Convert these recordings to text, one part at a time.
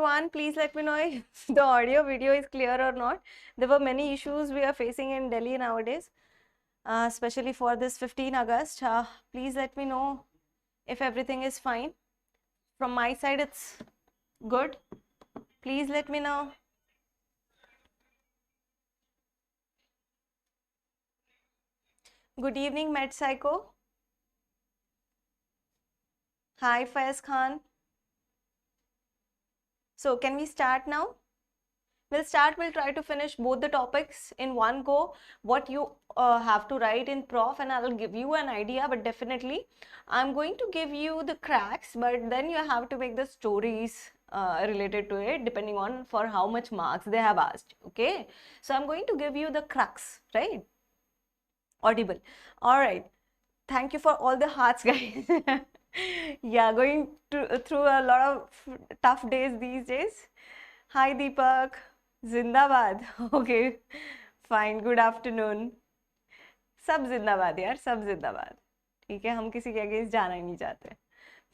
Everyone, please let me know if the audio video is clear or not. There were many issues we are facing in Delhi nowadays, especially for this 15 August. Please let me know if everything is fine. From my side, it's good. Please let me know. Good evening, Med Psycho. Hi, Faiz Khan. So, can we start now? We'll try to finish both the topics in one go. What you have to write in prof, and I'll give you an idea, but definitely I'm going to give you the cracks, but then you have to make the stories related to it depending on for how much marks they have asked. Okay, so I'm going to give you the crux, right? Audible. All right. Thank you for all the hearts, guys. Yeah, going through a lot of tough days these days. Hi, Deepak. Zindabad. Okay, fine. Good afternoon. सब जिंदाबाद यार, सब जिंदाबाद. ठीक है, हम किसी के अगेंस्ट जाना ही नहीं चाहते.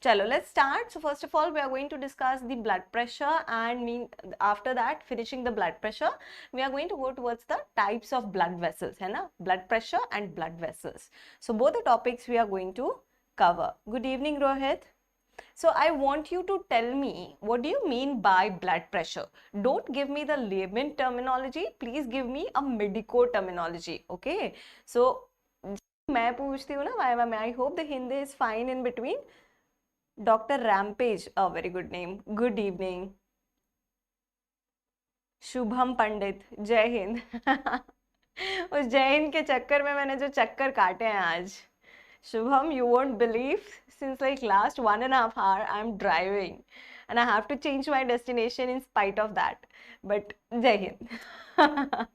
Chalo, let's start. So first of all, we are going to discuss the blood pressure, and after that, finishing the blood pressure, we are going to go towards the types of blood vessels, है ना? Blood pressure and blood vessels. So both the topics we are going to cover. Good evening, Rohit. So I want you to tell me, what do you mean by blood pressure? Don't give me the layman terminology. Please give me a medico terminology. Okay. So मैं पूछती हूँ ना, I hope the Hindi is fine in between. Dr. Rampage, a very good name. Good evening. Shubham पंडित, जय हिंद. उस जय हिंद के चक्कर में मैंने जो चक्कर काटे हैं आज. Shubham, you won't believe, since like last 1.5 hours I'm driving and I have to change my destination in spite of that. But Jai Hind.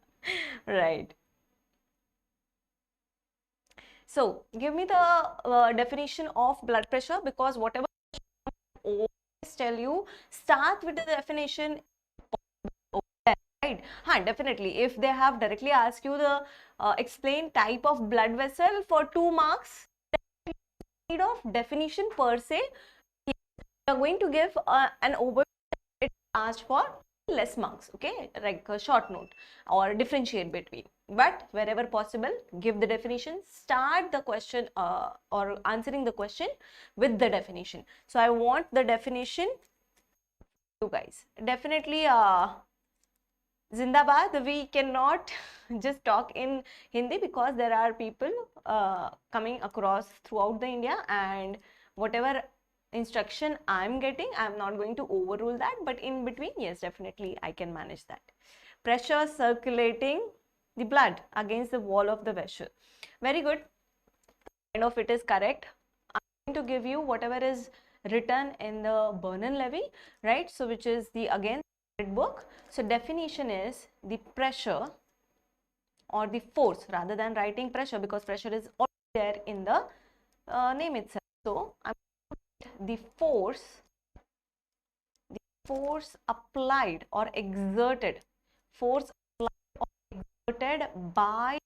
Right. So give me the definition of blood pressure, because whatever I always tell you, start with the definition. Right? Definitely. If they have directly asked you the explain type of blood vessel for 2 marks, of definition per se, we are going to give an overview. It asked for less marks, okay, like a short note or differentiate between. But wherever possible, give the definition, start the question or answering the question with the definition. So I want the definition, you guys. Definitely Zindabad, we cannot just talk in Hindi because there are people coming across throughout the India, and whatever instruction I'm getting, I'm not going to overrule that, but in between, yes, definitely I can manage that. Pressure circulating the blood against the wall of the vessel. Very good. Kind of it is correct. I'm going to give you whatever is written in the Bernoullis levy, right? So which is the again book. So definition is the pressure or the force, rather than writing pressure because pressure is already there in the name itself. So I'm the force applied or exerted, force applied or exerted by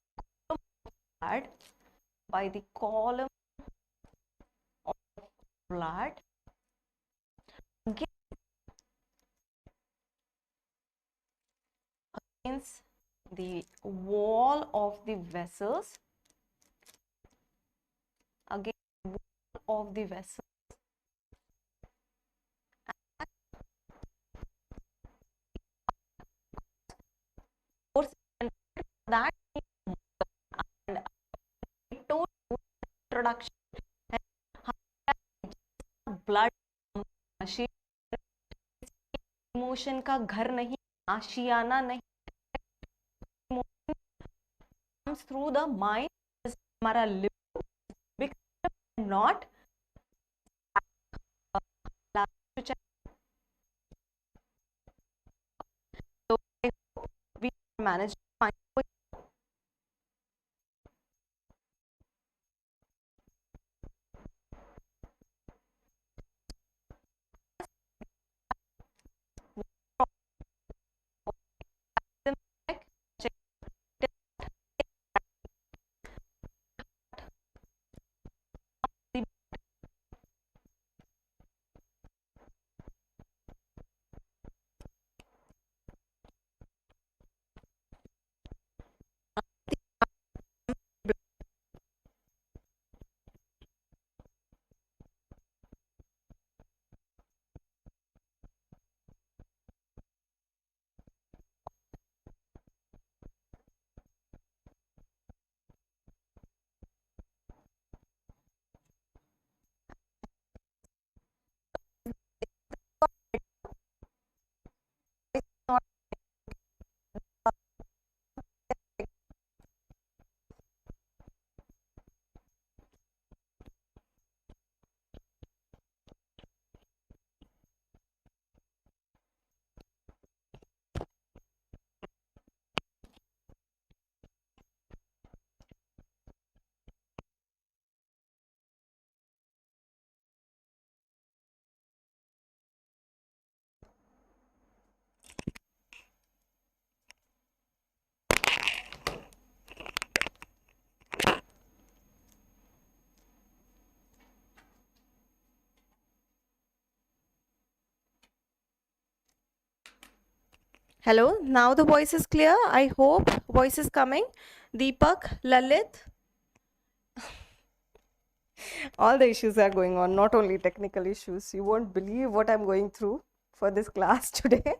the column of blood against the wall of the vessels, against the wall of the vessels, force that, and I told you introduction, blood emotion का घर नहीं, आशियाना नहीं, comes through the mind, हमारा live not so I hope we manage to find. Hello, now the voice is clear. I hope voice is coming. Deepak, Lalit, all the issues are going on, not only technical issues. You won't believe what I'm going through for this class today.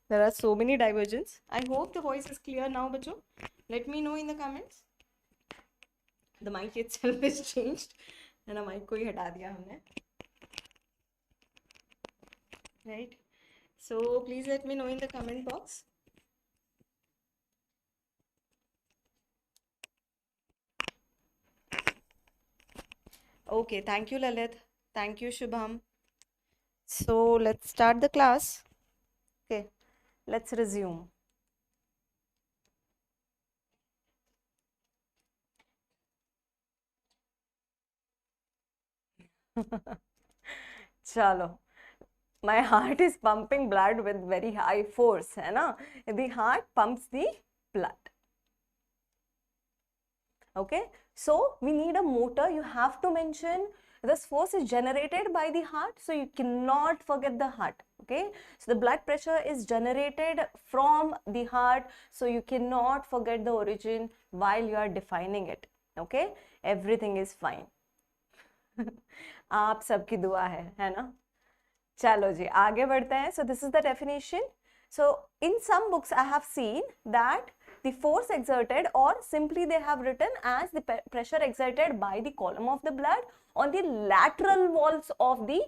There are so many divergences. I hope the voice is clear now, bacho. Let me know in the comments. The mic itself is changed. And a mic ko hi hata diya humne. Right? So please let me know in the comment box. Okay, thank you, Lalit. Thank you, Shubham. So let's start the class. Okay, let's resume. Chalo. My heart is pumping blood with very high force, है ना? The heart pumps the blood. Okay, so we need a motor. You have to mention this force is generated by the heart, so you cannot forget the heart. Okay, so the blood pressure is generated from the heart, so you cannot forget the origin while you are defining it. Okay, everything is fine. आप सबकी दुआ है ना? चलो जी आगे बढ़ते हैं. So this is the definition. So in some books I have seen that the force exerted, or simply they have written as the pressure exerted by the column of the blood on the lateral walls of the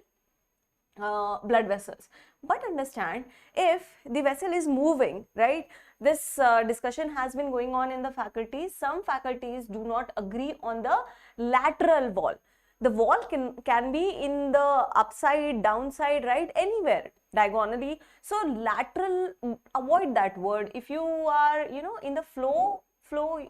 blood vessels. But understand, if the vessel is moving, right, this discussion has been going on in the faculties. Some faculties do not agree on the lateral wall. The wall can be in the upside, downside, right, anywhere diagonally. So lateral, avoid that word. If you are, in the flow,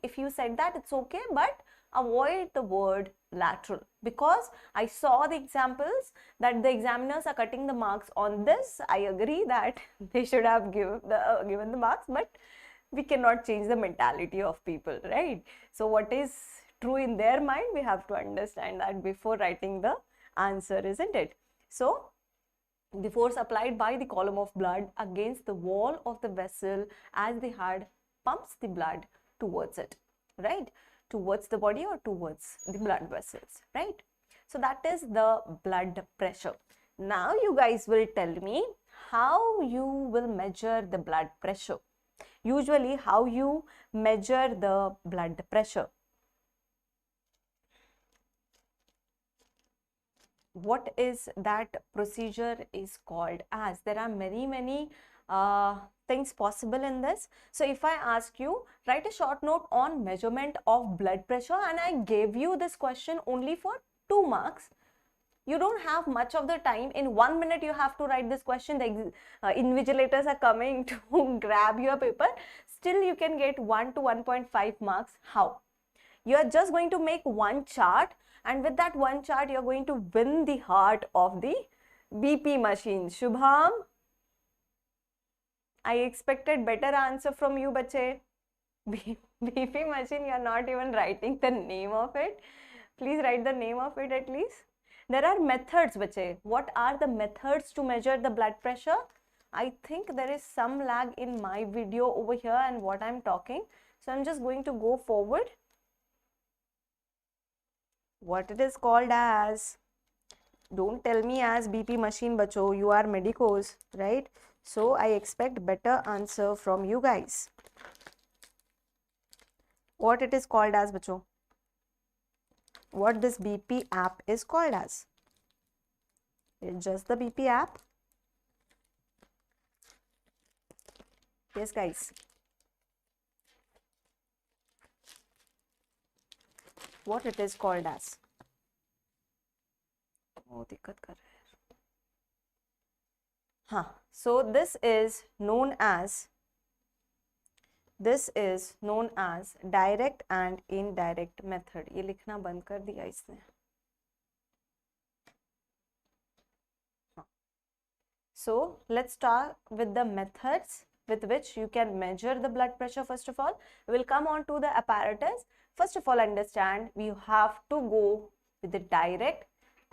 if you said that, it's okay, but avoid the word lateral, because I saw the examples that the examiners are cutting the marks on this. I agree that they should have given the marks, but we cannot change the mentality of people, right? So what is true in their mind, we have to understand that before writing the answer, isn't it? So the force applied by the column of blood against the wall of the vessel as the heart pumps the blood towards it, right? Towards the body or towards the blood vessels, right? So that is the blood pressure. Now you guys will tell me how you will measure the blood pressure. Usually how you measure the blood pressure. What is that procedure is called as? There are many things possible in this. So if I ask you, write a short note on measurement of blood pressure, and I gave you this question only for 2 marks. You don't have much of the time. In 1 minute you have to write this question. The invigilators are coming to grab your paper. Still you can get 1 to 1.5 marks. How? You are just going to make one chart, and with that one chart you are going to win the heart of the BP machine. Shubham, I expected better answer from you, bache. BP machine, you are not even writing the name of it. Please write the name of it at least. There are methods, bache. What are the methods to measure the blood pressure? I think there is some lag in my video over here and what I'm talking. So I'm just going to go forward. What it is called as? Don't tell me as BP machine, bacho. You are medicos, right? So I expect better answer from you guys. What it is called as, bacho? What this BP app is called as? It's just the BP app. Yes, guys. What it is called as? Oh, dikkat kar raha hai. Huh. So this is known as direct and indirect method. ये लिखना बंद कर दिया इसने. So let's start with the methods with which you can measure the blood pressure. First of all, we will come on to the apparatus. First of all, understand we have to go with the direct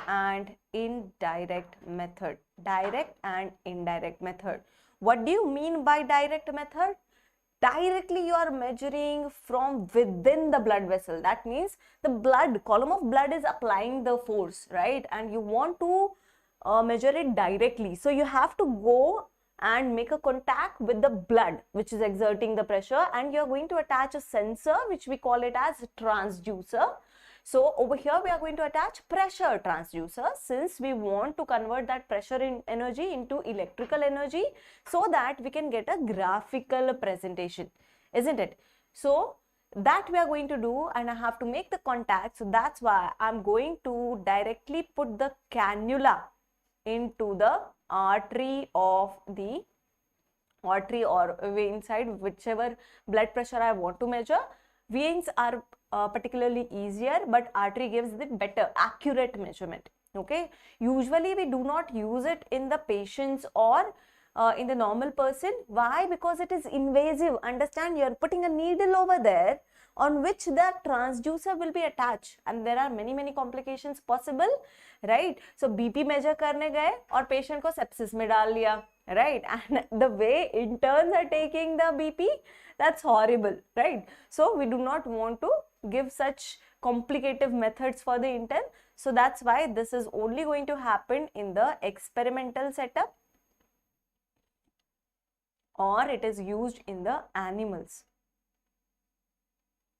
and indirect method. Direct and indirect method. What do you mean by direct method? Directly you are measuring from within the blood vessel. That means the column of blood is applying the force, right? And you want to measure it directly. So you have to go and make a contact with the blood which is exerting the pressure, and you're going to attach a sensor which we call it as transducer. So over here we are going to attach pressure transducer, since we want to convert that pressure in energy into electrical energy so that we can get a graphical presentation, isn't it? So that we are going to do, and I have to make the contact. So that's why I'm going to directly put the cannula into the artery or vein side, whichever blood pressure I want to measure. Veins are particularly easier, but artery gives the better accurate measurement. Okay, usually we do not use it in the patients or in the normal person. Why? Because it is invasive. Understand, you're putting a needle over there on which the transducer will be attached, and there are many complications possible, right? So BP measure करने गए और patient को sepsis में डाल लिया, right? And the way interns are taking the BP, that's horrible, right? So we do not want to give such complicated methods for the intern. So that's why this is only going to happen in the experimental setup, or it is used in the animals,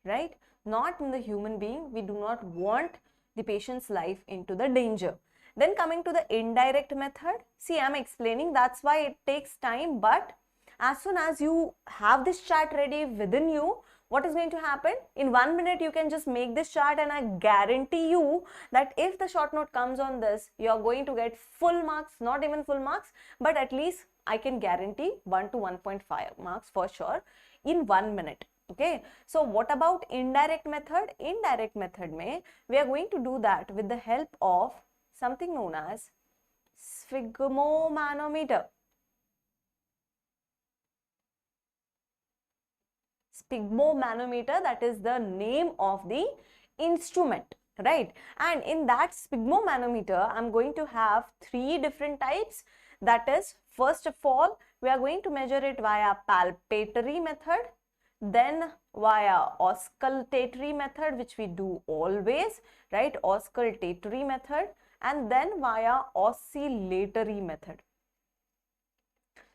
right? Not in the human being. We do not want the patient's life into the danger. Then coming to the indirect method, see, I'm explaining, that's why it takes time, but as soon as you have this chart ready within you, what is going to happen? In 1 minute, you can just make this chart, and I guarantee you that if the short note comes on this, you are going to get full marks, not even full marks, but at least I can guarantee 1 to 1.5 marks for sure in 1 minute. Okay, so what about indirect method? Indirect method mein, we are going to do that with the help of something known as Pigmomanometer. Pigmomanometer, that is the name of the instrument, right? And in that Pigmomanometer, I'm going to have 3 different types. That is, first of all, we are going to measure it via palpatory method, then via auscultatory method, which we do always, right? Auscultatory method, and then via oscillatory method.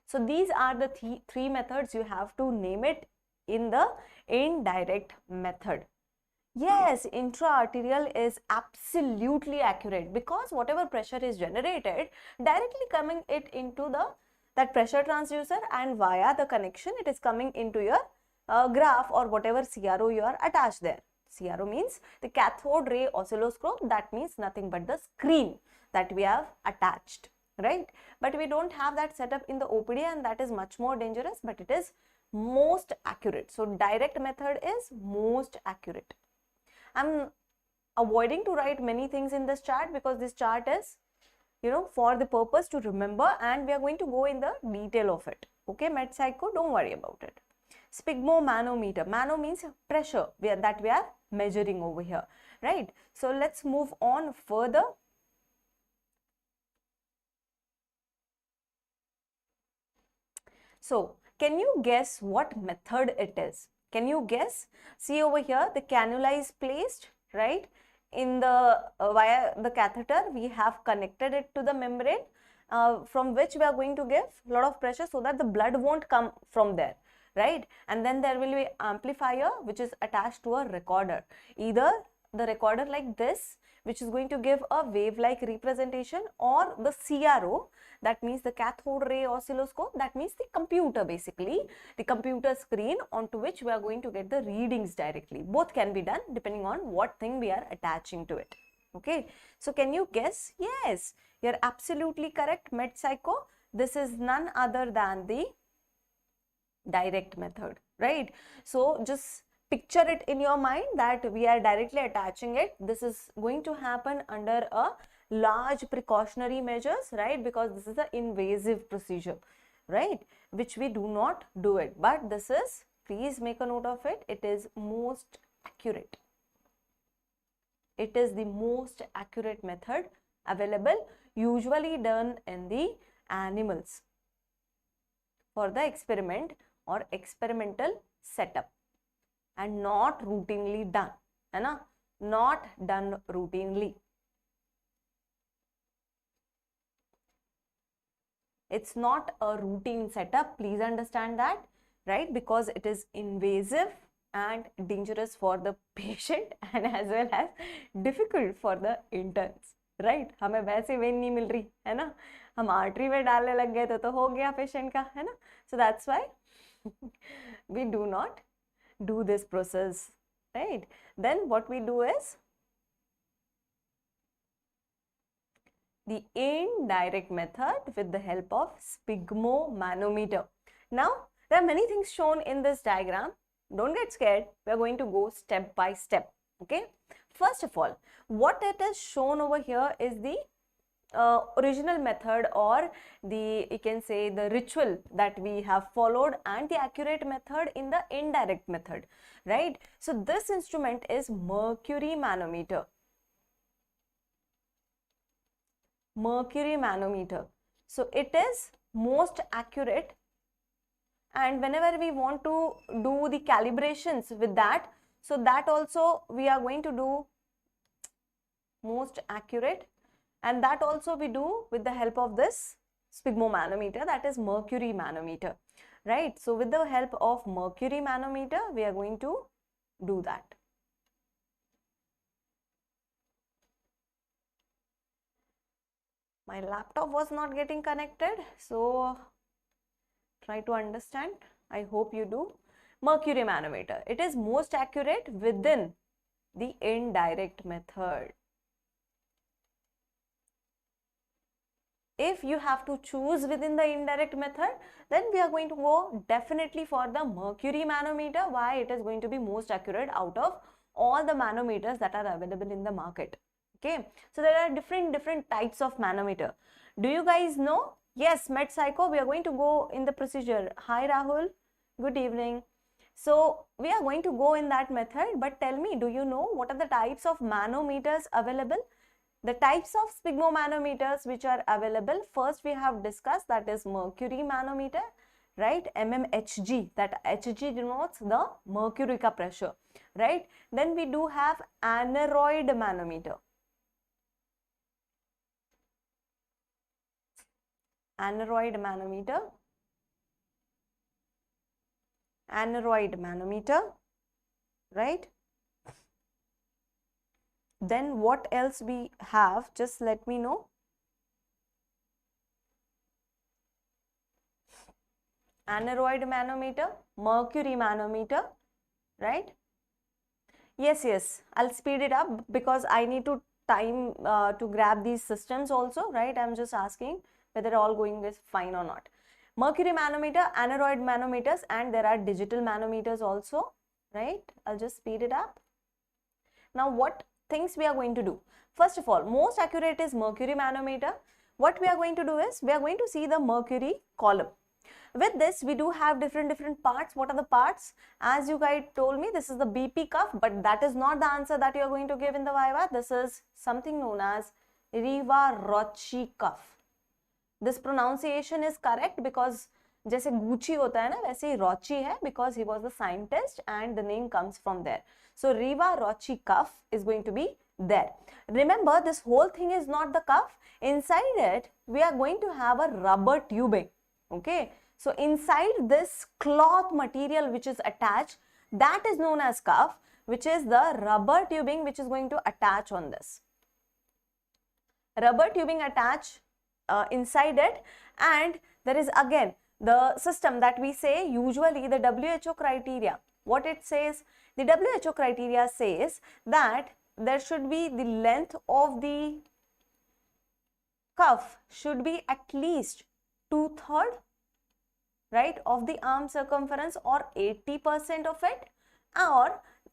So these are the 3 methods. You have to name it in the indirect method. Yes, intra-arterial is absolutely accurate, because whatever pressure is generated, directly coming it into that pressure transducer, and via the connection it is coming into your graph or whatever CRO you are attached there. CRO means the cathode ray oscilloscope. That means nothing but the screen that we have attached, right? But we don't have that setup in the OPD, and that is much more dangerous, but it is most accurate. So direct method is most accurate. I'm avoiding to write many things in this chart because this chart is, you know, for the purpose to remember, and we are going to go in the detail of it. Okay, med psycho, don't worry about it. Pigmomanometer. Mano means pressure that we are measuring over here, right? So let's move on further. So can you guess what method it is? Can you guess? See over here, the cannula is placed, right? In the via the catheter, we have connected it to the membrane from which we are going to give a lot of pressure so that the blood won't come from there, right? And then there will be amplifier which is attached to a recorder. Either the recorder like this, which is going to give a wave-like representation, or the CRO, that means the cathode ray oscilloscope, that means the computer, basically the computer screen onto which we are going to get the readings directly. Both can be done depending on what thing we are attaching to it. Okay, so can you guess? Yes, you're absolutely correct, med psycho. This is none other than the direct method, right? So just picture it in your mind that we are directly attaching it. This is going to happen under a large precautionary measures, right? Because this is an invasive procedure, right? Which we do not do it. But this is, please make a note of it, it is most accurate. It is the most accurate method, available, usually done in the animals for the experiment or experimental setup and not routinely done, है ना, not done routinely. It's not a routine setup, please understand that, right? Because it is invasive and dangerous for the patient and as well as difficult for the interns, right? हमें वैसे when नहीं मिल रही है ना, हम artery में डालने लग गए तो हो गया पेशेंट का, है ना. So that's why we do not do this process, right? Then what we do is the indirect method with the help of Pigmomanometer. Now, there are many things shown in this diagram. Don't get scared. We are going to go step by step. Okay. First of all, what it is shown over here is the original method, or the, you can say, the ritual that we have followed, and the accurate method in the indirect method, right? So this instrument is Mercury Manometer. Mercury Manometer. So it is most accurate, and whenever we want to do the calibrations with that, so that also we are going to do most accurate, and that also we do with the help of this Pigmomanometer, that is Mercury Manometer, right? So with the help of Mercury Manometer, we are going to do that. My laptop was not getting connected, so try to understand. I hope you do. Mercury Manometer. It is most accurate within the indirect method. If you have to choose within the indirect method, then we are going to go definitely for the Mercury Manometer. Why? It is going to be most accurate out of all the manometers that are available in the market. Okay, so there are different types of manometer. Do you guys know? Yes, Med Psycho, we are going to go in the procedure. Hi Rahul, good evening. So we are going to go in that method, but tell me, do you know what are the types of manometers available? The types of Pigmomanometers which are available, first we have discussed, that is Mercury Manometer, right? mmHg, that Hg denotes the mercury ka pressure, right? Then we do have aneroid manometer. Aneroid manometer. Aneroid manometer, right? Then what else we have, just let me know. Aneroid manometer, Mercury manometer, right? Yes, I'll speed it up because I need to time to grab these systems also, right? I'm just asking whether all going is fine or not. Mercury manometer, aneroid manometers, and there are digital manometers also, right? I'll just speed it up. Now what things we are going to do? First of all, most accurate is Mercury manometer. What we are going to do is, we are going to see the mercury column. With this, we do have different parts. What are the parts? As you guys told me, this is the BP cuff, but that is not the answer that you are going to give in the Viva. This is something known as Riva-Rocci cuff. This pronunciation is correct because जैसे Gucci होता है ना, वैसे ही Rocci है because he was the scientist and the name comes from there. So Riva-Rocci cuff is going to be there. Remember, this whole thing is not the cuff. Inside it, we are going to have a rubber tubing. Okay. So inside this cloth material which is attached, that is known as cuff, which is the rubber tubing which is going to attach on this. Rubber tubing attached inside it, and there is again the system that we say, usually the WHO criteria. What it says? The WHO criteria says that there should be the length of the cuff should be at least 2/3, right, of the arm circumference, or 80% of it,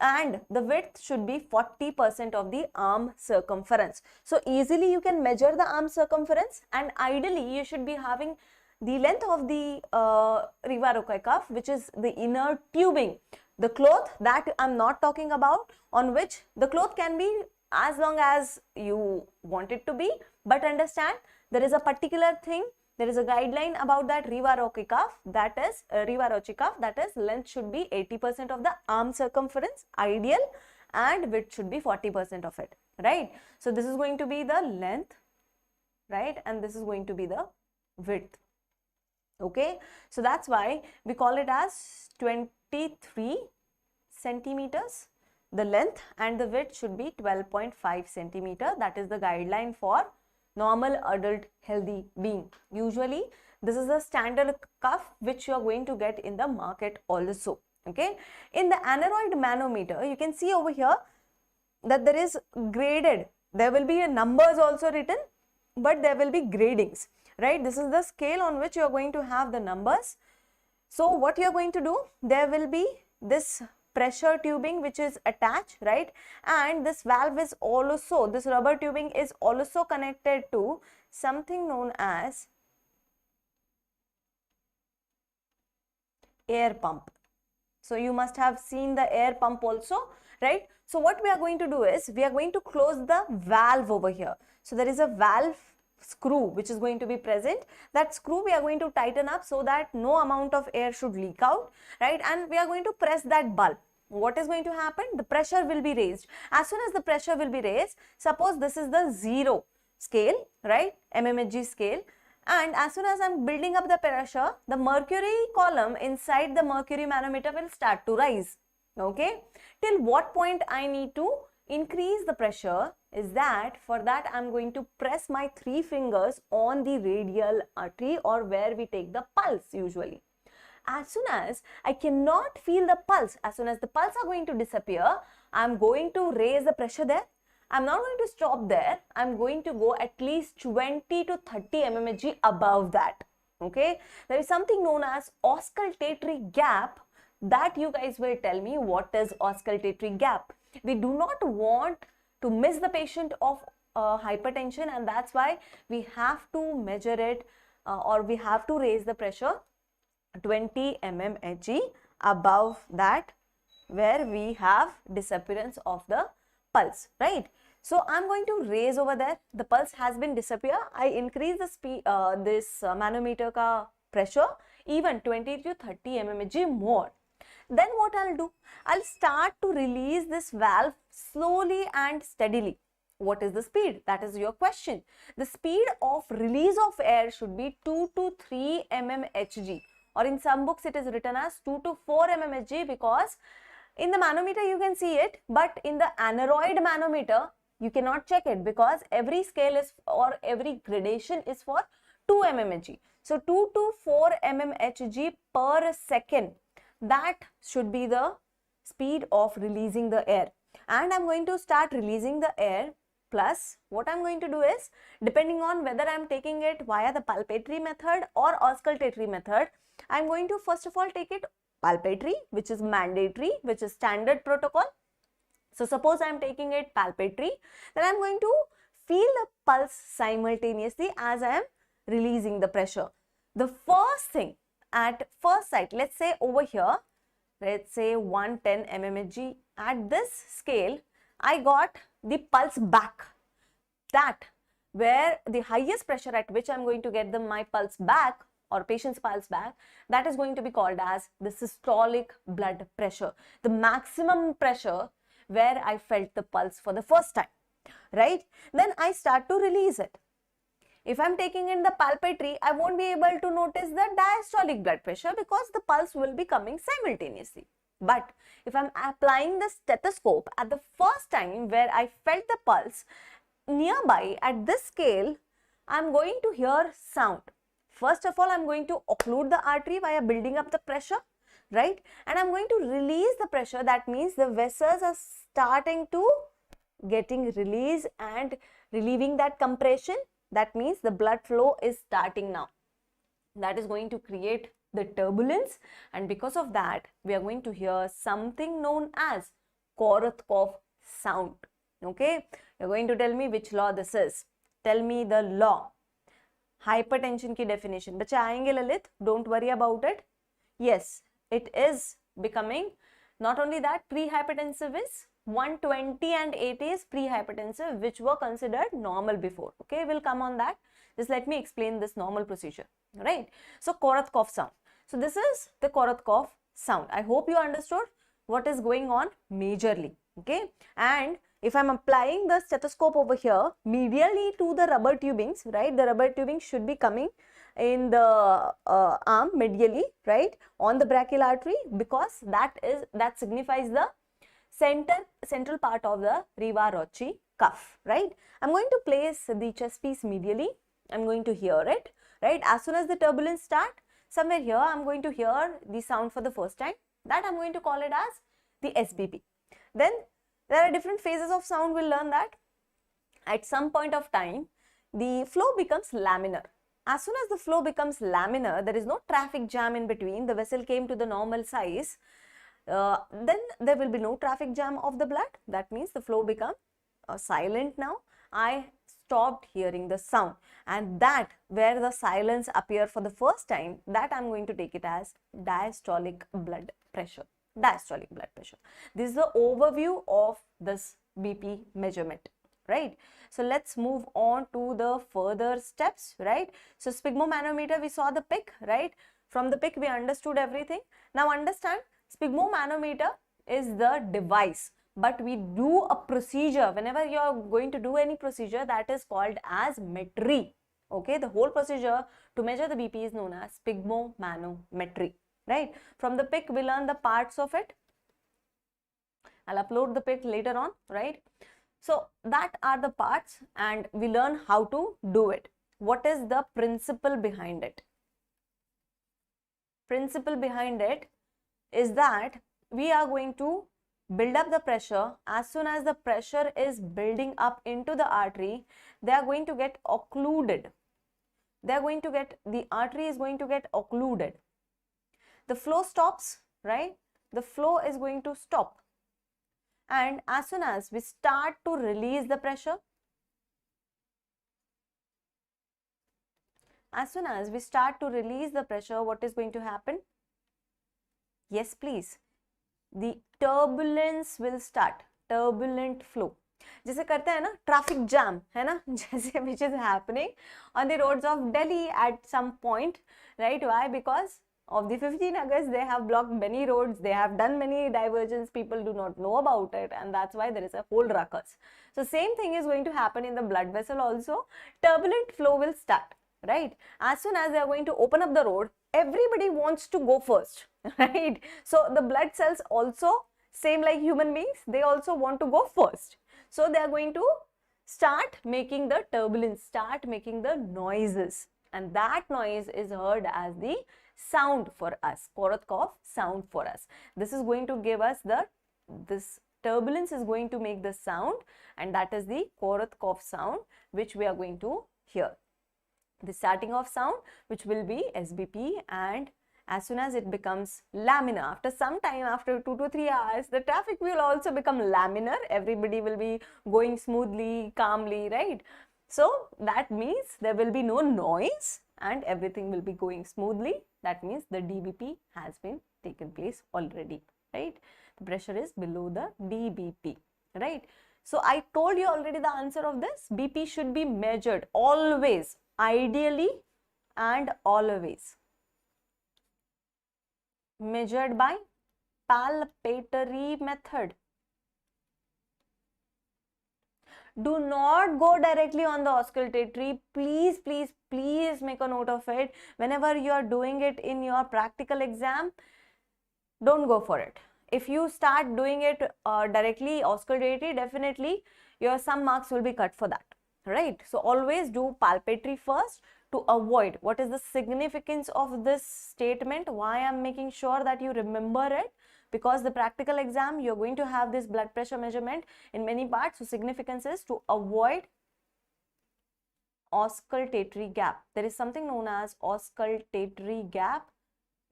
and the width should be 40% of the arm circumference. So easily you can measure the arm circumference, and ideally you should be having the length of the Riva-Rocci cuff, which is the inner tubing. The cloth that I'm not talking about, on which the cloth can be as long as you want it to be, but understand there is a particular thing, there is a guideline about that Riva Rocky cuff, that is length should be 80% of the arm circumference, ideal, and width should be 40% of it, right? So this is going to be the length, right, and this is going to be the width. Okay, so that's why we call it as 23 centimeters. The length and the width should be 12.5 centimeter. That is the guideline for normal adult healthy being. Usually this is a standard cuff which you are going to get in the market also. Okay, in the aneroid manometer, you can see over here that there is graded. There will be numbers also written, but there will be gradings, right? This is the scale on which you are going to have the numbers. So what you are going to do, there will be this pressure tubing which is attached, right? And this valve is also, this rubber tubing is also connected to something known as air pump. So you must have seen the air pump also, right? So what we are going to do is, we are going to close the valve over here. So there is a valve screw which is going to be present. That screw we are going to tighten up so that no amount of air should leak out, right? And we are going to press that bulb. What is going to happen? The pressure will be raised. As soon as the pressure will be raised, suppose this is the 0 scale, right? mmHg scale. And as soon as I am building up the pressure, the mercury column inside the mercury manometer will start to rise. Okay, till what point I need to increase the pressure is that, for that I am going to press my 3 fingers on the radial artery, or where we take the pulse usually. As soon as I cannot feel the pulse, as soon as the pulse are going to disappear, I am going to raise the pressure there. I am not going to stop there. I am going to go at least 20 to 30 mmHg above that. Okay, there is something known as auscultatory gap, that you guys will tell me what is auscultatory gap. We do not want to miss the patient of hypertension, and that's why we have to measure it or we have to raise the pressure 20 mmHg above that, where we have disappearance of the pulse, right? So I'm going to raise over there. The pulse has been disappear. I increase the speed, this manometer ka pressure even 20 to 30 mmHg more. Then what I'll do? I'll start to release this valve slowly and steadily. What is the speed? That is your question. The speed of release of air should be 2 to 3 mmHg, or in some books it is written as 2 to 4 mmHg, because in the manometer you can see it, but in the aneroid manometer you cannot check it, because every scale is, or every gradation is for 2 mmHg. So 2 to 4 mmHg per second, that should be the speed of releasing the air. And I'm going to start releasing the air, plus what I'm going to do is, depending on whether I'm taking it via the palpatory method or auscultatory method, I'm going to first of all take it palpatory, which is mandatory, which is standard protocol. So suppose I'm taking it palpatory, then I'm going to feel the pulse simultaneously as I am releasing the pressure. The first thing, at first sight, let's say over here, let's say 110 mmHg, at this scale, I got the pulse back. That, where the highest pressure at which I'm going to get my pulse back, or patient's pulse back, that is going to be called as the systolic blood pressure. The maximum pressure where I felt the pulse for the first time, right? Then I start to release it. If I'm taking in the palpatory, I won't be able to notice the diastolic blood pressure because the pulse will be coming simultaneously. But if I'm applying the stethoscope at the first time where I felt the pulse, nearby at this scale, I'm going to hear sound. First of all, I'm going to occlude the artery via building up the pressure, right? And I'm going to release the pressure. That means the vessels are starting to getting released and relieving that compression. That means the blood flow is starting now. That is going to create the turbulence, and because of that, we are going to hear something known as Korotkov sound. Okay, you're going to tell me which law this is. Tell me the law. Hypertension ki definition. Bache aayenge Lalit, don't worry about it. Yes, it is becoming, not only that, pre-hypertensive is 120 and 80 is pre-hypertensive, which were considered normal before. Okay, we'll come on that. Just let me explain this normal procedure, right? So Korotkov sound. So this is the Korotkov sound. I hope you understood what is going on majorly, okay? And if I'm applying the stethoscope over here medially to the rubber tubings, right? The rubber tubing should be coming in the arm medially, right? On the brachial artery, because that signifies the central part of the Riva Rocci cuff, right? I'm going to place the chest piece medially. I'm going to hear it, right? As soon as the turbulence start, somewhere here I'm going to hear the sound for the first time. That I'm going to call it as the SBP. Then there are different phases of sound. We'll learn that. At some point of time, the flow becomes laminar. As soon as the flow becomes laminar, there is no traffic jam in between. The vessel came to the normal size. Then there will be no traffic jam of the blood. That means the flow become silent now. I stopped hearing the sound, and that where the silence appear for the first time, that I'm going to take it as diastolic blood pressure. Diastolic blood pressure. This is the overview of this BP measurement, right? So let's move on to the further steps, right? So Pigmomanometer, we saw the pic, right? From the pic we understood everything. Now understand, Pigmomanometer is the device, but we do a procedure. Whenever you are going to do any procedure, that is called as metry. Okay, the whole procedure to measure the BP is known as Pigmomanometry, right? From the pic we learn the parts of it. I'll upload the pic later on, right? So that are the parts, and we learn how to do it. What is the principle behind it? Principle behind it is that we are going to build up the pressure. As soon as the pressure is building up into the artery, they are going to get occluded. The artery is going to get occluded. The flow stops, right? The flow is going to stop. And as soon as we start to release the pressure, what is going to happen? Yes, please. The turbulence will start. Turbulent flow. जैसे करते हैं ना traffic jam, है ना? जैसे which is happening on the roads of Delhi at some point, right? Why? Because of the 15 August, they have blocked many roads, they have done many diversions, people do not know about it, and that's why there is a whole ruckus. So same thing is going to happen in the blood vessel also. Turbulent flow will start, right? As soon as they are going to open up the road, everybody wants to go first, right? So the blood cells also, same like human beings, they also want to go first. So they are going to start making the turbulence, start making the noises, and that noise is heard as the sound for us, Korotkov sound for us. This is going to give us this turbulence is going to make the sound, and that is the Korotkov sound which we are going to hear. The starting of sound, which will be SBP, and as soon as it becomes laminar, after some time, after 2 to 3 hours, the traffic will also become laminar. Everybody will be going smoothly, calmly, right? So that means there will be no noise and everything will be going smoothly. That means the DBP has been taken place already, right? The pressure is below the DBP, right? So I told you already the answer of this. BP should be measured always, ideally and always. Measured by palpatory method. Do not go directly on the auscultatory. Please, please, please make a note of it. Whenever you are doing it in your practical exam, don't go for it. If you start doing it directly auscultatory, definitely some marks will be cut for that, right? So always do palpatory first to avoid. What is the significance of this statement? Why I am making sure that you remember it? Because the practical exam, you're going to have this blood pressure measurement in many parts. So significance is to avoid auscultatory gap. There is something known as auscultatory gap.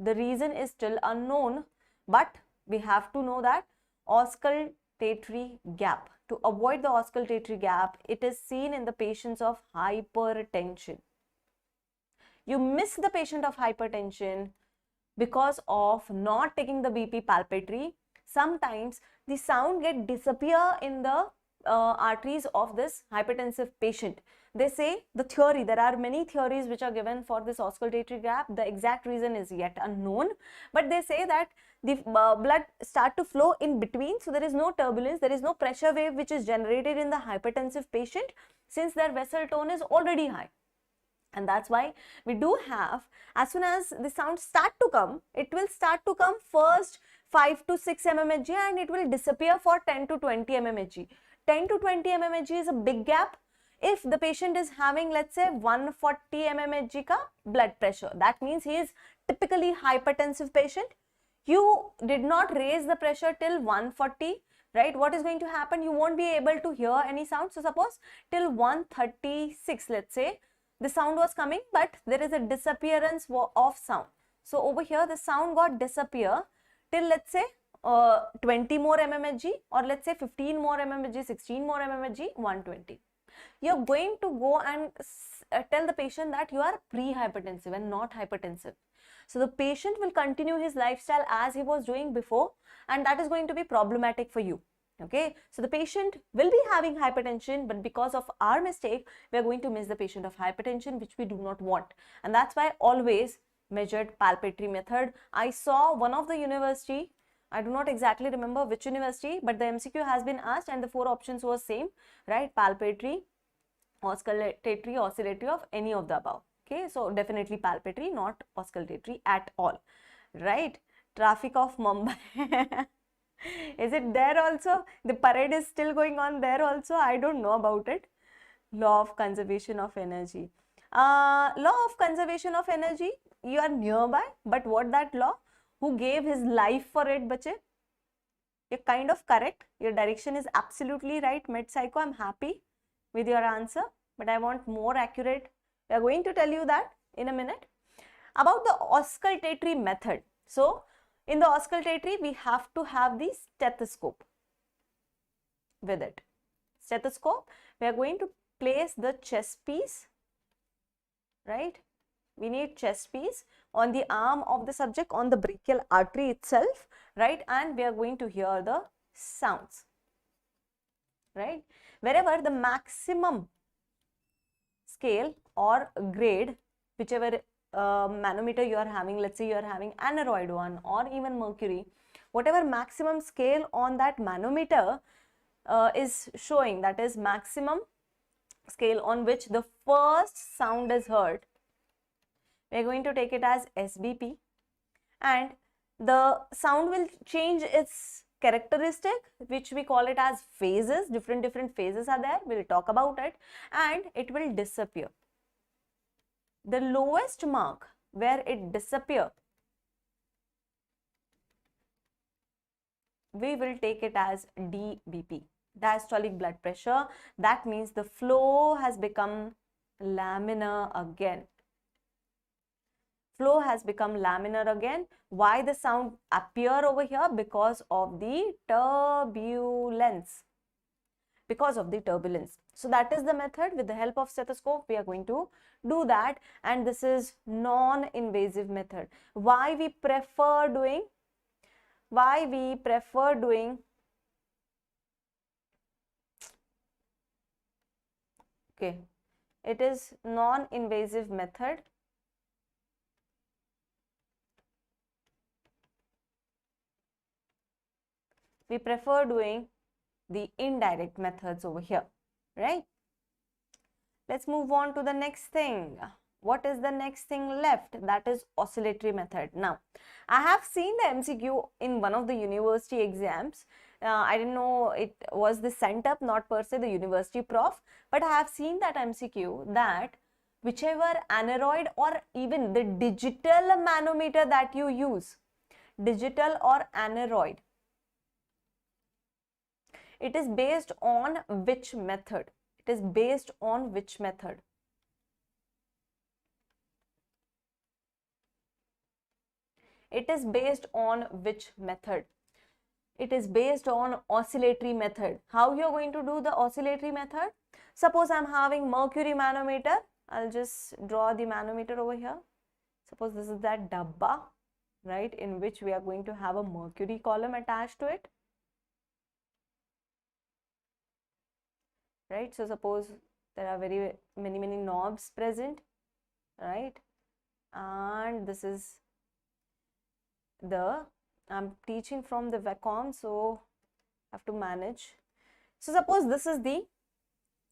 The reason is still unknown, but we have to know that auscultatory gap. To avoid the auscultatory gap, it is seen in the patients of hypertension. You miss the patient of hypertension because of not taking the BP palpatory. sometimes the sound get disappear in the arteries of this hypertensive patient. They say the theory, there are many theories which are given for this auscultatory gap. The exact reason is yet unknown, but they say that the blood start to flow in between, so there is no turbulence, there is no pressure wave which is generated in the hypertensive patient since their vessel tone is already high. And that's why we do have, as soon as the sound start to come, it will start to come first 5 to 6 mmHg and it will disappear for 10 to 20 mmHg. 10 to 20 mmHg is a big gap. If the patient is having, let's say, 140 mmHg ka blood pressure, that means he is typically hypertensive patient. You did not raise the pressure till 140, right? What is going to happen? You won't be able to hear any sound. So suppose till 136, let's say, the sound was coming, but there is a disappearance of sound. So over here, the sound got disappear till, let's say, 20 more mmHg, or let's say 15 more mmHg, 16 more mmHg, 120. You're going to go and tell the patient that you are pre-hypertensive and not hypertensive. So the patient will continue his lifestyle as he was doing before, and that is going to be problematic for you. Okay, so the patient will be having hypertension, but because of our mistake, we are going to miss the patient of hypertension, which we do not want. And that's why always measured palpatory method. I saw one of the university, I do not exactly remember which university, but the MCQ has been asked and the 4 options were same, right? Palpatory, auscultatory, oscillatory, of any of the above. Okay, so definitely palpatory, not auscultatory at all, right? Traffic of Mumbai. Is it there also? The parade is still going on there also. I don't know about it. Law of conservation of energy. Law of conservation of energy, you are nearby, but what that law? Who gave his life for it, bache? You're kind of correct. Your direction is absolutely right. Med Psycho, I'm happy with your answer, but I want more accurate. We are going to tell you that in a minute. About the auscultatory method. So, in the auscultatory, we have to have the stethoscope with it. Stethoscope, we are going to place the chest piece, right? We need chest piece on the arm of the subject, on the brachial artery itself, right? And we are going to hear the sounds, right? Wherever the maximum scale or grade, whichever manometer you are having, let's say you are having aneroid one or even mercury, whatever maximum scale on that manometer is showing, that is maximum scale on which the first sound is heard, we are going to take it as SBP, and the sound will change its characteristic, which we call it as phases. Different phases are there, we'll talk about it, and it will disappear. The lowest mark where it disappear, we will take it as DBP, diastolic blood pressure. That means the flow has become laminar again. Flow has become laminar again. Why the sound appear over here? Because of the turbulence. Because of the turbulence. So that is the method. With the help of stethoscope, we are going to do that, and this is non-invasive method. Why we prefer doing? Okay, it is non-invasive method. We prefer doing the indirect methods over here, right? Let's move on to the next thing. What is the next thing left? That is oscillatory method. Now, I have seen the MCQ in one of the university exams. I didn't know it was the sent up, not per se the university prof, but I have seen that MCQ that whichever aneroid or even the digital manometer that you use, digital or aneroid, it is based on which method? It is based on which method? It is based on which method? It is based on oscillatory method. How you are going to do the oscillatory method? Suppose I am having mercury manometer. I'll just draw the manometer over here. Suppose this is that dabba. right, in which we are going to have a mercury column attached to it, right? So suppose there are many knobs present, right? And this is I'm teaching from the vacuum, so I have to manage. So suppose this is the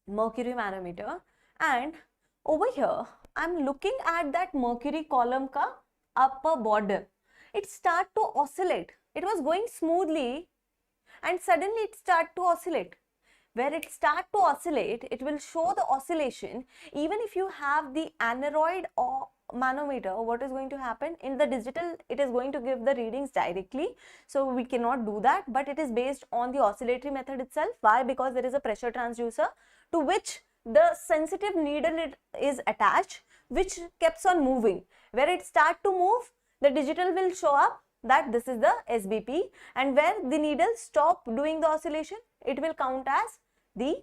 mercury manometer, and over here I'm looking at that mercury column ka upper border. It start to oscillate. It was going smoothly and suddenly it start to oscillate. Where it start to oscillate, it will show the oscillation. Even if you have the aneroid or manometer, what is going to happen in the digital, it is going to give the readings directly, so we cannot do that, but it is based on the oscillatory method itself. Why? Because there is a pressure transducer to which the sensitive needle is attached, which keeps on moving. Where it start to move, the digital will show up that this is the SBP, and where the needle stop doing the oscillation, it will count as the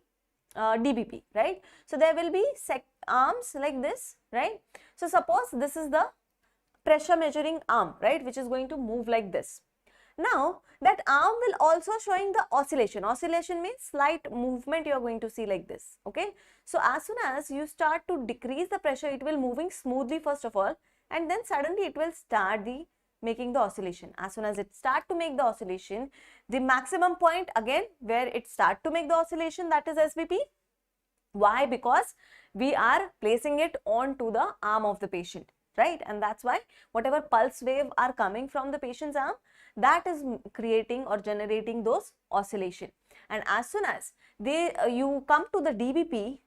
DBP, right? So there will be arms like this, right? So suppose this is the pressure measuring arm, right, which is going to move like this. Now that arm will also showing the oscillation. Oscillation means slight movement you are going to see like this, okay? So as soon as you start to decrease the pressure, it will moving smoothly first of all, and then suddenly it will start making the oscillation. As soon as it start to make the oscillation, the maximum point again where it start to make the oscillation, that is SBP. Why? Because we are placing it onto the arm of the patient, right? And that's why whatever pulse wave are coming from the patient's arm, that is creating or generating those oscillation. And as soon as you come to the DBP,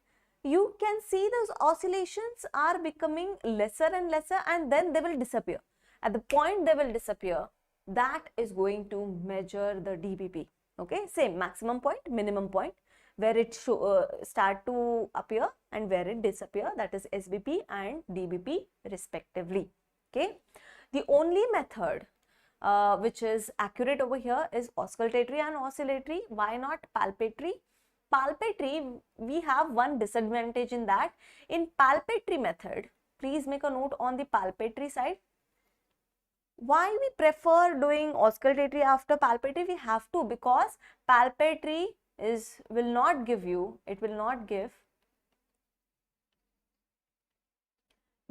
you can see those oscillations are becoming lesser and lesser, and then they will disappear. At the point they will disappear, that is going to measure the DBP. Okay, same maximum point, minimum point, where it start to appear and where it disappear, that is SBP and DBP respectively. Okay, the only method which is accurate over here is auscultatory and oscillatory. Why not palpatory? Palpatory, we have one disadvantage in that. In palpatory method, please make a note on the palpatory side. Why we prefer doing auscultatory after palpatory? We have to, because palpatory will not give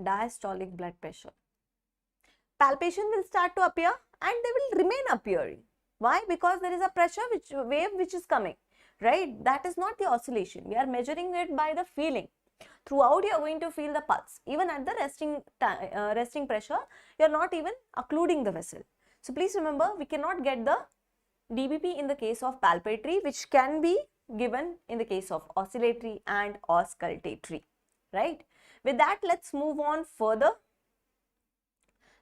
diastolic blood pressure. Palpation will start to appear and they will remain appearing. Why? Because there is a pressure wave which is coming, right? That is not the oscillation. We are measuring it by the feeling. Throughout you are going to feel the pulse. Even at the resting pressure, you are not even occluding the vessel. So please remember, we cannot get the DBP in the case of palpatory, which can be given in the case of oscillatory and auscultatory, right? With that, let's move on further.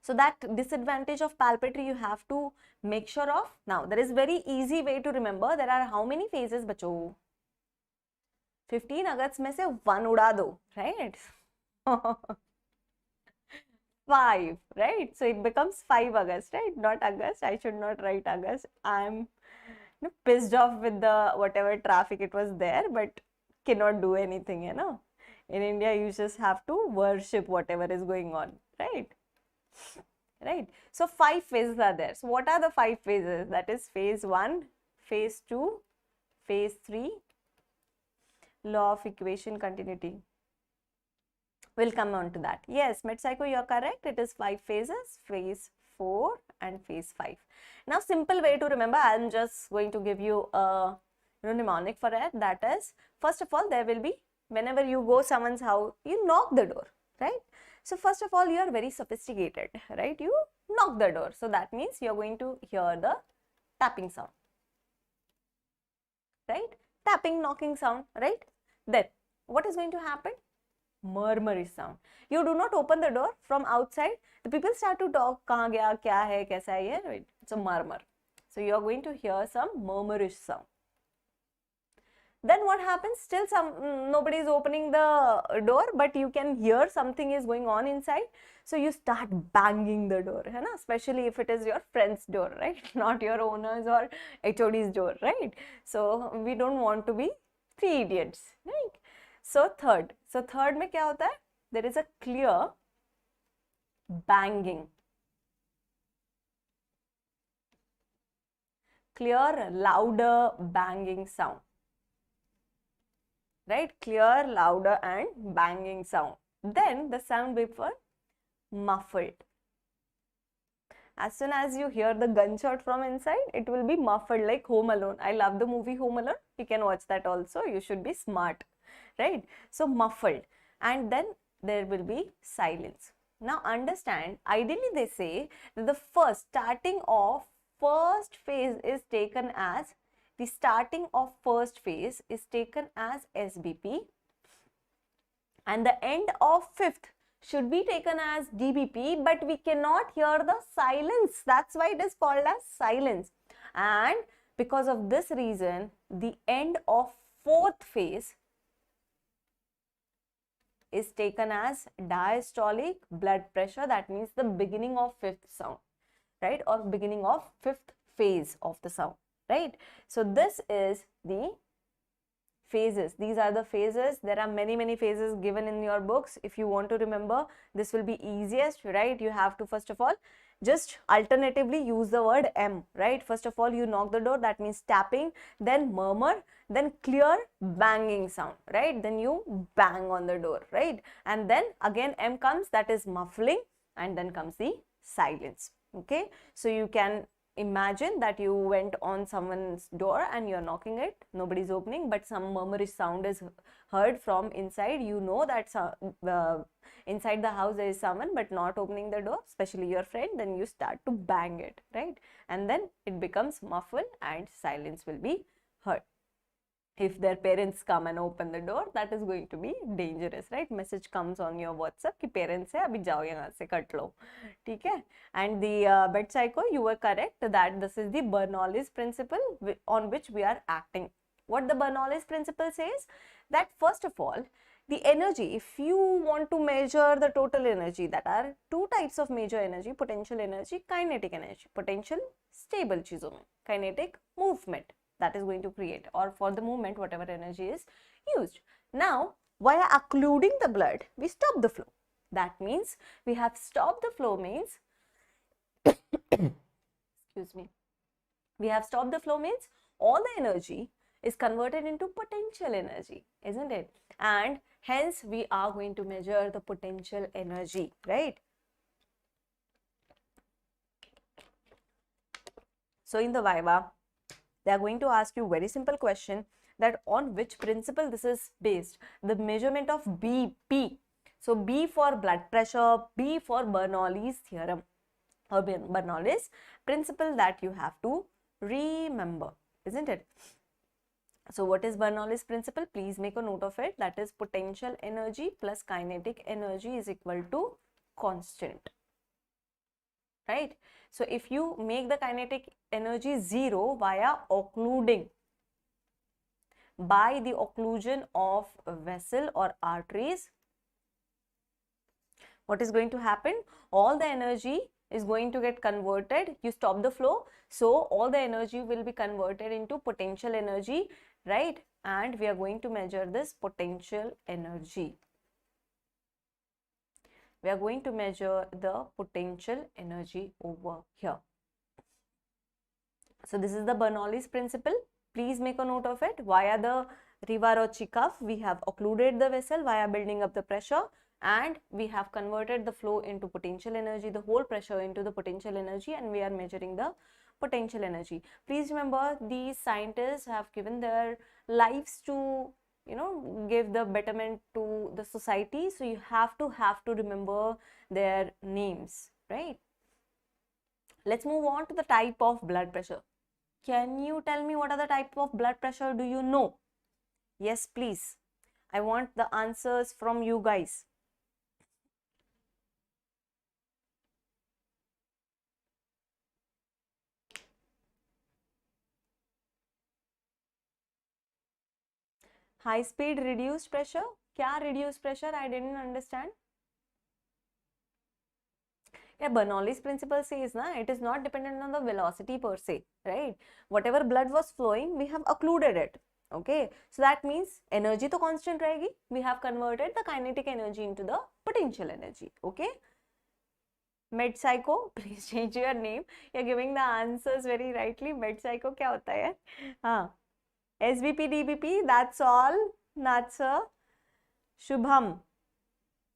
So that disadvantage of palpatory you have to make sure of. Now, there is very easy way to remember. There are how many phases, bacho? 15 August में से 1 उड़ा दो, right? 5, right? So it becomes 5 August, right? Not August. I should not write August. I'm pissed off with the whatever traffic it was there, but cannot do anything, you know. In India, you just have to worship whatever is going on, right? Right. So 5 phases are there. So what are the 5 phases? That is phase 1, phase 2, phase 3, law of equation continuity. We'll come on to that. Yes, MedPsycho, you're correct. It is 5 phases, phase 4 and phase 5. Now, simple way to remember, I'm just going to give you a mnemonic for it. That is, first of all, there will be, whenever you go someone's house, you knock the door, right? So first of all, you are very sophisticated, right? You knock the door. So that means you are going to hear the tapping sound, right? Tapping, knocking sound, right? Then what is going to happen? Murmurish sound. You do not open the door from outside. The people start to talk. Kahan gaya, kya hai, kaisa hai, right? It's a murmur. So you are going to hear some murmurish sound. Then what happens? Still nobody is opening the door, but you can hear something is going on inside. So you start banging the door, hai na? Especially if it is your friend's door, right? Not your owner's or HOD's door, right? So we don't want to be 3 idiots, right? So third में क्या होता है? There is a clear banging. clear, louder, banging sound. Right? Clear, louder and banging sound. Then the sound before muffled. As soon as you hear the gunshot from inside, it will be muffled like Home Alone. I love the movie Home Alone. You can watch that also. You should be smart, right? So muffled, and then there will be silence. Now understand, ideally they say that the starting of first phase is taken as, the starting of first phase is taken as SBP, and the end of fifth should be taken as DBP, but we cannot hear the silence. That's why it is called as silence. And because of this reason, the end of fourth phase is taken as diastolic blood pressure. That means the beginning of fifth sound, right? Or beginning of fifth phase of the sound, right? So this is the phases. These are the phases. There are many phases given in your books. If you want to remember, this will be easiest, right? You have to first of all just alternatively use the word M, right? First of all, you knock the door, that means tapping, then murmur, then clear banging sound, right? Then you bang on the door, right? And then again M comes, that is muffling, and then comes the silence. Okay, so you can imagine that you went on someone's door and you're knocking it, nobody's opening, but some murmurish sound is heard from inside. You know that inside the house there is someone but not opening the door, especially your friend. Then you start to bang it, right? And then it becomes muffled and silence will be heard. If their parents come and open the door, that is going to be dangerous, right? Message comes on your WhatsApp कि parents है अभी जाओ यहाँ से cut लो, ठीक है? And the bed psycho, you were correct that this is the Bernoullis Principle on which we are acting. What the Bernoullis Principle says, that first of all, the energy, if you want to measure the total energy, that are two types of major energy, potential energy, kinetic energy. Potential stable चीजों में, kinetic movement that is going to create, or for the movement whatever energy is used. Now via occluding the blood, we stop the flow. That means we have stopped the flow means excuse me, we have stopped the flow means all the energy is converted into potential energy, isn't it? And hence we are going to measure the potential energy, right? So in the Viva, they are going to ask you very simple question that on which principle this is based. The measurement of BP. So B for blood pressure, B for Bernoullis theorem or Bernoullis principle that you have to remember, isn't it? So what is Bernoullis principle? Please make a note of it. That is potential energy plus kinetic energy is equal to constant. Right? So if you make the kinetic energy 0 via occluding, by the occlusion of a vessel or arteries, what is going to happen? All the energy is going to get converted. You stop the flow, so all the energy will be converted into potential energy, right? And we are going to measure this potential energy. We are going to measure the potential energy over here. So this is the Bernoullis principle. Please make a note of it. Via the Riva-Ricci cuff, we have occluded the vessel via building up the pressure, and we have converted the flow into potential energy, the whole pressure into the potential energy, and we are measuring the potential energy. Please remember, these scientists have given their lives to give the betterment to the society, so you have to remember their names, right? Let's move on to the type of blood pressure. Can you tell me what are the type of blood pressure? Do you know? Yes, please. I want the answers from you guys. High speed reduced pressure? Kya reduced pressure? I didn't understand. Yeah, Bernoullis principle says it is not dependent on the velocity per se, right? Whatever blood was flowing, we have occluded it. Okay, so that means energy to constant rahegi. We have converted the kinetic energy into the potential energy. Okay, Med psycho, please change your name. You're giving the answers very rightly. Med psycho क्या होता है? हाँ, SBP, DBP, that's all. That's a Shubham.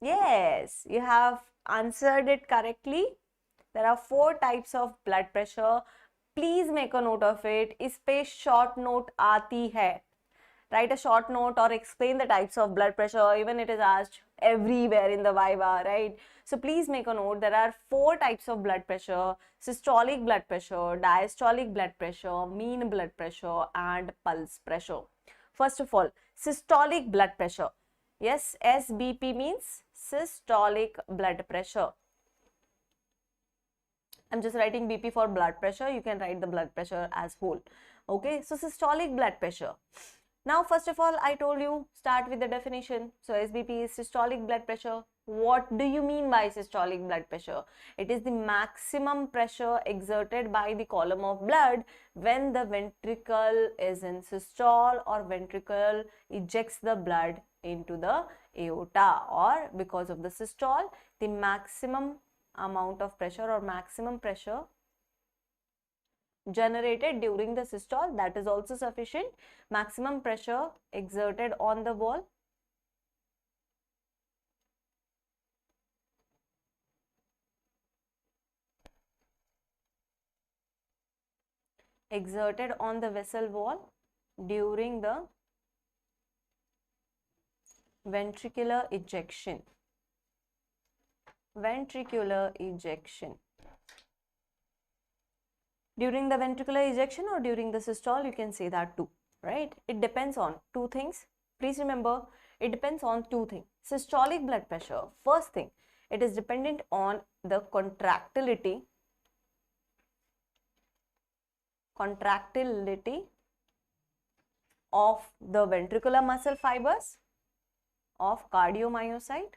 Yes, you have answered it correctly. There are 4 types of blood pressure. Please make a note of it. इस पे short note आती है. Write a short note or explain the types of blood pressure. Even it is asked everywhere in the Viva, right? So please make a note. There are 4 types of blood pressure: systolic blood pressure, diastolic blood pressure, mean blood pressure, and pulse pressure. First of all, systolic blood pressure. Yes, SBP means systolic blood pressure. I'm just writing BP for blood pressure. You can write the blood pressure as whole. Okay, so systolic blood pressure. Now, first of all, I told you, start with the definition. So, SBP is systolic blood pressure. What do you mean by systolic blood pressure? It is the maximum pressure exerted by the column of blood when the ventricle is in systole or ventricle ejects the blood into the aorta, or because of the systole, the maximum amount of pressure or maximum pressure generated during the systole, that is also sufficient. Maximum pressure exerted on the wall exerted on the vessel wall during the ventricular ejection. Ventricular ejection. During the ventricular ejection or during the systole, you can say that too, right? It depends on 2 things. Please remember, it depends on 2 things. Systolic blood pressure, first thing, it is dependent on the contractility of the ventricular muscle fibers of cardiomyocyte.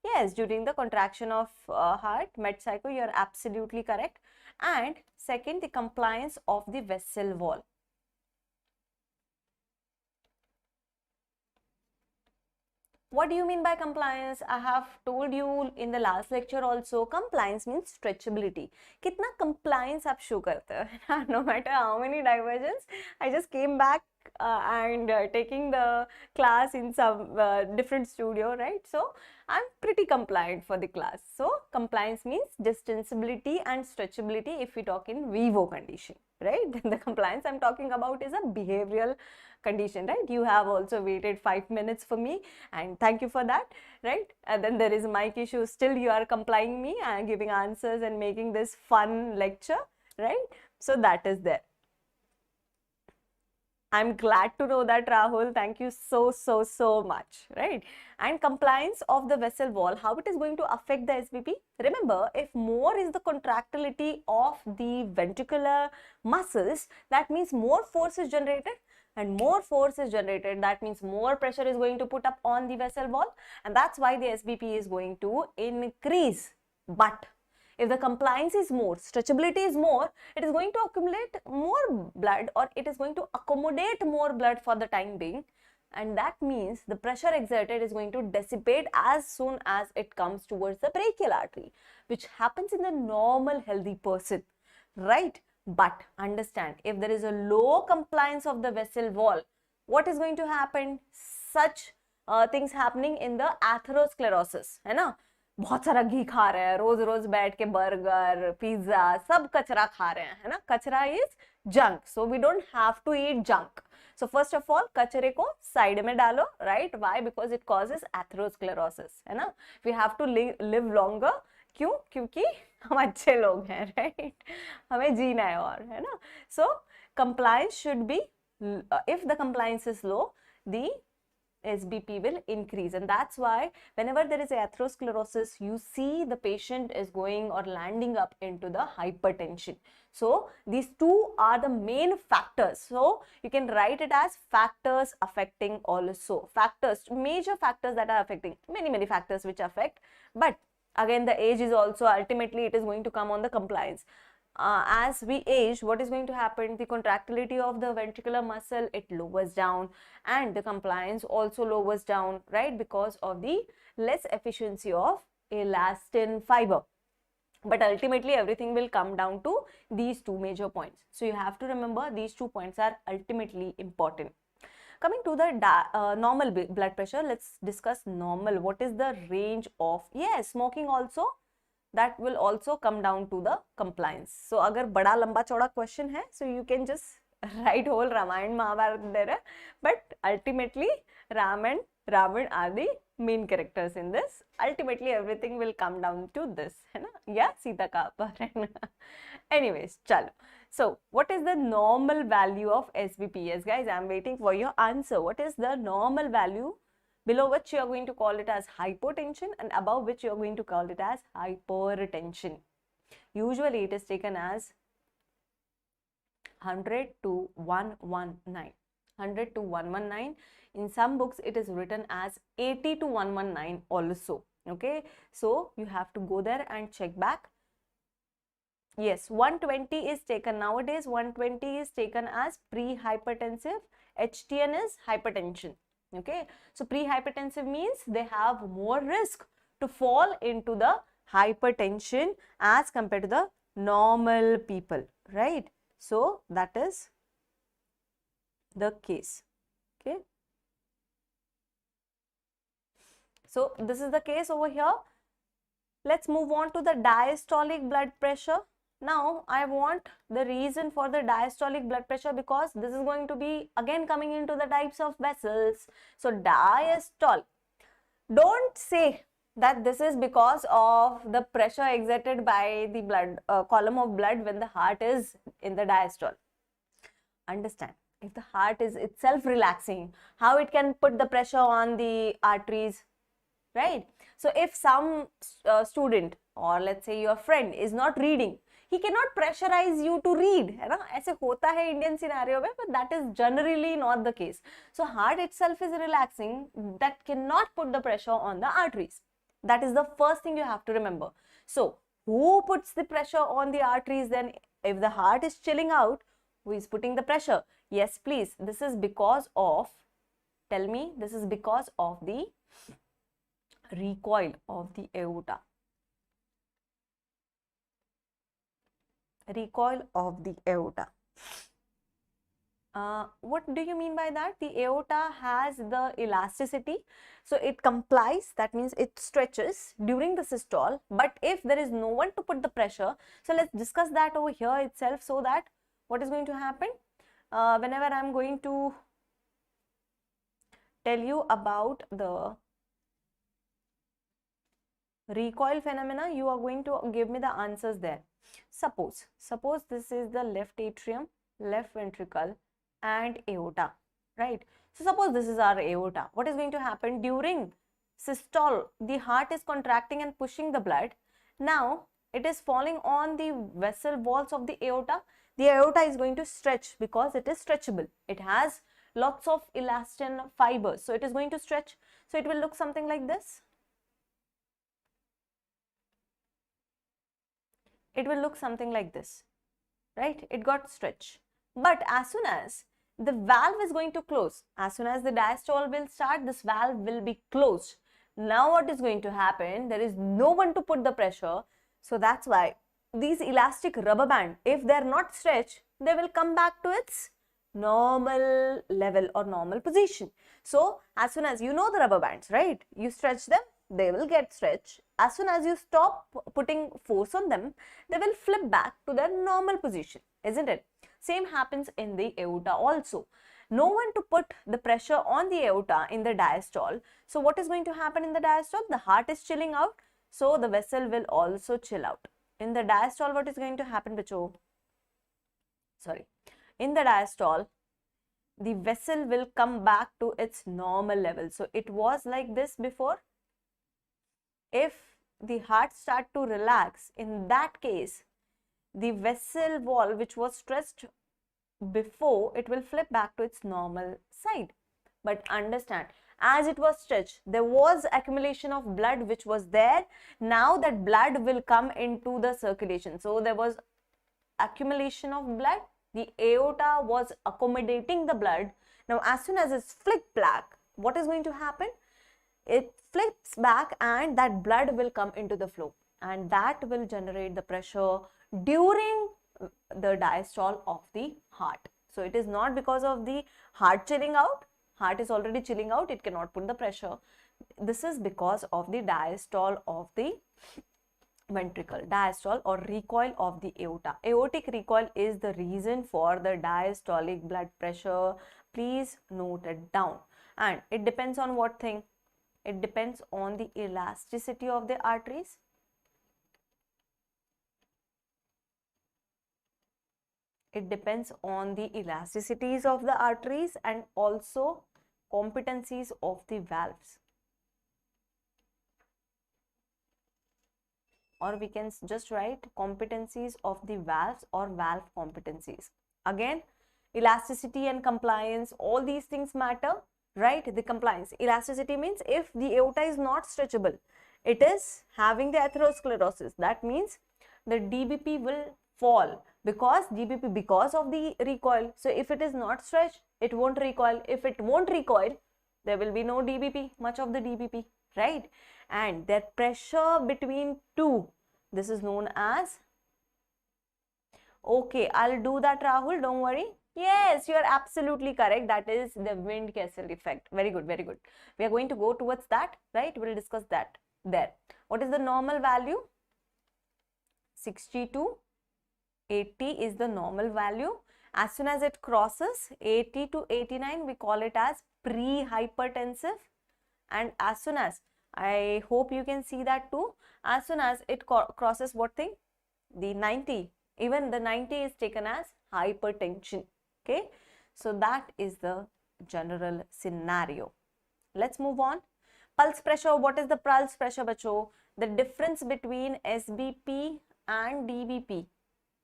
Yes, during the contraction of heart, med psycho, you are absolutely correct. And second, the compliance of the vessel wall. What do you mean by compliance? I have told you in the last lecture also, compliance means stretchability. Kitna compliance aap show karte ho? No matter how many diversions, I just came back and taking the class in some different studio, right? So I'm pretty compliant for the class. So compliance means distensibility and stretchability if we talk in vivo condition, right? The compliance I'm talking about is a behavioral condition, right? You have also waited 5 minutes for me, and thank you for that, right? And then there is mic issue. Still you are complying me and giving answers and making this fun lecture, right? So that is there. I'm glad to know that, Rahul. Thank you so much, right? And compliance of the vessel wall, how it is going to affect the SBP? Remember, if more is the contractility of the ventricular muscles, that means more force is generated. And more force is generated, that means more pressure is going to put up on the vessel wall, and that's why the SBP is going to increase. But if the compliance is more, stretchability is more, it is going to accumulate more blood, or it is going to accommodate more blood for the time being, and that means the pressure exerted is going to dissipate as soon as it comes towards the brachial artery, which happens in the normal healthy person, right? But understand, if there is a low compliance of the vessel wall, what is going to happen? Such things happening in the atherosclerosis, है ना? बहुत सारा घी खा रहे हैं, रोज रोज बैठ के burger, pizza, सब कचरा खा रहे हैं, है ना? कचरा is junk, so we don't have to eat junk. So first of all, कचरे को साइड में डालो, right? Why? Because it causes atherosclerosis, है ना? We have to live longer. क्यों? क्योंकि हम अच्छे लोग हैं, right? हमें जीना है और, है ना? So compliance should be, if the compliance is low, the SBP will increase, and that's why whenever there is atherosclerosis, you see the patient is going or landing up into the hypertension. So these two are the main factors. So you can write it as factors affecting also. Factors, major factors that are affecting, many factors which affect, but again the age is also, ultimately it is going to come on the compliance. as we age, what is going to happen? The contractility of the ventricular muscle, it lowers down, and the compliance also lowers down, right? Because of the less efficiency of elastin fiber. But ultimately everything will come down to these two major points. So you have to remember these 2 points are ultimately important. Coming to the normal blood pressure, let's discuss normal. What is the range of, yes, smoking also, that will also come down to the compliance. So agar bada lamba chauda question hai, so you can just write whole Ramayana Mahabharata there, but ultimately Ram and Ravan are the main characters in this. Ultimately everything will come down to this, hai na? Yeah, Sita ka Aparan. Anyways, chalo. So what is the normal value of SBPS? Guys, I am waiting for your answer. What is the normal value below which you are going to call it as hypotension and above which you are going to call it as hypertension? Usually it is taken as 100 to 119. 100 to 119. In some books it is written as 80 to 119 also. Okay, so you have to go there and check back. Yes, 120 is taken nowadays. 120 is taken as pre-hypertensive. HTN is hypertension. Okay, so pre-hypertensive means they have more risk to fall into the hypertension as compared to the normal people, right? So that is the case. Okay, so this is the case over here. Let's move on to the diastolic blood pressure. Now I want the reason for the diastolic blood pressure, because this is going to be again coming into the types of vessels. So diastole, don't say that this is because of the pressure exerted by the blood column of blood when the heart is in the diastole. Understand, if the heart is itself relaxing, how it can put the pressure on the arteries, right? So if some student, or let's say your friend, is not reading, he cannot pressurize you to read, है ना? ऐसे होता है Indian scenario में, but that is generally not the case. So heart itself is relaxing, that cannot put the pressure on the arteries. That is the first thing you have to remember. So who puts the pressure on the arteries then? If the heart is chilling out, who is putting the pressure? Yes, please. This is because of, tell me, this is because of the recoil of the aorta. Recoil of the aorta. What do you mean by that? The aorta has the elasticity, so it complies, that means it stretches during the systole. But if there is no one to put the pressure, so let's discuss that over here itself, so that what is going to happen? Whenever I am going to tell you about the recoil phenomena, you are going to give me the answers there. Suppose this is the left atrium, left ventricle and aorta, right? So suppose this is our aorta. What is going to happen during systole? The heart is contracting and pushing the blood. Now it is falling on the vessel walls of the aorta. The aorta is going to stretch because it is stretchable. It has lots of elastin fibers, so it is going to stretch. So it will look something like this. It will look something like this, right? It got stretched. But as soon as the valve is going to close, as soon as the diastole will start, this valve will be closed. Now what is going to happen? There is no one to put the pressure. So that's why these elastic rubber band, if they are not stretched, they will come back to its normal level or normal position. So as soon as you know the rubber bands, right? You stretch them, they will get stretched. As soon as you stop putting force on them, they will flip back to their normal position, isn't it? Same happens in the aorta also. No one to put the pressure on the aorta in the diastole. So what is going to happen in the diastole? The heart is chilling out, so the vessel will also chill out. In the diastole, what is going to happen, bacho? Sorry. In the diastole, the vessel will come back to its normal level. So it was like this before. If the heart start to relax, in that case, the vessel wall which was stretched before, it will flip back to its normal side. But understand, as it was stretched, there was accumulation of blood which was there. Now that blood will come into the circulation. So there was accumulation of blood. The aorta was accommodating the blood. Now as soon as it's flipped back, what is going to happen? It flips back and that blood will come into the flow, and that will generate the pressure during the diastole of the heart. So it is not because of the heart chilling out. Heart is already chilling out, it cannot put the pressure. This is because of the diastole of the ventricle, diastole or recoil of the aorta. Aortic recoil is the reason for the diastolic blood pressure. Please note it down. And it depends on what thing? It depends on the elasticity of the arteries. It depends on the elasticities of the arteries and also competencies of the valves. Or we can just write competencies of the valves or valve competencies. Again, elasticity and compliance, all these things matter, right? The compliance. Elasticity means if the aorta is not stretchable, it is having the atherosclerosis. That means the DBP will fall because of the recoil. So if it is not stretched, it won't recoil. If it won't recoil, there will be no DBP, much of the DBP, right? And that pressure between two, this is known as, okay, I'll do that, Rahul, don't worry. Yes, you are absolutely correct. That is the Wind-Kessel effect. Very good, very good. We are going to go towards that, right? We'll discuss that there. What is the normal value? 60 to 80 is the normal value. As soon as it crosses 80 to 89, we call it as pre-hypertensive. And as soon as, I hope you can see that too, as soon as it crosses what thing? The 90. Even the 90 is taken as hypertension. Okay, so that is the general scenario. Let's move on. Pulse pressure. What is the pulse pressure, bacho? The difference between SBP and DBP,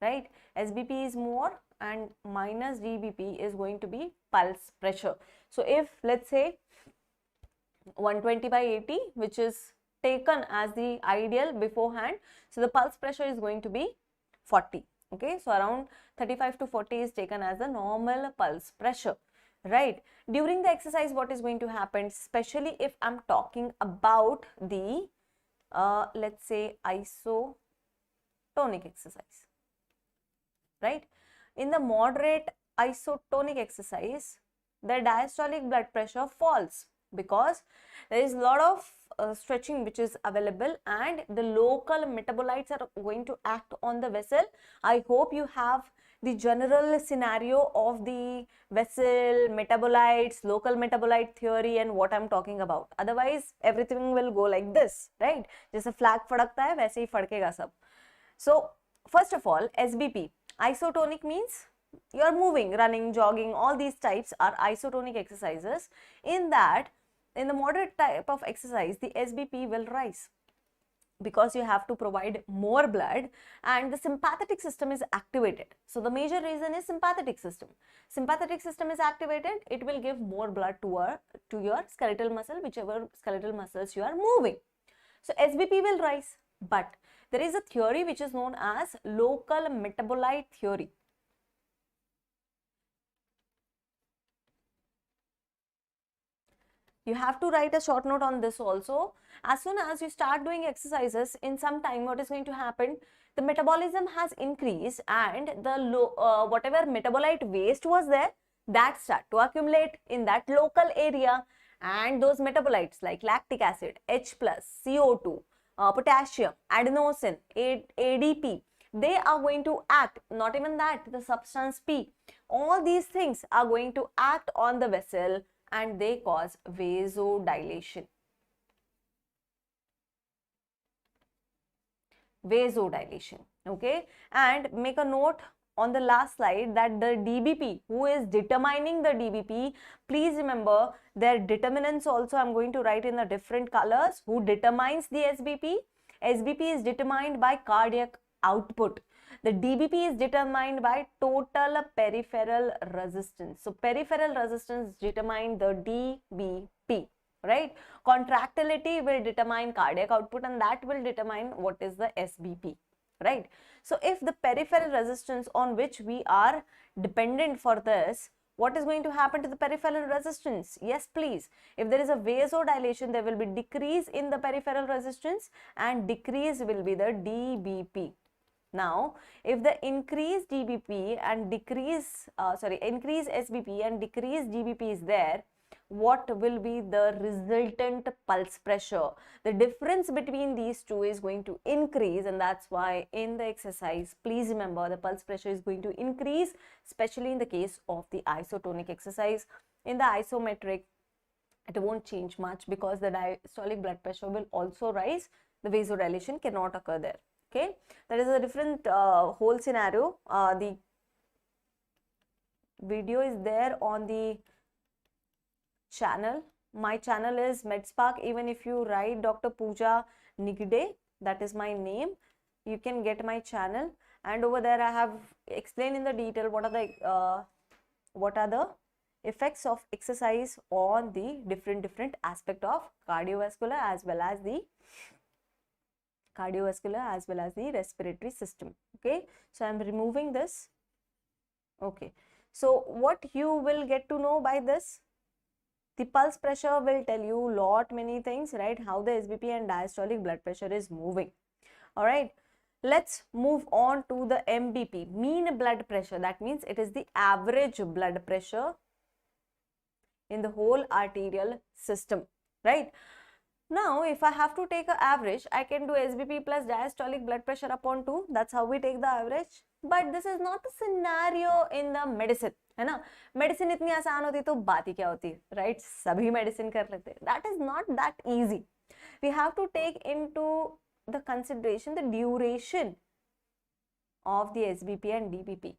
right? SBP is more and minus DBP is going to be pulse pressure. So if let's say 120 by 80, which is taken as the ideal beforehand, so the pulse pressure is going to be 40. Okay, so around 35 to 40 is taken as the normal pulse pressure, right? During the exercise, what is going to happen, especially if I'm talking about the let's say isotonic exercise, right? In the moderate isotonic exercise, the diastolic blood pressure falls because there is a lot of stretching which is available and the local metabolites are going to act on the vessel. I hope you have the general scenario of the vessel, metabolites, local metabolite theory and what I'm talking about. Otherwise, everything will go like this, right? Just a flag फड़कता है वैसे ही फड़केगा सब. So, first of all, SBP, isotonic means you are moving, running, jogging, all these types are isotonic exercises. In that, in the moderate type of exercise, the SBP will rise because you have to provide more blood and the sympathetic system is activated. So the major reason is sympathetic system. Sympathetic system is activated, it will give more blood to your skeletal muscle, whichever skeletal muscles you are moving. So SBP will rise, but there is a theory which is known as local metabolite theory. You have to write a short note on this also. As soon as you start doing exercises, in some time what is going to happen? The metabolism has increased and the whatever metabolite waste was there, that start to accumulate in that local area, and those metabolites like lactic acid, H+, CO2, potassium, adenosine, ADP, they are going to act, not even that, the substance P, all these things are going to act on the vessel and they cause vasodilation. Vasodilation, okay? And make a note on the last slide that the DBP, who is determining the DBP, please remember their determinants also I'm going to write in the different colors. Who determines the SBP? SBP is determined by cardiac output. The DBP is determined by total peripheral resistance. So peripheral resistance determine the DBP, right? Contractility will determine cardiac output and that will determine what is the SBP. right? So if the peripheral resistance on which we are dependent for this, what is going to happen to the peripheral resistance? Yes, please. If there is a vasodilation, there will be decrease in the peripheral resistance and decrease will be the dBp. Now, if the increase dBp and increase SBP and decrease dBp is there, what will be the resultant pulse pressure? The difference between these two is going to increase, and that's why in the exercise, please remember the pulse pressure is going to increase, especially in the case of the isotonic exercise. In the isometric, it won't change much because the diastolic blood pressure will also rise. The vasodilation cannot occur there. Okay, that is a different whole scenario. The video is there on the channel. My channel is MedSpark. Even if you write Dr. Pooja Nigade, that is my name, you can get my channel, and over there I have explained in the detail what are the effects of exercise on the different aspect of cardiovascular as well as the respiratory system. Okay, so I am removing this. Okay, so what you will get to know by this, the pulse pressure will tell you many things, right? How the SBP and diastolic blood pressure is moving. All right, let's move on to the MBP, mean blood pressure. That means it is the average blood pressure in the whole arterial system, right? Now, if I have to take an average, I can do SBP plus diastolic blood pressure upon 2. That's how we take the average. But this is not the scenario in the medicine, है ना? Medicine इतनी आसान होती तो बात ही क्या होती, right? सभी medicine कर लेते. That is not that easy. We have to take into the consideration the duration of the SBP and DBP.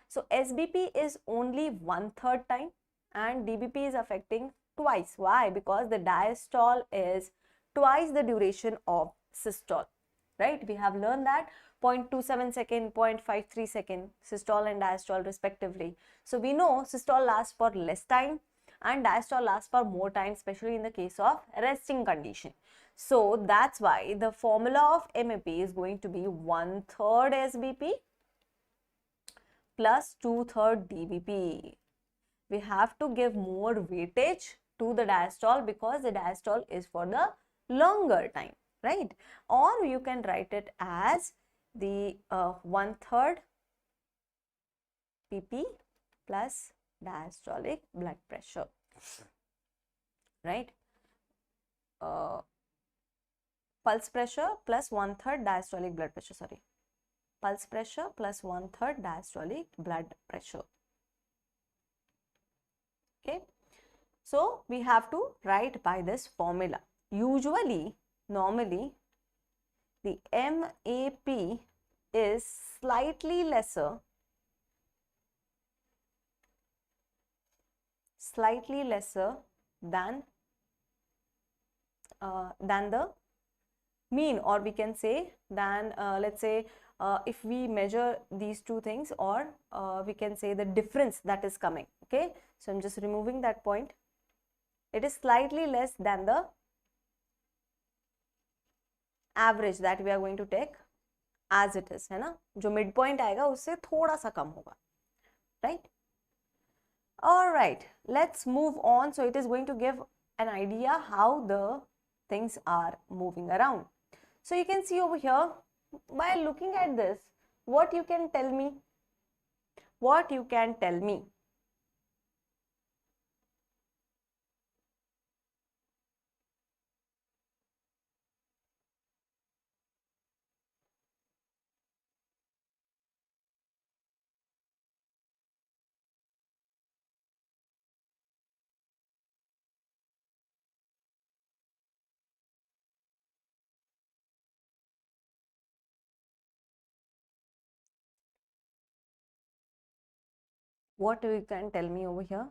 So SBP is only 1/3 time and DBP is affecting twice. Why? Because the diastole is twice the duration of systole, right? We have learned that 0.27 second, 0.53 second, systole and diastole respectively. So we know systole lasts for less time and diastole lasts for more time, especially in the case of resting condition. So that's why the formula of MAP is going to be 1/3 SBP plus 2/3 DBP. We have to give more weightage to the diastole because the diastole is for the longer time, right? Or you can write it as the 1/3 PP plus diastolic blood pressure, right? Pulse pressure plus 1/3 diastolic blood pressure, sorry. Pulse pressure plus 1/3 diastolic blood pressure. Okay, so we have to write by this formula. Normally, the MAP is slightly lesser than the mean, or we can say than let's say if we measure these two things, or we can say the difference that is coming. Okay, so I'm just removing that point. It is slightly less than the average that we are going to take as it is, है ना? जो midpoint आएगा उससे थोड़ा सा कम होगा, right? All right, let's move on. So it is going to give an idea how the things are moving around. So you can see over here, by looking at this, what you can tell me? What you can tell me? What you can tell me over here?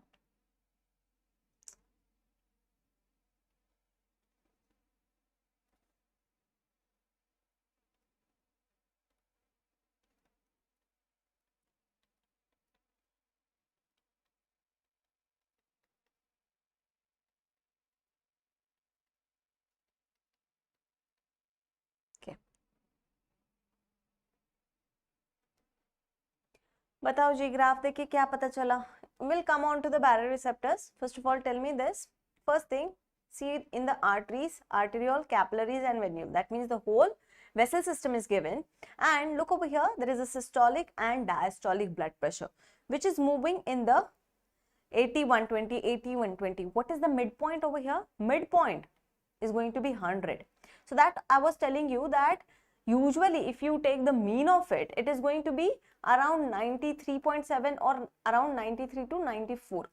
Okay. बताओ जी, graph देखिए क्या पता चला. We'll come on to the baroreceptors. First of all, tell me this. First thing, see in the arteries, arteriole, capillaries and venule. That means the whole vessel system is given. And look over here, there is a systolic and diastolic blood pressure, which is moving in the 80, 120, 80, 120. What is the midpoint over here? Midpoint is going to be 100. So that I was telling you that usually if you take the mean of it, it is going to be around 93.7 or around 93 to 94.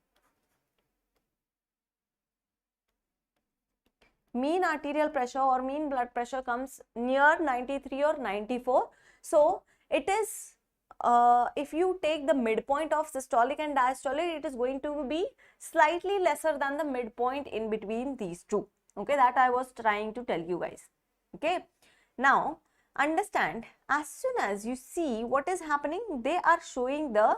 Mean arterial pressure or mean blood pressure comes near 93 or 94. So it is, if you take the midpoint of systolic and diastolic, it is going to be slightly lesser than the midpoint in between these two. Okay, that I was trying to tell you guys. Okay, now understand, as soon as you see what is happening, they are showing the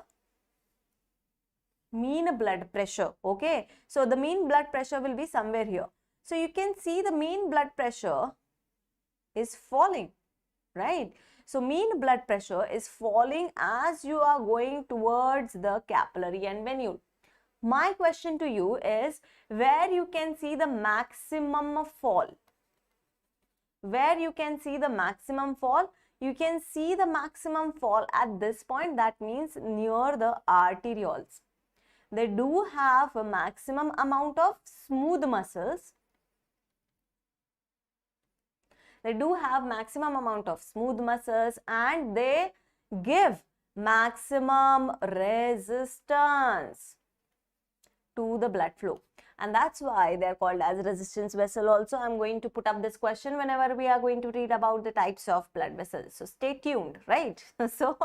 mean blood pressure. Okay, so the mean blood pressure will be somewhere here. So you can see the mean blood pressure is falling, right? So mean blood pressure is falling as you are going towards the capillary and venule. My question to you is, where you can see the maximum fall? Where you can see the maximum fall? You can see the maximum fall at this point, that means near the arterioles. They do have a maximum amount of smooth muscles. They do have maximum amount of smooth muscles and they give maximum resistance to the blood flow, and that's why they're called as resistance vessel. Also, I'm going to put up this question whenever we are going to read about the types of blood vessels, so stay tuned, right? So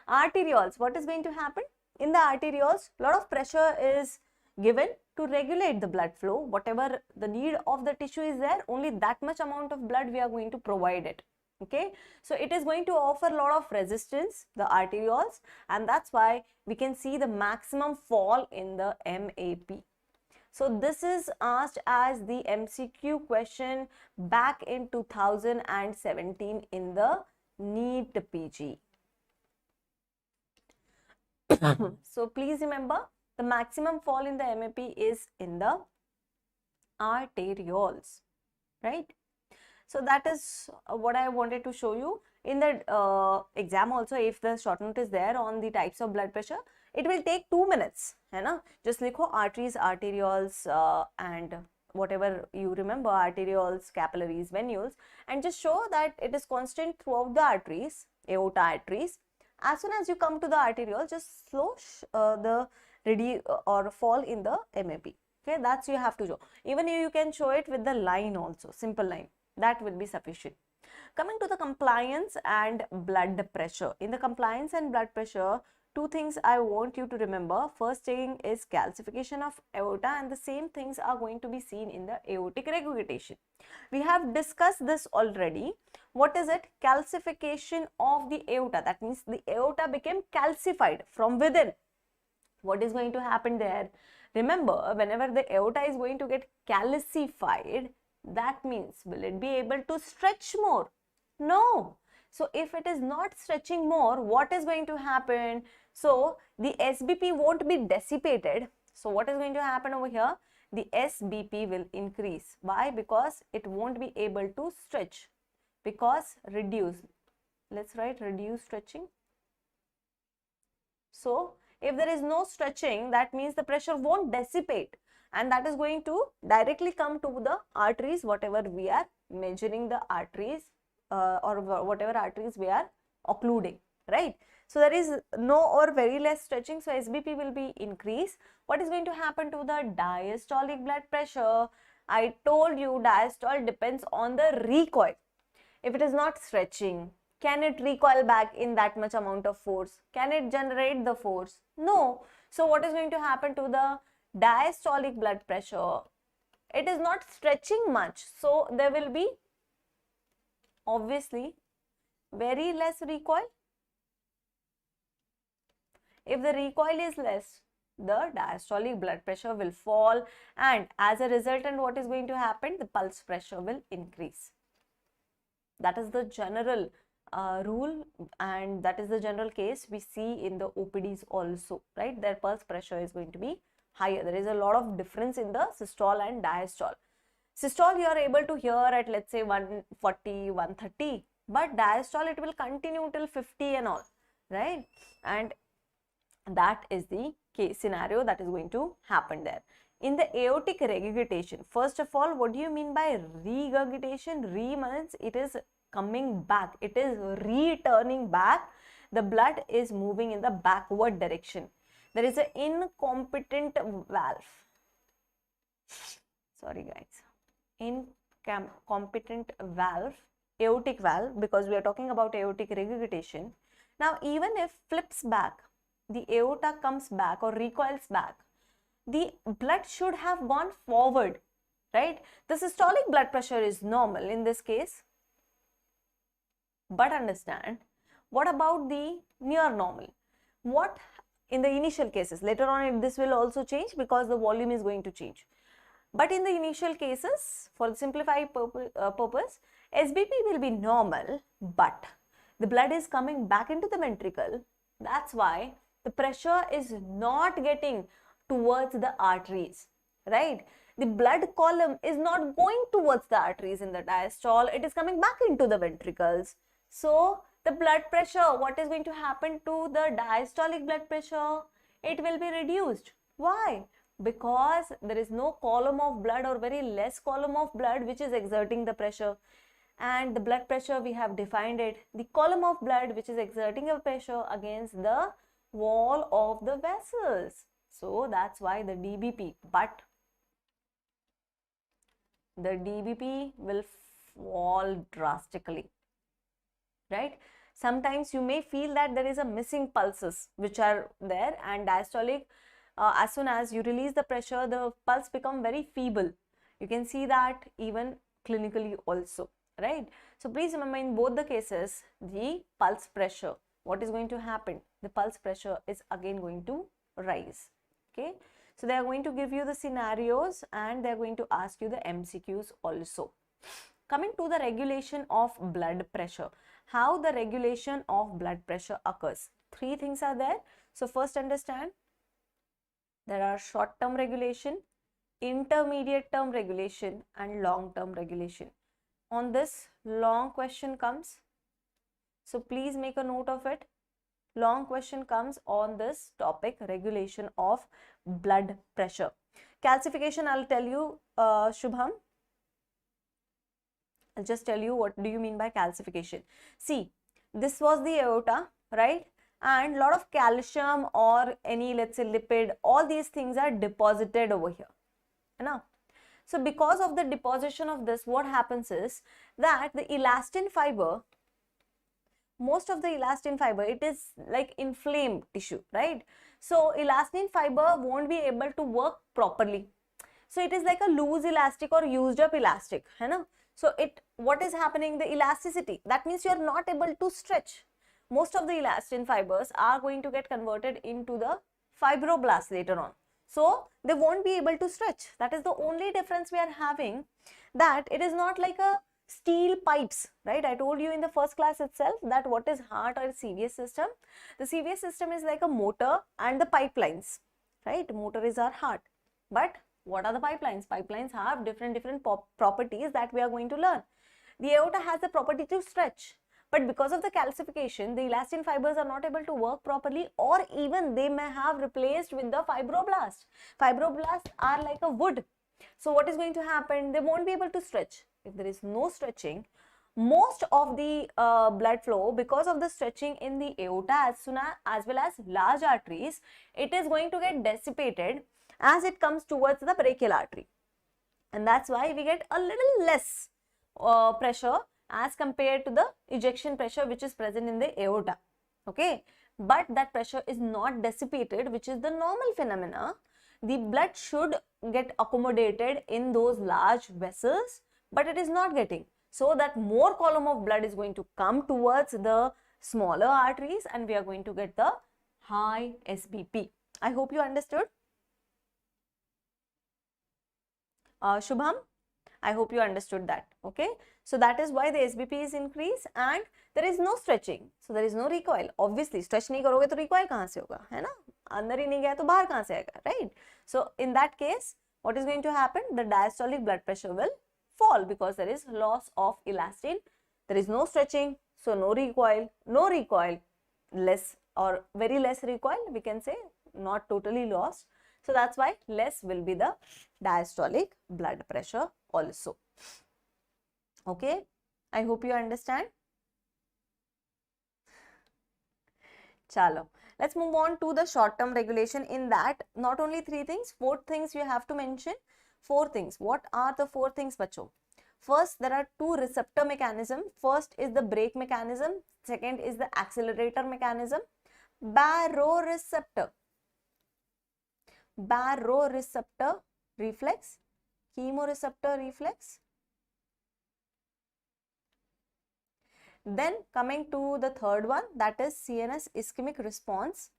arterioles, what is going to happen in the arterioles? A lot of pressure is given to regulate the blood flow. Whatever the need of the tissue is there, only that much amount of blood we are going to provide it. Okay, so it is going to offer a lot of resistance, the arterioles, and that's why we can see the maximum fall in the MAP. So this is asked as the MCQ question back in 2017 in the NEET PG. So please remember, the maximum fall in the MAP is in the arterioles, right? So that is what I wanted to show you. In the exam also, if the short note is there on the types of blood pressure, it will take 2 minutes, है ना? Just likho arteries, arterioles and whatever you remember, arterioles, capillaries, venules, and just show that it is constant throughout the arteries, aorta arteries. As soon as you come to the arteriole, just slow the or fall in the MAP. Okay, that's you have to show. Even you can show it with the line also, simple line. That will be sufficient. Coming to the compliance and blood pressure. In the compliance and blood pressure, two things I want you to remember. First thing is calcification of aorta, and the same things are going to be seen in the aortic regurgitation. We have discussed this already. What is it? Calcification of the aorta. That means the aorta became calcified from within. What is going to happen there? Remember, whenever the aorta is going to get calcified, that means, will it be able to stretch more? No. So if it is not stretching more, what is going to happen? So the SBP won't be dissipated. So what is going to happen over here? The SBP will increase. Why? Because it won't be able to stretch. Because reduce. Let's write reduce stretching. So if there is no stretching, that means the pressure won't dissipate, and that is going to directly come to the arteries, whatever we are measuring the arteries or whatever arteries we are occluding, right? So there is no or very less stretching, so SBP will be increased. What is going to happen to the diastolic blood pressure? I told you diastole depends on the recoil. If it is not stretching, can it recoil back in that much amount of force? Can it generate the force? No. So what is going to happen to the diastolic blood pressure? It is not stretching much, so there will be obviously very less recoil. If the recoil is less, the diastolic blood pressure will fall, and as a resultant, what is going to happen? The pulse pressure will increase. That is the general rule, and that is the general case we see in the OPDs also, right? Their pulse pressure is going to be higher. There is a lot of difference in the systole and diastole. Systole you are able to hear at, let's say, 140, 130, but diastole it will continue till 50 and all, right? And that is the case scenario that is going to happen there. In the aortic regurgitation, first of all, what do you mean by regurgitation? Re means it is coming back, it is returning back, the blood is moving in the backward direction. There is an incompetent valve, sorry guys, incompetent valve, aortic valve, because we are talking about aortic regurgitation. Now even if flips back, the aorta comes back or recoils back, the blood should have gone forward, right? The systolic blood pressure is normal in this case, but understand, what about the near normal? What in the initial cases, later on this will also change because the volume is going to change. But in the initial cases, for the simplified purpose, SBP will be normal, but the blood is coming back into the ventricle. That's why the pressure is not getting towards the arteries, right? The blood column is not going towards the arteries in the diastole, it is coming back into the ventricles. So the blood pressure, what is going to happen to the diastolic blood pressure? It will be reduced. Why? Because there is no column of blood or very less column of blood which is exerting the pressure. And the blood pressure, we have defined it, the column of blood which is exerting a pressure against the wall of the vessels. So that's why the DBP, but the DBP will fall drastically, right? Sometimes you may feel that there is a missing pulses which are there, and diastolic, as soon as you release the pressure, the pulse become very feeble. You can see that even clinically also, right? So please remember, in both the cases, the pulse pressure, what is going to happen? The pulse pressure is again going to rise, okay? So they are going to give you the scenarios and they are going to ask you the MCQs also. Coming to the regulation of blood pressure, how the regulation of blood pressure occurs. Three things are there. So first understand, there are short-term regulation, intermediate term regulation and long-term regulation. On this, long question comes. So please make a note of it. Long question comes on this topic, regulation of blood pressure. Calcification, I'll tell you, Shubham. I'll just tell you what do you mean by calcification. See, this was the aorta, right? And lot of calcium or any, let's say, lipid, all these things are deposited over here. Now, so because of the deposition of this, what happens is that the elastin fiber, most of the elastin fiber, it is like inflamed tissue, right? So elastin fiber won't be able to work properly. So it is like a loose elastic or used up elastic, है ना? So what is happening? The elasticity, that means you are not able to stretch. Most of the elastin fibers are going to get converted into the fibroblasts later on. So they won't be able to stretch. That is the only difference we are having, that it is not like a steel pipes, right? I told you in the first class itself that what is heart or CVS system. The CVS system is like a motor and the pipelines, right? Motor is our heart. But what are the pipelines? Pipelines have different properties that we are going to learn. The aorta has the property to stretch, but because of the calcification, the elastin fibers are not able to work properly, or even they may have replaced with the fibroblast. Fibroblasts are like a wood. So what is going to happen? They won't be able to stretch. If there is no stretching, most of the blood flow, because of the stretching in the aorta as well as large arteries, it is going to get dissipated as it comes towards the brachial artery, and that's why we get a little less pressure as compared to the ejection pressure which is present in the aorta, okay? But that pressure is not dissipated, which is the normal phenomena. The blood should get accommodated in those large vessels, but it is not getting. So that more column of blood is going to come towards the smaller arteries and we are going to get the high SBP. I hope you understood. Shubham, I hope you understood that. Okay, so that is why the SBP is increased and there is no stretching, so there is no recoil. Obviously stretch नहीं करोगे तो recoil कहाँ से होगा, है ना, अंदर ही नहीं गया तो बाहर कहाँ से आएगा, right? So in that case what is going to happen? The diastolic blood pressure will fall because there is loss of elastin, there is no stretching, so no recoil, less or very less recoil, we can say, not totally lost. So that's why less will be the diastolic blood pressure also. Okay, I hope you understand. Chalo, let's move on to the short term regulation. In that, not only 3 things, 4 things you have to mention. 4 things. What are the 4 things, bacho? First, there are 2 receptor mechanism. First is the brake mechanism. Second is the accelerator mechanism. Baroreceptor reflex, chemoreceptor reflex. Then coming to the third one, that is CNS ischemic response.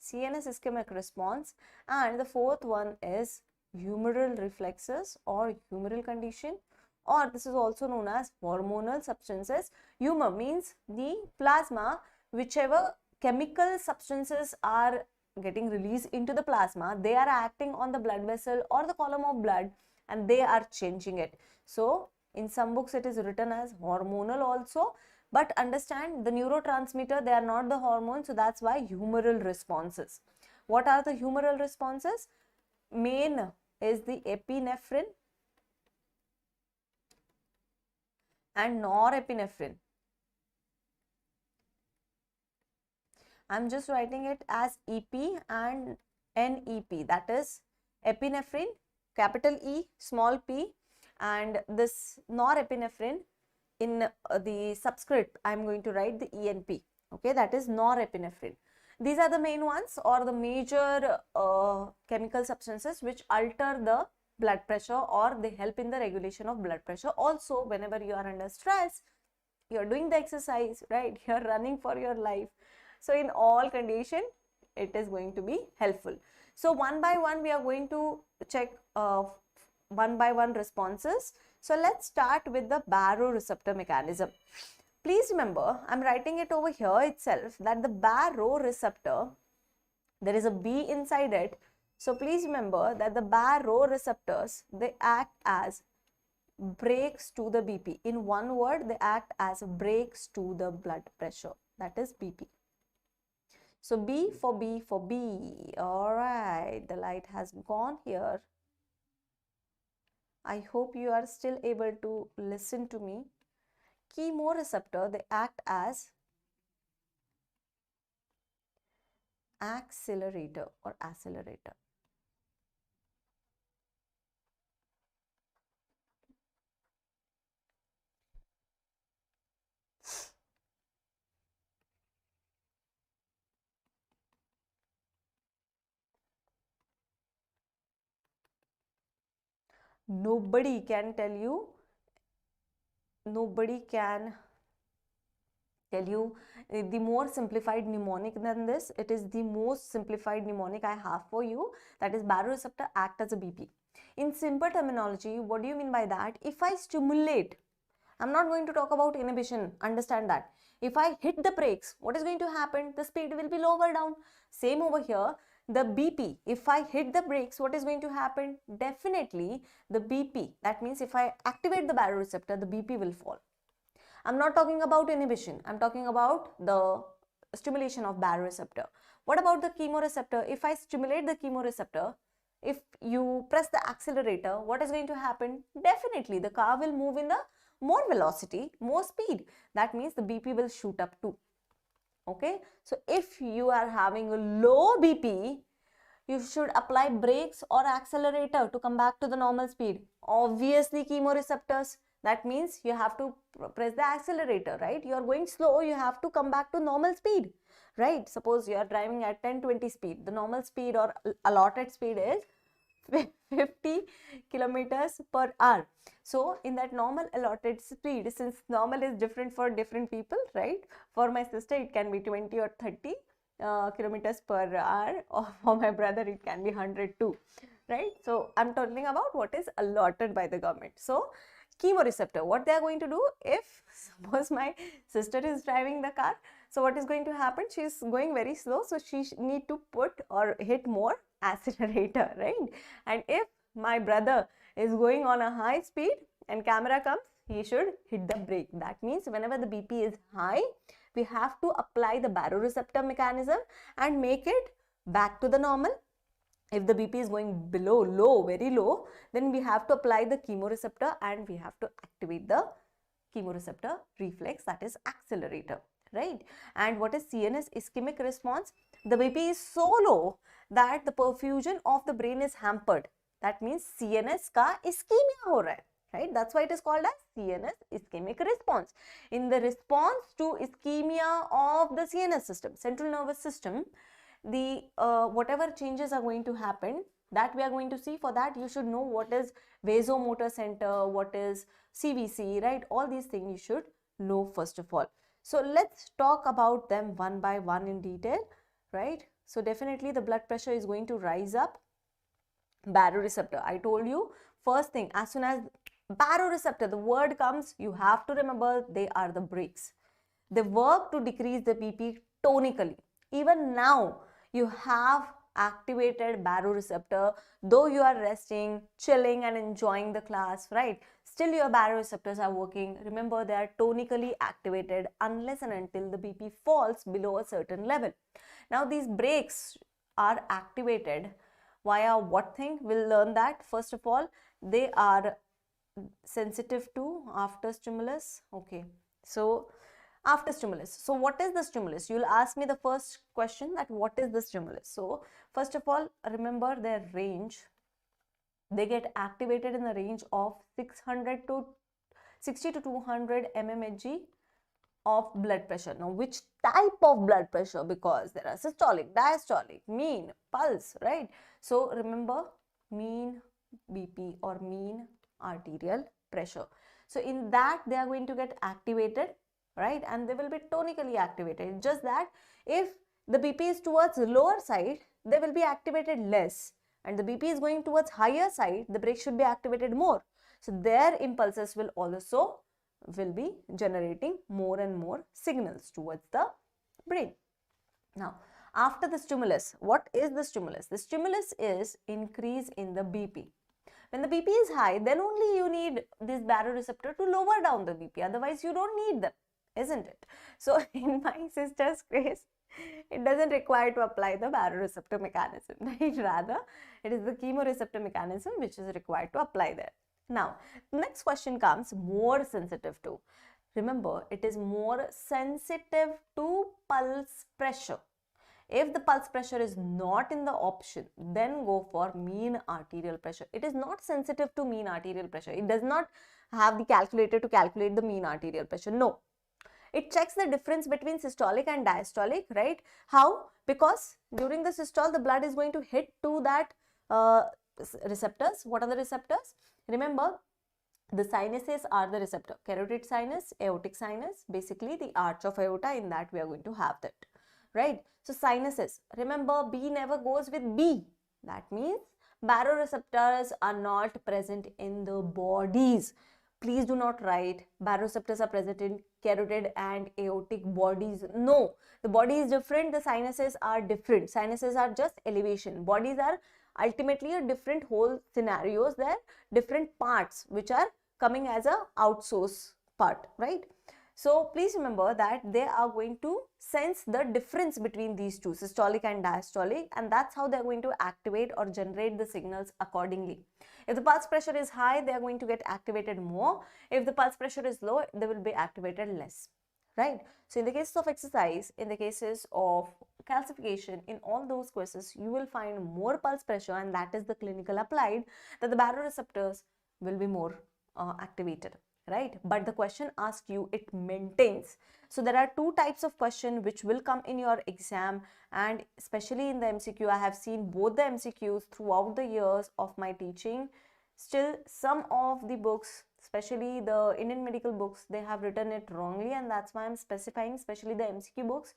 CNS ischemic response, and the fourth one is humoral reflexes or humoral condition, or this is also known as hormonal substances. Humor means the plasma, whichever chemical substances are getting released into the plasma, they are acting on the blood vessel or the column of blood and they are changing it. So in some books it is written as hormonal also, but understand the neurotransmitter, they are not the hormone, so that's why humoral responses. What are the humoral responses? Main is the epinephrine and norepinephrine. I'm just writing it as EP and NEP, that is epinephrine, capital E, small p, and this norepinephrine, in the subscript I'm going to write the ENP, okay, that is norepinephrine. These are the main ones or the major chemical substances which alter the blood pressure or they help in the regulation of blood pressure. Also, whenever you are under stress, you are doing the exercise, right, you are running for your life, so in all condition it is going to be helpful. So one by one we are going to check one by one responses. So let's start with the baroreceptor mechanism. Please remember, I'm writing it over here itself that the baroreceptor, there is a B inside it. So please remember that the baroreceptors, they act as brakes to the BP. In one word, they act as brakes to the blood pressure, that is BP. So B for B for B. All right, the light has gone here. I hope you are still able to listen to me. Chemoreceptor, they act as accelerator or accelerator. Nobody can tell you the more simplified mnemonic than this. It is the most simplified mnemonic I have for you, that is baroreceptor act as a BP. In simple terminology, what do you mean by that? If I stimulate, I'm not going to talk about inhibition, understand that. If I hit the brakes, what is going to happen? The speed will be lower down. Same over here. The BP, if I hit the brakes, what is going to happen? Definitely the BP, that means if I activate the baroreceptor, the BP will fall. I'm not talking about inhibition, I'm talking about the stimulation of baroreceptor. What about the chemoreceptor? If I stimulate the chemoreceptor, if you press the accelerator, what is going to happen? Definitely the car will move in the more velocity, more speed. That means the BP will shoot up too. Okay, so if you are having a low BP, you should apply brakes or accelerator to come back to the normal speed. Obviously chemoreceptors, that means you have to press the accelerator, right? You are going slow, you have to come back to normal speed, right? Suppose you are driving at 10-20 speed, the normal speed or allotted speed is 50 kilometers per hour. So in that normal allotted speed, since normal is different for different people, right? For my sister it can be 20 or 30, kilometers per hour, or for my brother it can be 100 too, right? So I'm talking about what is allotted by the government. So chemoreceptor, what they are going to do, if suppose my sister is driving the car, so what is going to happen, she is going very slow, so she need to put or hit more accelerator, right? And if my brother is going on a high speed and camera comes, he should hit the brake. That means whenever the BP is high, we have to apply the baroreceptor mechanism and make it back to the normal. If the BP is going below, low, very low, then we have to apply the chemoreceptor and we have to activate the chemoreceptor reflex, that is accelerator, right? And what is CNS ischemic response? The BP is so low that the perfusion of the brain is hampered. That means CNS का ischemia हो रहा है, right? That's why it is called as CNS ischemic response. In the response to ischemia of the CNS system, central nervous system, the whatever changes are going to happen, that we are going to see. For that you should know what is vasomotor center, what is CVC, right? All these things you should know first of all. So let's talk about them one by one in detail, right? So definitely the blood pressure is going to rise up. Baroreceptor, I told you, first thing, as soon as baroreceptor, the word comes, you have to remember they are the brakes. They work to decrease the BP tonically. Even now, you have activated baroreceptor, though you are resting, chilling and enjoying the class, right? Still your baroreceptors are working. Remember, they are tonically activated unless and until the BP falls below a certain level. Now, these brakes are activated via what thing? We'll learn that. First of all, they are sensitive to after stimulus. Okay, so after stimulus. So what is the stimulus? You'll ask me the first question, that what is the stimulus? So first of all, remember their range. They get activated in the range of 600 to 60 to 200 mmHg of blood pressure. Now which type of blood pressure? Because there are systolic, diastolic, mean, pulse, right? So remember mean BP or mean arterial pressure. So in that they are going to get activated, right? And they will be tonically activated. Just that if the BP is towards lower side, they will be activated less, and the BP is going towards higher side, the brake should be activated more. So their impulses will also be generating more and more signals towards the brain. Now after the stimulus, what is the stimulus? The stimulus is increase in the BP. When the BP is high, then only you need this baroreceptor to lower down the BP, otherwise you don't need them, isn't it? So in my sister's case, it doesn't require to apply the baroreceptor mechanism, right? Rather, it is the chemoreceptor mechanism which is required to apply there. Now, the next question comes, more sensitive to. Remember, it is more sensitive to pulse pressure. If the pulse pressure is not in the option, then go for mean arterial pressure. It is not sensitive to mean arterial pressure. It does not have the calculator to calculate the mean arterial pressure. No. It checks the difference between systolic and diastolic, right? How? Because during the systole, the blood is going to hit to that receptors. What are the receptors? Remember, the sinuses are the receptor. Carotid sinus, aortic sinus, basically the arch of aorta, in that we are going to have that, right? So sinuses, remember B never goes with B. That means baroreceptors are not present in the bodies. Please do not write baroreceptors are present in carotid and aortic bodies. No, the body is different, the sinuses are different. Sinuses are just elevation. Bodies are ultimately a different whole scenarios. There are different parts which are coming as a outsource part, right? So please remember that they are going to sense the difference between these two, systolic and diastolic, and that's how they are going to activate or generate the signals accordingly. If the pulse pressure is high, they are going to get activated more. If the pulse pressure is low, they will be activated less, right? So in the cases of exercise, in the cases of calcification, in all those cases, you will find more pulse pressure, and that is the clinical applied, that the baroreceptors will be more activated, right? But the question asks you, it maintains. So there are two types of question which will come in your exam, and especially in the MCQ. I have seen both the MCQs throughout the years of my teaching. Still, some of the books, especially the Indian medical books, they have written it wrongly, and that's why I'm specifying, especially the MCQ books.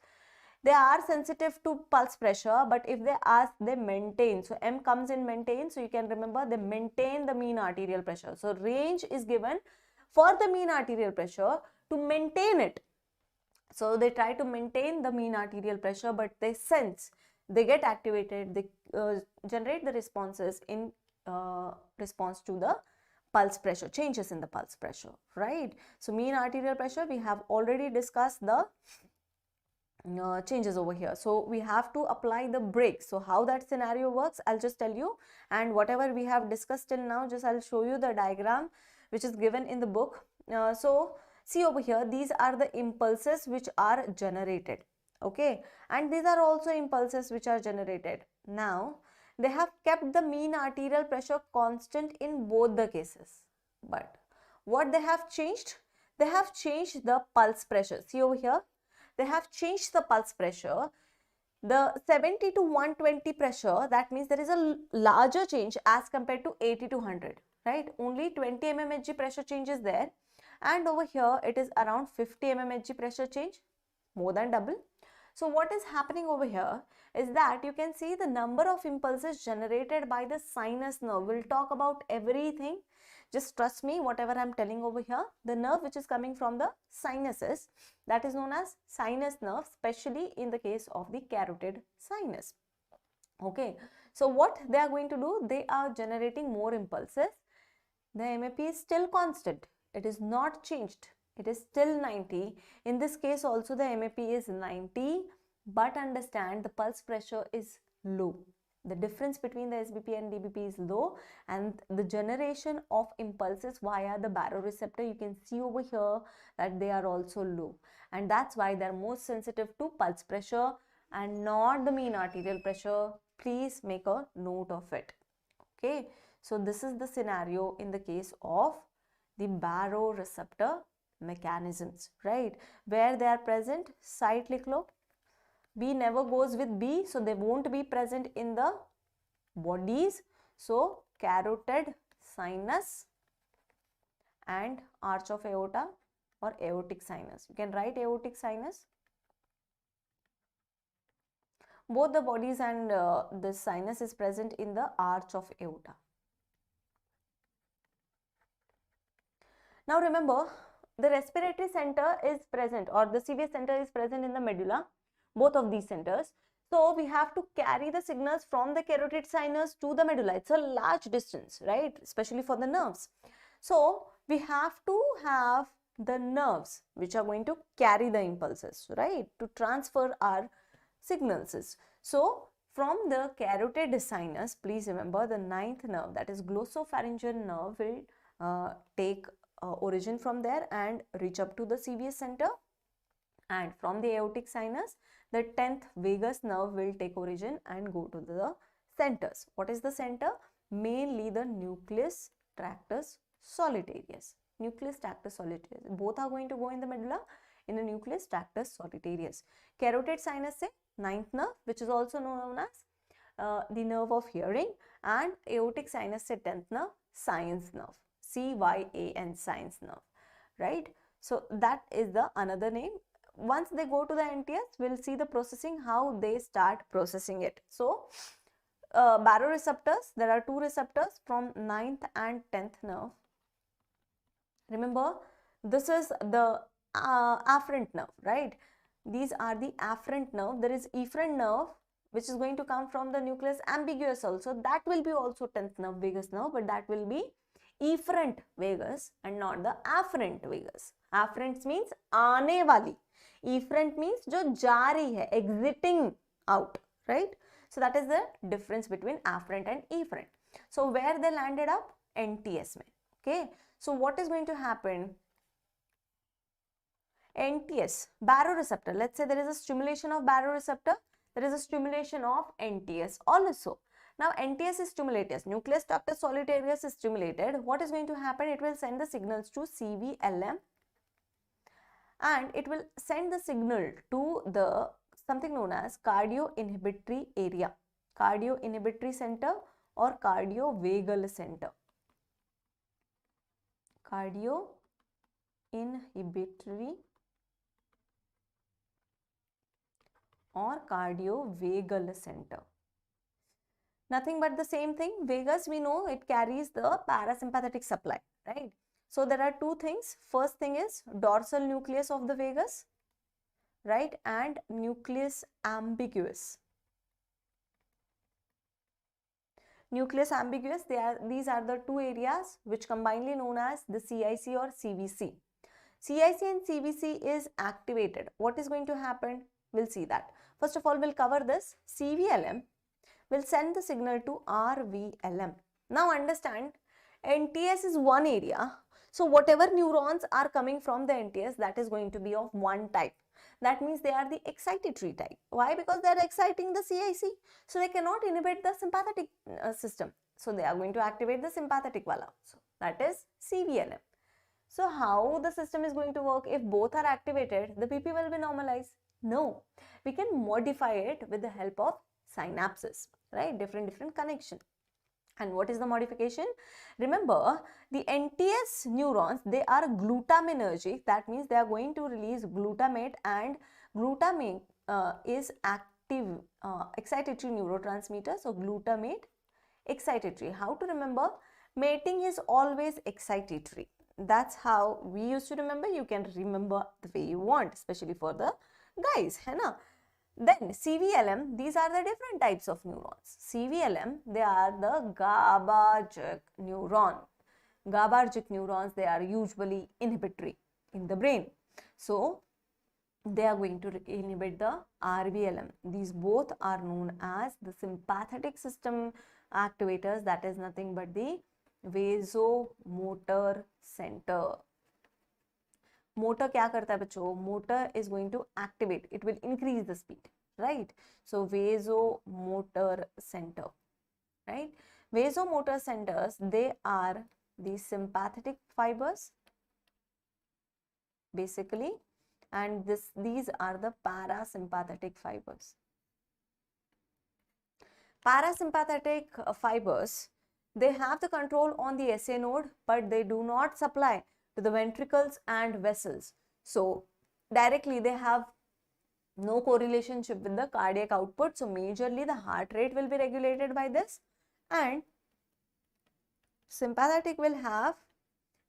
they are sensitive to pulse pressure, but if they ask, they maintain. So M comes in maintain. So you can remember they maintain the mean arterial pressure. So range is given for the mean arterial pressure to maintain it. So they try to maintain the mean arterial pressure, but they sense, they get activated, they generate the responses in response to the pulse pressure, changes in the pulse pressure, right? So mean arterial pressure, we have already discussed the changes over here. So we have to apply the brakes. So how that scenario works, I'll just tell you, and whatever we have discussed till now, just I'll show you the diagram which is given in the book. So see over here, these are the impulses which are generated, okay, and these are also impulses which are generated. Now they have kept the mean arterial pressure constant in both the cases, but what they have changed, they have changed the pulse pressure. See over here, they have changed the pulse pressure. The 70 to 120 pressure, that means there is a larger change as compared to 80 to 100, right? Only 20 mmHg pressure change is there, and over here it is around 50 mmHg pressure change, more than double. So what is happening over here is that you can see the number of impulses generated by the sinus nerve. We'll talk about everything. Just trust me, whatever I'm telling over here, the nerve which is coming from the sinuses, that is known as sinus nerve, especially in the case of the carotid sinus. Okay, so what they are going to do, they are generating more impulses. The MAP is still constant, it is not changed, it is still 90. In this case also the MAP is 90, but understand the pulse pressure is low. The difference between the SBP and DBP is low, and the generation of impulses via the baroreceptor, you can see over here that they are also low, and that's why they are more sensitive to pulse pressure and not the mean arterial pressure. Please make a note of it. Okay, so this is the scenario in the case of the baroreceptor mechanisms, right, where they are present cyclically. B never goes with B, so they won't be present in the bodies. So carotid sinus and arch of aorta or aortic sinus. You can write aortic sinus. Both the bodies and the sinus is present in the arch of aorta. Now remember, the respiratory center is present, or the CVS center is present in the medulla, both of these centers. So we have to carry the signals from the carotid sinus to the medulla. It's a large distance, right? Especially for the nerves. So we have to have the nerves which are going to carry the impulses, right, to transfer our signals. So from the carotid sinus, please remember the ninth nerve, that is glossopharyngeal nerve, will take origin from there and reach up to the CVS center, and from the aortic sinus, the 10th vagus nerve will take origin and go to the centers. What is the center? Mainly the nucleus tractus solitarius. Nucleus tractus solitarius. Both are going to go in the medulla, in the nucleus tractus solitarius. Carotid sinus say 9th nerve, which is also known as the nerve of hearing, and aortic sinus say 10th nerve, science nerve. CYAN, science nerve, right? So that is the another name. Once they go to the NTS, we'll see the processing, how they start processing it. So baroreceptors, there are two receptors from 9th and 10th nerve. Remember, this is the afferent nerve, right? These are the afferent nerve. There is efferent nerve, which is going to come from the nucleus ambiguous also. That will be also 10th nerve, vagus nerve, but that will be efferent vagus and not the afferent vagus. Afferent means आने वाली, efferent means जो जा रही है, exiting out, right? So that is the difference between afferent and efferent. So where they landed up? NTS में. Okay. So what is going to happen? NTS, baroreceptor. Let's say there is a stimulation of baroreceptor. There is a stimulation of NTS also. Now NTS is stimulated, nucleus tractus solitarius is stimulated. What is going to happen? It will send the signals to CVLM, and it will send the signal to the something known as cardio-inhibitory area, cardio-inhibitory center or cardiovagal center. Cardio-inhibitory or cardiovagal center. Nothing but the same thing. Vagus, we know it carries the parasympathetic supply, right? So there are two things. First thing is dorsal nucleus of the vagus, right, and nucleus ambiguous. Nucleus ambiguous, these are the two areas which combinedly known as the CIC or CVC. CIC and CVC is activated. What is going to happen? We'll see that. First of all, we'll cover this. CVLM will send the signal to RVLM. Now understand, NTS is one area. So whatever neurons are coming from the NTS, that is going to be of one type. That means they are the excitatory type. Why? Because they are exciting the CIC. So they cannot inhibit the sympathetic system. So they are going to activate the sympathetic wala. So that is CVLM. So how the system is going to work? If both are activated, the PP will be normalized. No, we can modify it with the help of synapses, right? Different connection. And what is the modification? Remember, the NTS neurons, they are glutaminergic. That means they are going to release glutamate, and glutamate is active excitatory neurotransmitter. So glutamate, excitatory. How to remember? Mating is always excitatory. That's how we used to remember. You can remember the way you want, especially for the guys, hai na? Then CVLM, these are the different types of neurons. CVLM, they are the GABAergic neuron. GABAergic neurons, they are usually inhibitory in the brain. So they are going to inhibit the RVLM. These both are known as the sympathetic system activators. That is nothing but the vasomotor center. Motor क्या करता है बच्चों? Motor is going to activate. It will increase the speed, right? So vasomotor center, right? Vasomotor centers, they are the sympathetic fibers, basically, and these are the parasympathetic fibers. Parasympathetic fibers, they have the control on the SA node, but they do not supply to the ventricles and vessels. So directly they have no correlationship with the cardiac output. So majorly the heart rate will be regulated by this, and sympathetic will have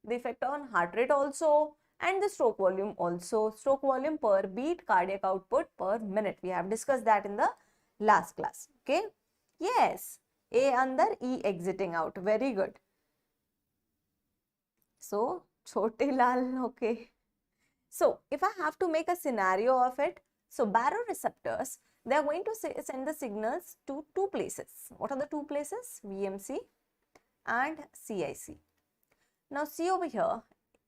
the effect on heart rate also, and the stroke volume also. Stroke volume per beat, cardiac output per minute. We have discussed that in the last class. Okay. Yes. A under, E exiting out. Very good. So Chote Lal, okay. So if I have to make a scenario of it, so baroreceptors, they are going to send the signals to two places. What are the two places? VMC and CIC. Now see over here,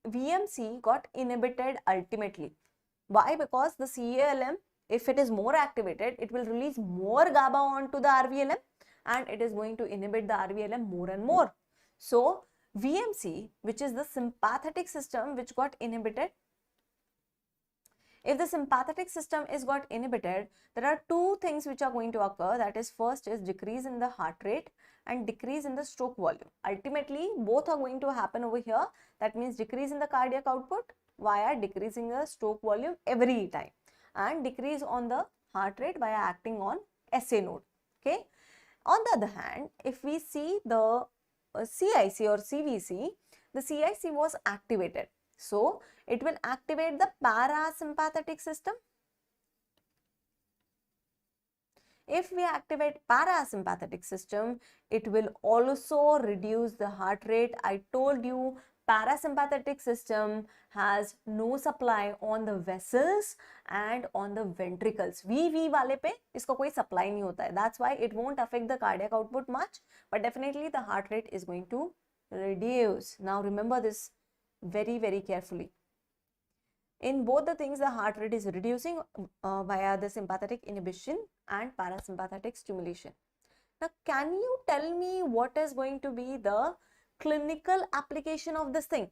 VMC got inhibited ultimately. Why? Because the CALM, if it is more activated, it will release more GABA onto the RVLM, and it is going to inhibit the RVLM more and more. So VMC, which is the sympathetic system which got inhibited, if the sympathetic system is got inhibited, there are two things which are going to occur. That is, first is decrease in the heart rate and decrease in the stroke volume. Ultimately, both are going to happen over here. That means decrease in the cardiac output via decreasing the stroke volume every time, and decrease on the heart rate via acting on SA node. Okay. On the other hand, if we see the CIC or CVC, the CIC was activated. So it will activate the parasympathetic system. If we activate parasympathetic system, it will also reduce the heart rate. I told you parasympathetic system has no supply on the vessels and on the ventricles. VV वाले पे इसको कोई supply नहीं होता है. That's why it won't affect the cardiac output much, but definitely the heart rate is going to reduce. Now remember this very carefully. In both the things, the heart rate is reducing via the sympathetic inhibition and parasympathetic stimulation. Now, can you tell me what is going to be the clinical application of this thing?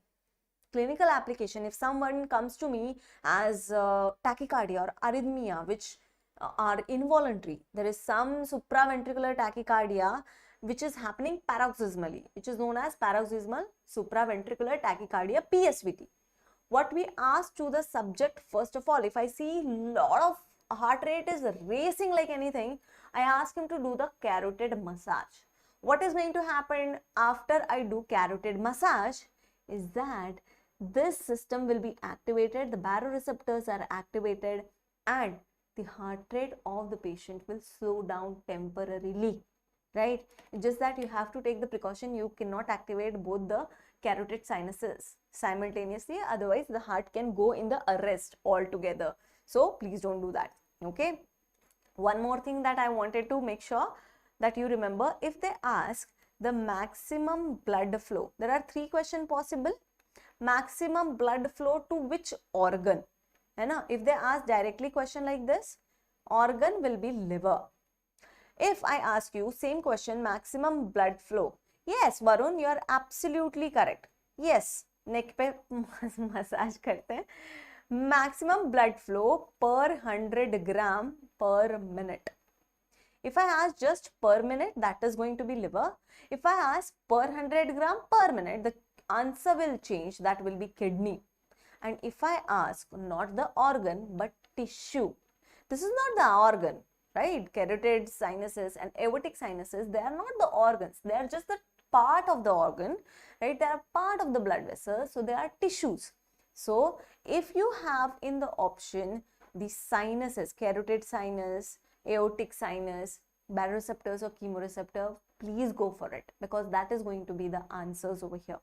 Clinical application, if someone comes to me as tachycardia or arrhythmia, which are involuntary, there is some supraventricular tachycardia which is happening paroxysmally, which is known as paroxysmal supraventricular tachycardia, PSVT. What we ask to the subject, first of all, if I see lot of heart rate is racing like anything, I ask him to do the carotid massage. What is going to happen after I do carotid massage is that this system will be activated, the baroreceptors are activated, and the heart rate of the patient will slow down temporarily, right? Just that you have to take the precaution, you cannot activate both the carotid sinuses simultaneously, otherwise the heart can go in the arrest altogether. So please don't do that, okay? One more thing that I wanted to make sure that you remember, if they ask the maximum blood flow, there are 3 questions possible. Maximum blood flow to which organ? If they ask directly question like this, organ will be liver. If I ask you same question, maximum blood flow, yes Varun, you are absolutely correct. Yes, neck pe massage karte hain. Maximum blood flow per 100 gram per minute. If I ask just per minute, that is going to be liver. If I ask per 100 gram per minute, the answer will change, that will be kidney. And if I ask not the organ but tissue, this is not the organ, right? Carotid sinuses and aortic sinuses, they are not the organs, they are just the part of the organ, right? They are part of the blood vessels, so they are tissues. So if you have in the option the sinuses, carotid sinus, aortic sinus, baroreceptors or chemoreceptor, please go for it, because that is going to be the answers over here,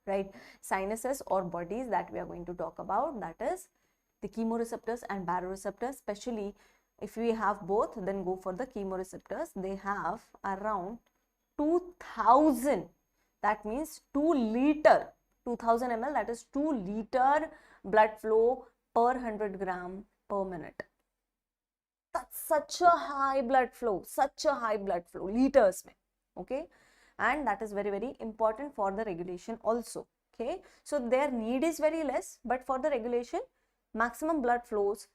right? Sinuses or bodies that we are going to talk about, that is the chemoreceptors and baroreceptors. Especially if we have both, then go for the chemoreceptors. They have around 2000, that means 2 liter, 2000 ml, that is 2 liter blood flow per 100 gram per minute. That's such a high blood flow, liters mein, okay? And that is very, very important for the regulation also, okay? So their need is very less, but for the regulation, maximum blood flows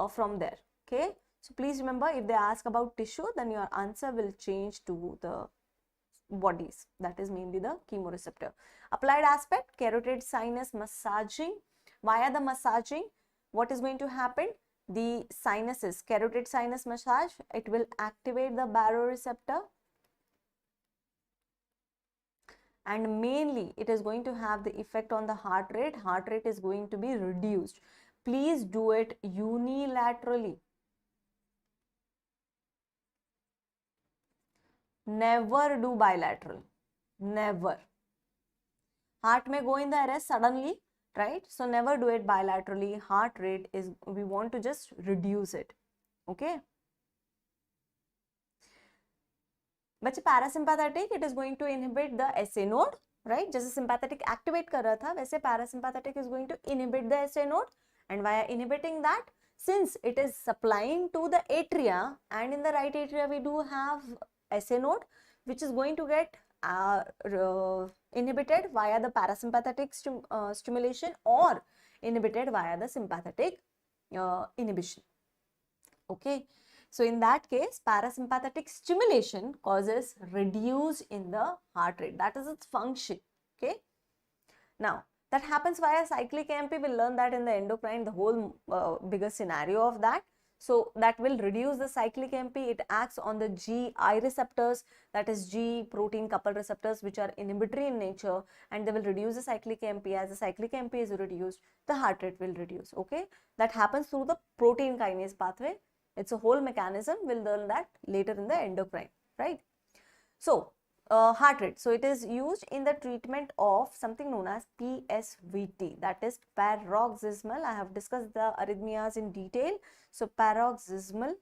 from there, okay? So please remember, if they ask about tissue, then your answer will change to the bodies, that is mainly the chemoreceptor. Applied aspect, carotid sinus massaging. Via the massaging, what is going to happen? The sinuses, carotid sinus massage, it will activate the baroreceptor, and mainly it is going to have the effect on the heart rate. Heart rate is going to be reduced. Please do it unilaterally. Never do bilateral. Never. Heart may go in the arrest suddenly, right? So never do it bilaterally. Heart rate is, we want to just reduce it, okay? बच्चे parasympathetic, it is going to inhibit the SA node, right? जैसे sympathetic activate कर रहा था, वैसे parasympathetic is going to inhibit the SA node, and via inhibiting that, since it is supplying to the atria, and in the right atria we do have SA node, which is going to get inhibited via the parasympathetic stimulation or inhibited via the sympathetic inhibition, okay? So in that case, parasympathetic stimulation causes reduce in the heart rate. That is its function, okay? Now, that happens via cyclic AMP. We'll learn that in the endocrine, the whole bigger scenario of that. So that will reduce the cyclic AMP. It acts on the GI receptors, that is G protein coupled receptors, which are inhibitory in nature, and they will reduce the cyclic AMP. As the cyclic AMP is reduced, the heart rate will reduce, okay? That happens through the protein kinase pathway. It's a whole mechanism. We'll learn that later in the endocrine, right? So, heart rate. So, it is used in the treatment of something known as PSVT, that is paroxysmal. I have discussed the arrhythmias in detail. So, paroxysmal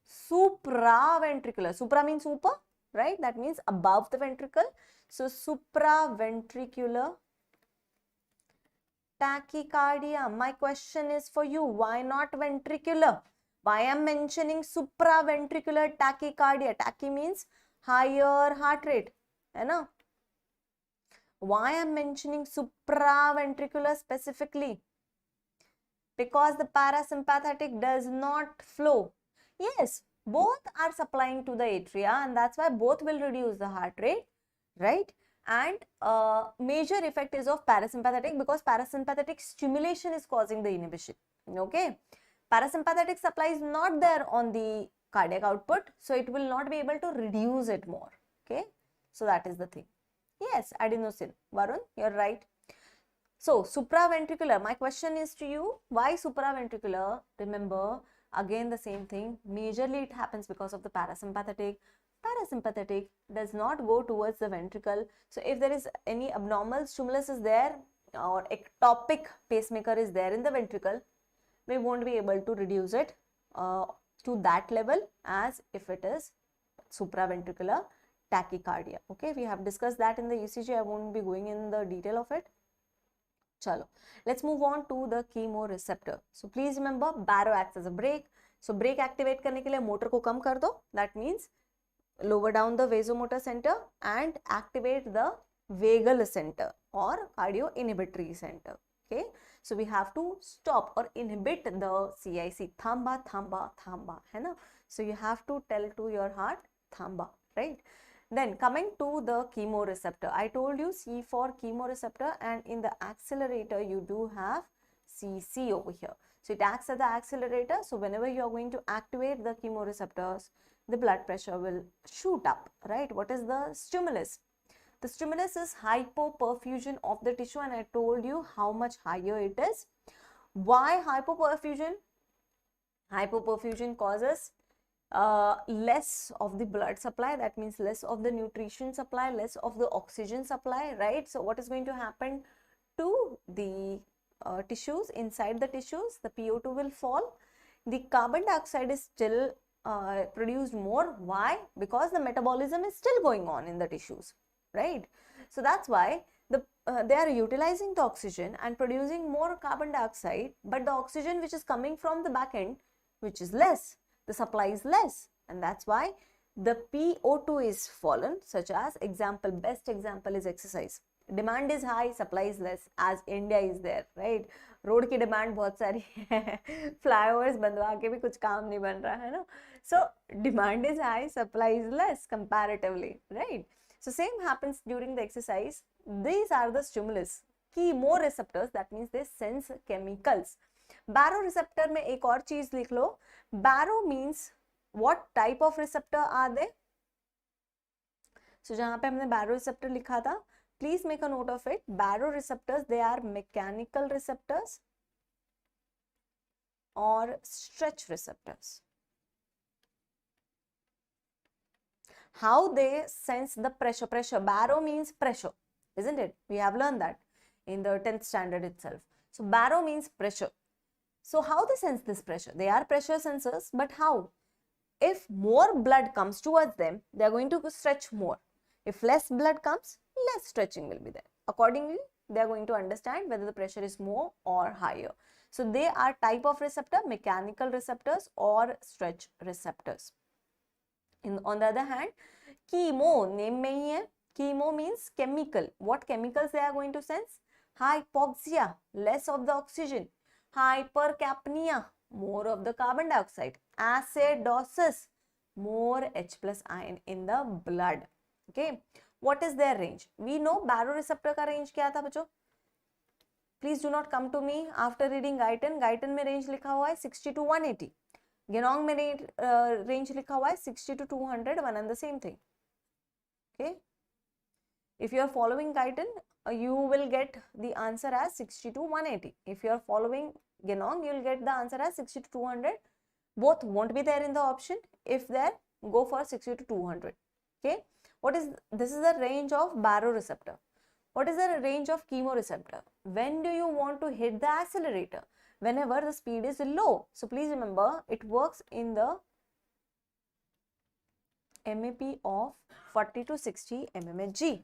supraventricular. Supra means super, right? That means above the ventricle. So, supraventricular tachycardia. My question is for you, why not ventricular? Why I am mentioning supraventricular tachycardia? Tachy means higher heart rate, है ना? Why I am mentioning supraventricular specifically? Because the parasympathetic does not flow. Yes, both are supplying to the atria, and that's why both will reduce the heart rate, right? And major effect is of parasympathetic, because parasympathetic stimulation is causing the inhibition, okay? Parasympathetic supply is not there on the cardiac output, so it will not be able to reduce it more. Okay, so that is the thing. Yes, adenosine. Varun, you're right. So supraventricular, my question is to you, why supraventricular? Remember, again the same thing, majorly it happens because of the parasympathetic. Parasympathetic does not go towards the ventricle. So if there is any abnormal stimulus is there or ectopic pacemaker is there in the ventricle, we won't be able to reduce it to that level as if it is supraventricular tachycardia. Okay, we have discussed that in the ECG. I won't be going in the detail of it. Chalo, let's move on to the chemoreceptor. So please remember, baro acts as a brake. So brake activate करने के लिए motor को कम कर दो. That means lower down the vasomotor center and activate the vagal center or cardio inhibitory center. Okay, so we have to stop or inhibit the CIC. Thamba, thamba, thamba. है ना? So you have to tell to your heart thamba, right? Then coming to the chemoreceptor, I told you C for chemoreceptor, and in the accelerator you do have CC over here. So it acts as the accelerator. So whenever you are going to activate the chemoreceptors, the blood pressure will shoot up, right? What is the stimulus? The stimulus is hypoperfusion of the tissue, and I told you how much higher it is. Why hypoperfusion? Hypoperfusion causes less of the blood supply, that means less of the nutrition supply, less of the oxygen supply, right? So what is going to happen to the tissues? Inside the tissues, the PO2 will fall. The carbon dioxide is still produced more. Why? Because the metabolism is still going on in the tissues, right? So that's why they are utilizing the oxygen and producing more carbon dioxide, but the oxygen which is coming from the back end, which is less, the supply is less, and that's why the PO2 is fallen. Such as example, best example is exercise. Demand is high, supply is less, as India is there, right? Road की demand बहुत सारी है, flyovers बनवा के भी कुछ काम नहीं बन रहा है ना. So demand is high, supply is less comparatively, right? So same happens during the exercise. These are the stimulus. Chemoreceptors, that means they sense chemicals. Baroreceptor में एक और चीज लिख लो. Baro means what type of receptor are they? So जहाँ पे हमने baroreceptor लिखा था, please make a note of it. Baroreceptors, they are mechanical receptors or stretch receptors. How they sense the pressure? Pressure. Baro means pressure, isn't it? We have learned that in the 10th standard itself. So baro means pressure. So how they sense this pressure? They are pressure sensors, but how? If more blood comes towards them, they are going to stretch more. If less blood comes, less stretching will be there. Accordingly, they are going to understand whether the pressure is more or higher. So they are type of receptor, mechanical receptors or stretch receptors. On the other hand, chemo, name में ही है. Chemo means chemical. What chemicals they are going to sense? Hypoxia, less of the oxygen. Hypercapnia, more of the carbon dioxide. Acidosis, more H plus ion in the blood. Okay, what is their range? We know baroreceptor का range क्या था बच्चों? Please do not come to me after reading Guyton. Guyton में range लिखा हुआ है 60 to 180. Genong में range लिखा हुआ है 60 to 200, one and the same thing. Okay. If you are following Guyton, you will get the answer as 60 to 180. If you are following Genong, you will get the answer as 60 to 200. Both won't be there in the option. If there, go for 60 to 200. Okay. This is the range of baroreceptor. What is the range of chemoreceptor? When do you want to hit the accelerator? Whenever the speed is low. So please remember, it works in the MAP of 40 to 60 mmHg.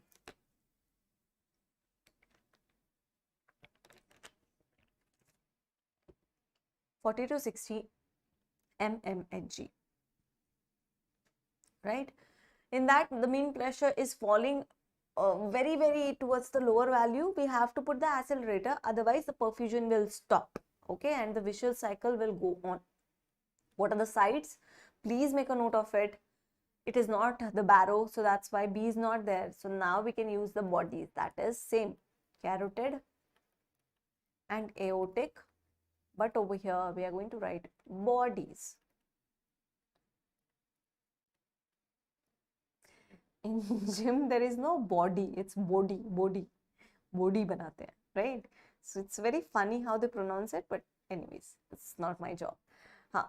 to 60 mmHg, right? In that, the mean pressure is falling very towards the lower value. We have to put the accelerator, otherwise the perfusion will stop. Okay, and the vicious cycle will go on. What are the sites? Please make a note of it. It is not the baro, so that's why B is not there. So now we can use the bodies, that is same, carotid and aortic But over here, we are going to write bodies. In gym, there is no body, it's body banate hain, right? So it's very funny how they pronounce it, but anyways, it's not my job.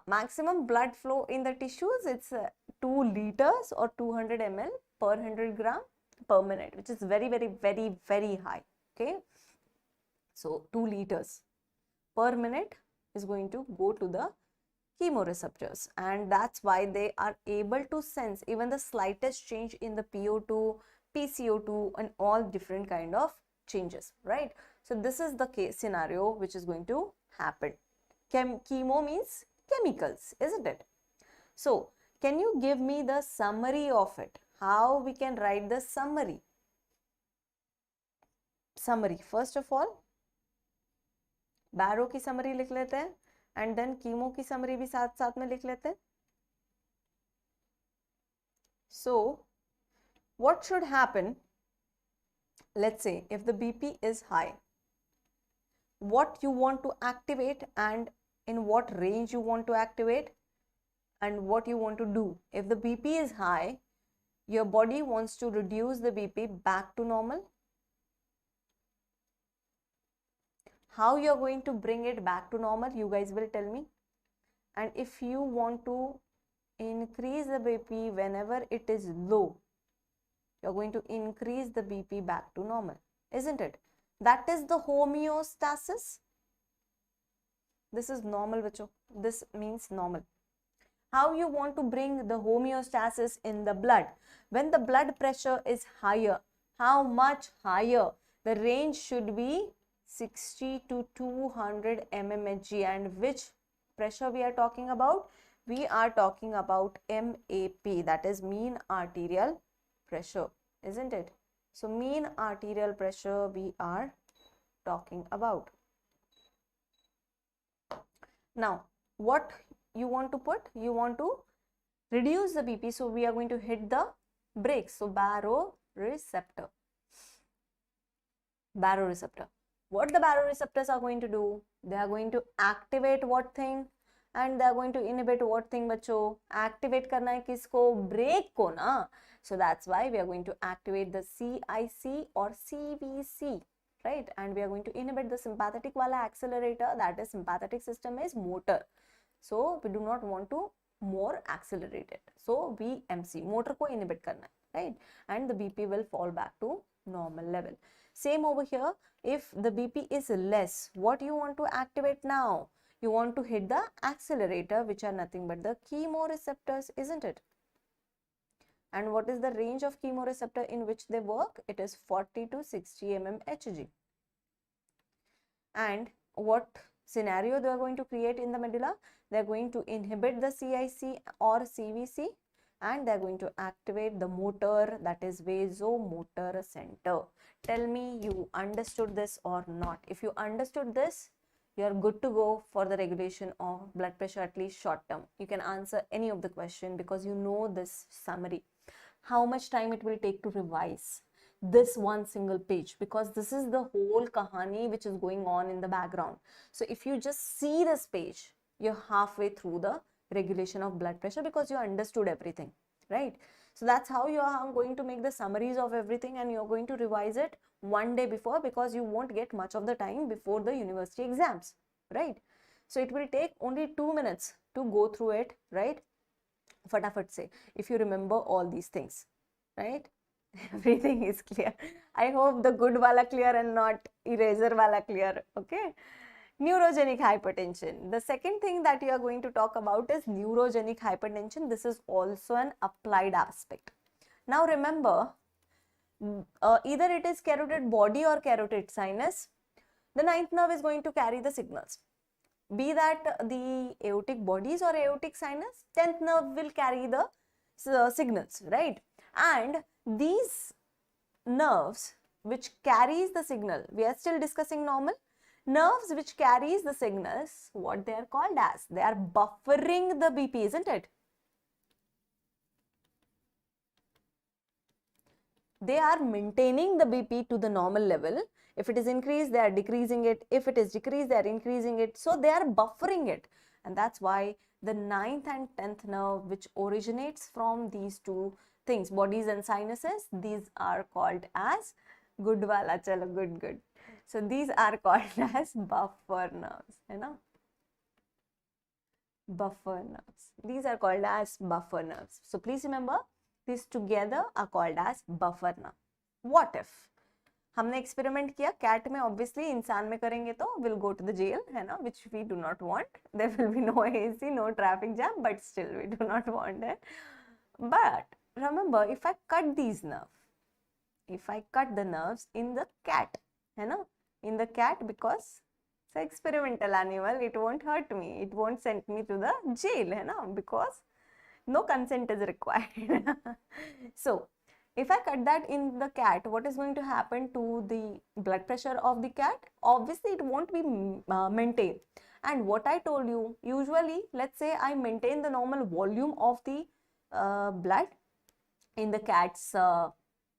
Maximum blood flow in the tissues, it's 2 liters or 200 ml per 100 gram per minute, which is very, very, very, very high, okay? So 2 liters per minute is going to go to the chemoreceptors, and that's why they are able to sense even the slightest change in the PO2, PCO2 and all different kind of changes, right? So this is the case scenario which is going to happen. Chemo means chemicals, isn't it? So can you give me the summary of it? How we can write the summary? First of all, बैरो की summary लिख लेते हैं, and then chemo की summary भी साथ साथ में लिख लेते हैं. So what should happen? Let's say if the BP is high, what you want to activate and in what range you want to activate and what you want to do. If the BP is high, your body wants to reduce the BP back to normal. How you are going to bring it back to normal, you guys will tell me. And if you want to increase the BP whenever it is low, you are going to increase the BP back to normal, isn't it? That is the homeostasis. This is normal, bacho. This means normal. How you want to bring the homeostasis in the blood? When the blood pressure is higher, how much higher? The range should be 60 to 200 mmHg. And which pressure we are talking about? We are talking about MAP, that is mean arterial pressure, isn't it? So mean arterial pressure we are talking about. Now what you want to put? You want to reduce the BP, so we are going to hit the brakes. So baroreceptor. What the baroreceptors are going to do? They are going to activate what thing and they are going to inhibit what thing, बच्चों? Activate करना है किसको? Brake को ना. So that's why we are going to activate the CIC or CVC, right? And we are going to inhibit the sympathetic wala accelerator, that is sympathetic system is motor. So we do not want to more accelerate it. So VMC, motor को inhibit करना है, right? And the BP will fall back to normal level. Same over here, if the BP is less, what you want to activate now? You want to hit the accelerator, which are nothing but the chemoreceptors, isn't it? And what is the range of chemoreceptor in which they work? It is 40 to 60 mmHg. And what scenario they are going to create in the medulla? They are going to inhibit the CIC or CVC and they are going to activate the motor, that is vasomotor center. Tell me you understood this or not. If you understood this, you are good to go for the regulation of blood pressure, at least short term. You can answer any of the question because you know this summary. How much time it will take to revise this one single page, because this is the whole kahani which is going on in the background. So if you just see this page, you're halfway through the regulation of blood pressure because you understood everything, right? So that's how you are going to make the summaries of everything and you're going to revise it one day before, because you won't get much of the time before the university exams, right? So it will take only 2 minutes to go through it, right? Fatafat se, if you remember all these things, right? Everything is clear. I hope the good wala clear and not eraser wala clear, okay? Neurogenic hypertension. The second thing that you are going to talk about is neurogenic hypertension. This is also an applied aspect. Now remember, either it is carotid body or carotid sinus. The ninth nerve is going to carry the signals. Be that the aortic bodies or aortic sinus, 10th nerve will carry the signals, right? And these nerves which carries the signal, we are still discussing normal. Nerves which carries the signals, what they are called as? They are buffering the BP, isn't it? They are maintaining the BP to the normal level If it is increased, they are decreasing it. If it is decreased, they are increasing it. So they are buffering it. And that's why the 9th and 10th nerve, which originates from these two things, bodies and sinuses, these are called as good wala, chalo, good. So these are called as buffer nerves, you know. Buffer nerves. These are called as buffer nerves. So please remember, these together are called as buffer nerve. What if हमने experiment किया cat में, obviously इंसान में करेंगे तो will go to the jail, है ना, which we do not want. There will be no AC, no traffic jam, but still we do not want it. But remember, if I cut these nerve, if I cut the nerves in the cat, है ना, in the cat, because it's an experimental animal, it won't hurt me, it won't send me to the jail, है ना, because no consent is required. So if I cut that in the cat, what is going to happen to the blood pressure of the cat? Obviously it won't be maintained. And what I told you, usually let's say I maintain the normal volume of the blood in the cat's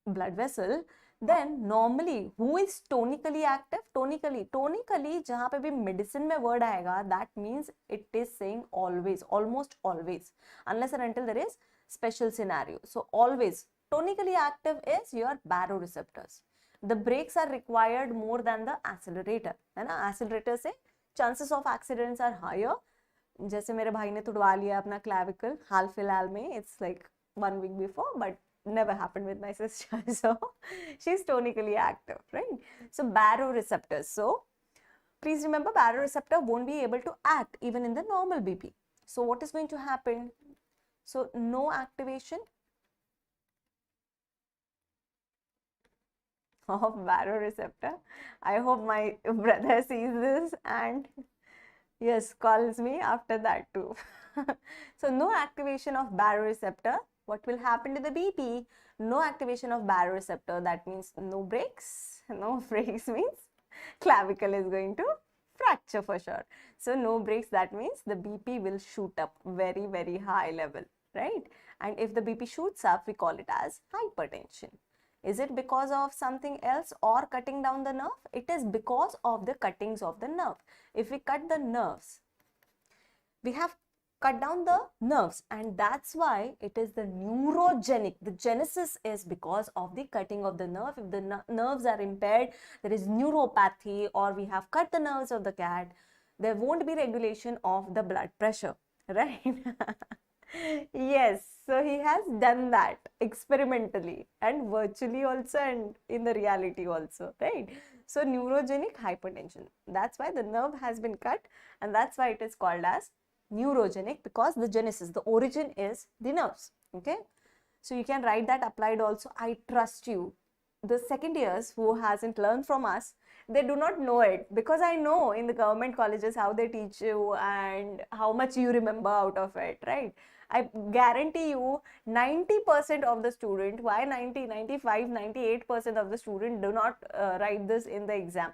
blood vessel, then normally who is tonically active? Tonically जहाँ पे भी medicine में word आएगा, that means it is saying always, almost always, unless and until there is special scenario. So always tonically active is your baroreceptors. The brakes are required more than the accelerator, है ना. Accelerator से chances of accidents are higher. जैसे मेरे भाई ने तुड़वा लिया अपना clavicle हाल फिलहाल में, it's like 1 week before, but never happened with my sister. So she's tonically active, right? So baroreceptors. So please remember, baroreceptor won't be able to act even in the normal BP. So what is going to happen? So no activation of baroreceptor. I hope my brother sees this and yes, calls me after that too. So no activation of baroreceptor. What will happen to the BP? No activation of baroreceptor. That means no brakes. No brakes means clavicle is going to fracture for sure. So no brakes, that means the BP will shoot up very, very high level, right? And if the BP shoots up, we call it as hypertension. Is it because of something else or cutting down the nerve? It is because of the cuttings of the nerve. If we cut the nerves, we have cut down the nerves, and that's why it is the neurogenic. The genesis is because of the cutting of the nerve. If the nerves are impaired, there is neuropathy, or we have cut the nerves of the cat, there won't be regulation of the blood pressure, right? Yes, so he has done that experimentally and virtually also, and in the reality also, right? So neurogenic hypertension, that's why the nerve has been cut, and that's why it is called as neurogenic, because the genesis, the origin is the nerves. Okay, so you can write that applied also. I trust you, the second years who hasn't learned from us, they do not know it, because I know in the government colleges how they teach you and how much you remember out of it, right? I guarantee you 90% of the student, why 90, 95, 98% of the student do not write this in the exam.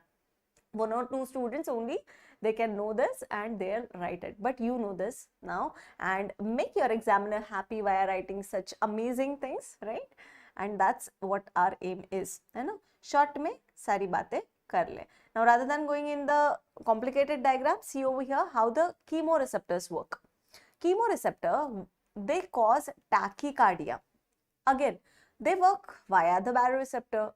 1 or 2 students only, they can know this and they'll write it. But you know this now, and make your examiner happy via writing such amazing things, right? And that's what our aim is, है ना? Short में सारी बातें कर ले. Now rather than going in the complicated diagram, see over here how the chemoreceptors work. Chemoreceptor, they cause tachycardia. Again, they work via the baroreceptor,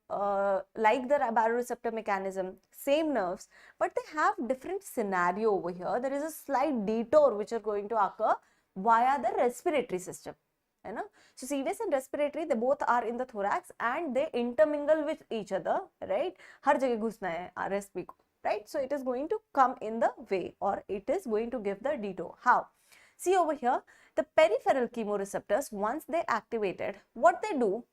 like the baroreceptor mechanism, same nerves, but they have different scenario over here. There is a slight detour which are going to occur via the respiratory system. You know? So CVS and respiratory, they both are in the thorax and they intermingle with each other, right? हर जगह घुसना है RSP को, right? So it is going to come in the way, or it is going to give the detour. How? See over here, the peripheral chemoreceptors, once they activated, what they do,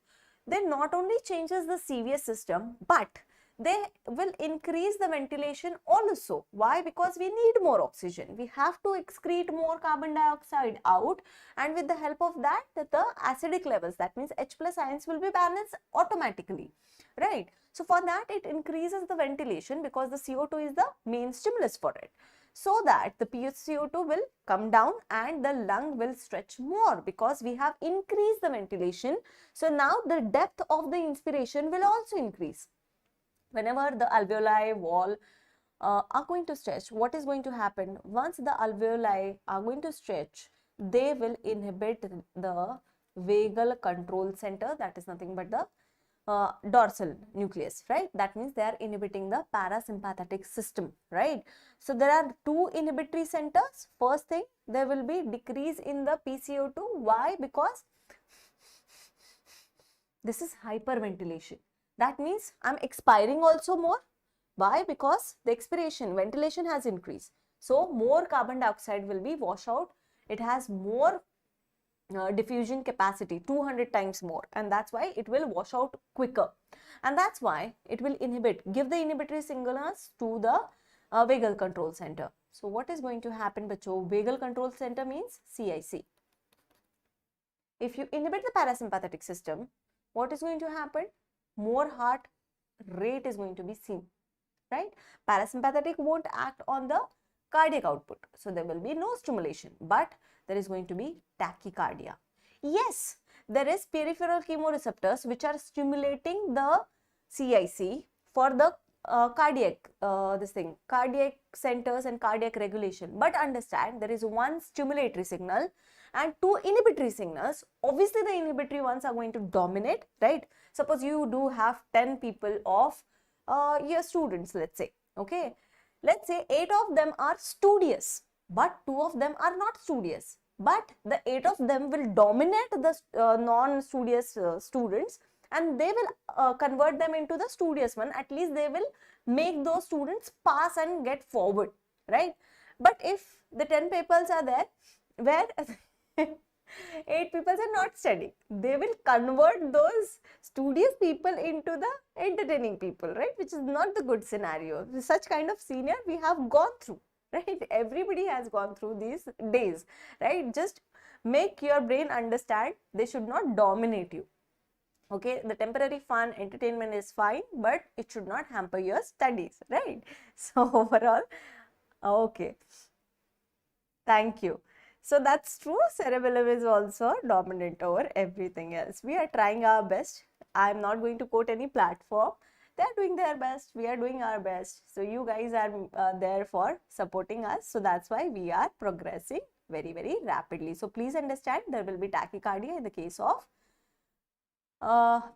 they not only changes the CVS system, but they will increase the ventilation also. Why? Because we need more oxygen. We have to excrete more carbon dioxide out, and with the help of that, the acidic levels, that means H plus ions, will be balanced automatically, right? So for that, it increases the ventilation because the CO2 is the main stimulus for it. So that the PaCO2 will come down and the lung will stretch more because we have increased the ventilation. So now the depth of the inspiration will also increase. whenever the alveoli wall are going to stretch, what is going to happen? Once the alveoli are going to stretch, they will inhibit the vagal control center, that is nothing but the dorsal nucleus, right? That means they are inhibiting the parasympathetic system, right? So there are two inhibitory centers. First thing, there will be decrease in the PCO2. Why? Because this is hyperventilation. That means I'm expiring also more. Why? Because the expiration, ventilation has increased. So more carbon dioxide will be washed out. It has more diffusion capacity, 200 times more, and that's why it will wash out quicker, and that's why it will give the inhibitory signals to the vagal control center. So what is going to happen, bacho? Vagal control center means CIC. If you inhibit the parasympathetic system, what is going to happen? More heart rate is going to be seen, right? Parasympathetic won't act on the cardiac output, so there will be no stimulation, but there is going to be tachycardia. Yes, there is peripheral chemoreceptors which are stimulating the CIC for the cardiac centers and cardiac regulation. But understand, there is one stimulatory signal and two inhibitory signals. Obviously, the inhibitory ones are going to dominate, right? Suppose you do have 10 people of your students, let's say, okay? Let's say 8 of them are studious, but 2 of them are not studious. But the 8 of them will dominate the non-studious students, and they will convert them into the studious one. At least they will make those students pass and get forward, right? But if the 10 peoples are there where 8 people are not studying, they will convert those studious people into the entertaining people, right? Which is not the good scenario. Such kind of senior we have gone through, right? Everybody has gone through these days, right? Just make your brain understand they should not dominate you. Okay, the temporary fun, entertainment is fine, but it should not hamper your studies, right? So overall, okay. Thank you. So that's true, cerebellum is also dominant over everything else. We are trying our best. I am not going to quote any platform. They are doing their best. We are doing our best. So you guys are there for supporting us. So that's why we are progressing very, very rapidly. So please understand, there will be tachycardia in the case of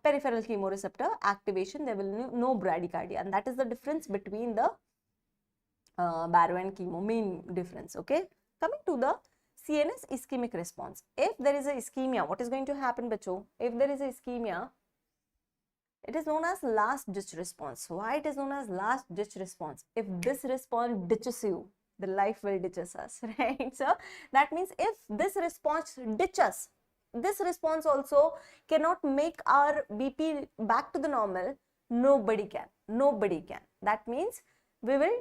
peripheral chemoreceptor activation. There will be no bradycardia, and that is the difference between the baro and chemo, main difference. Okay, coming to the CNS ischemic response. If there is a ischemia, what is going to happen, bacho? If there is a ischemia, it is known as last ditch response. Why it is known as last ditch response? If this response ditches you, the life will ditches us, right? So that means if this response ditches, this response also cannot make our BP back to the normal. Nobody can. Nobody can. That means we will,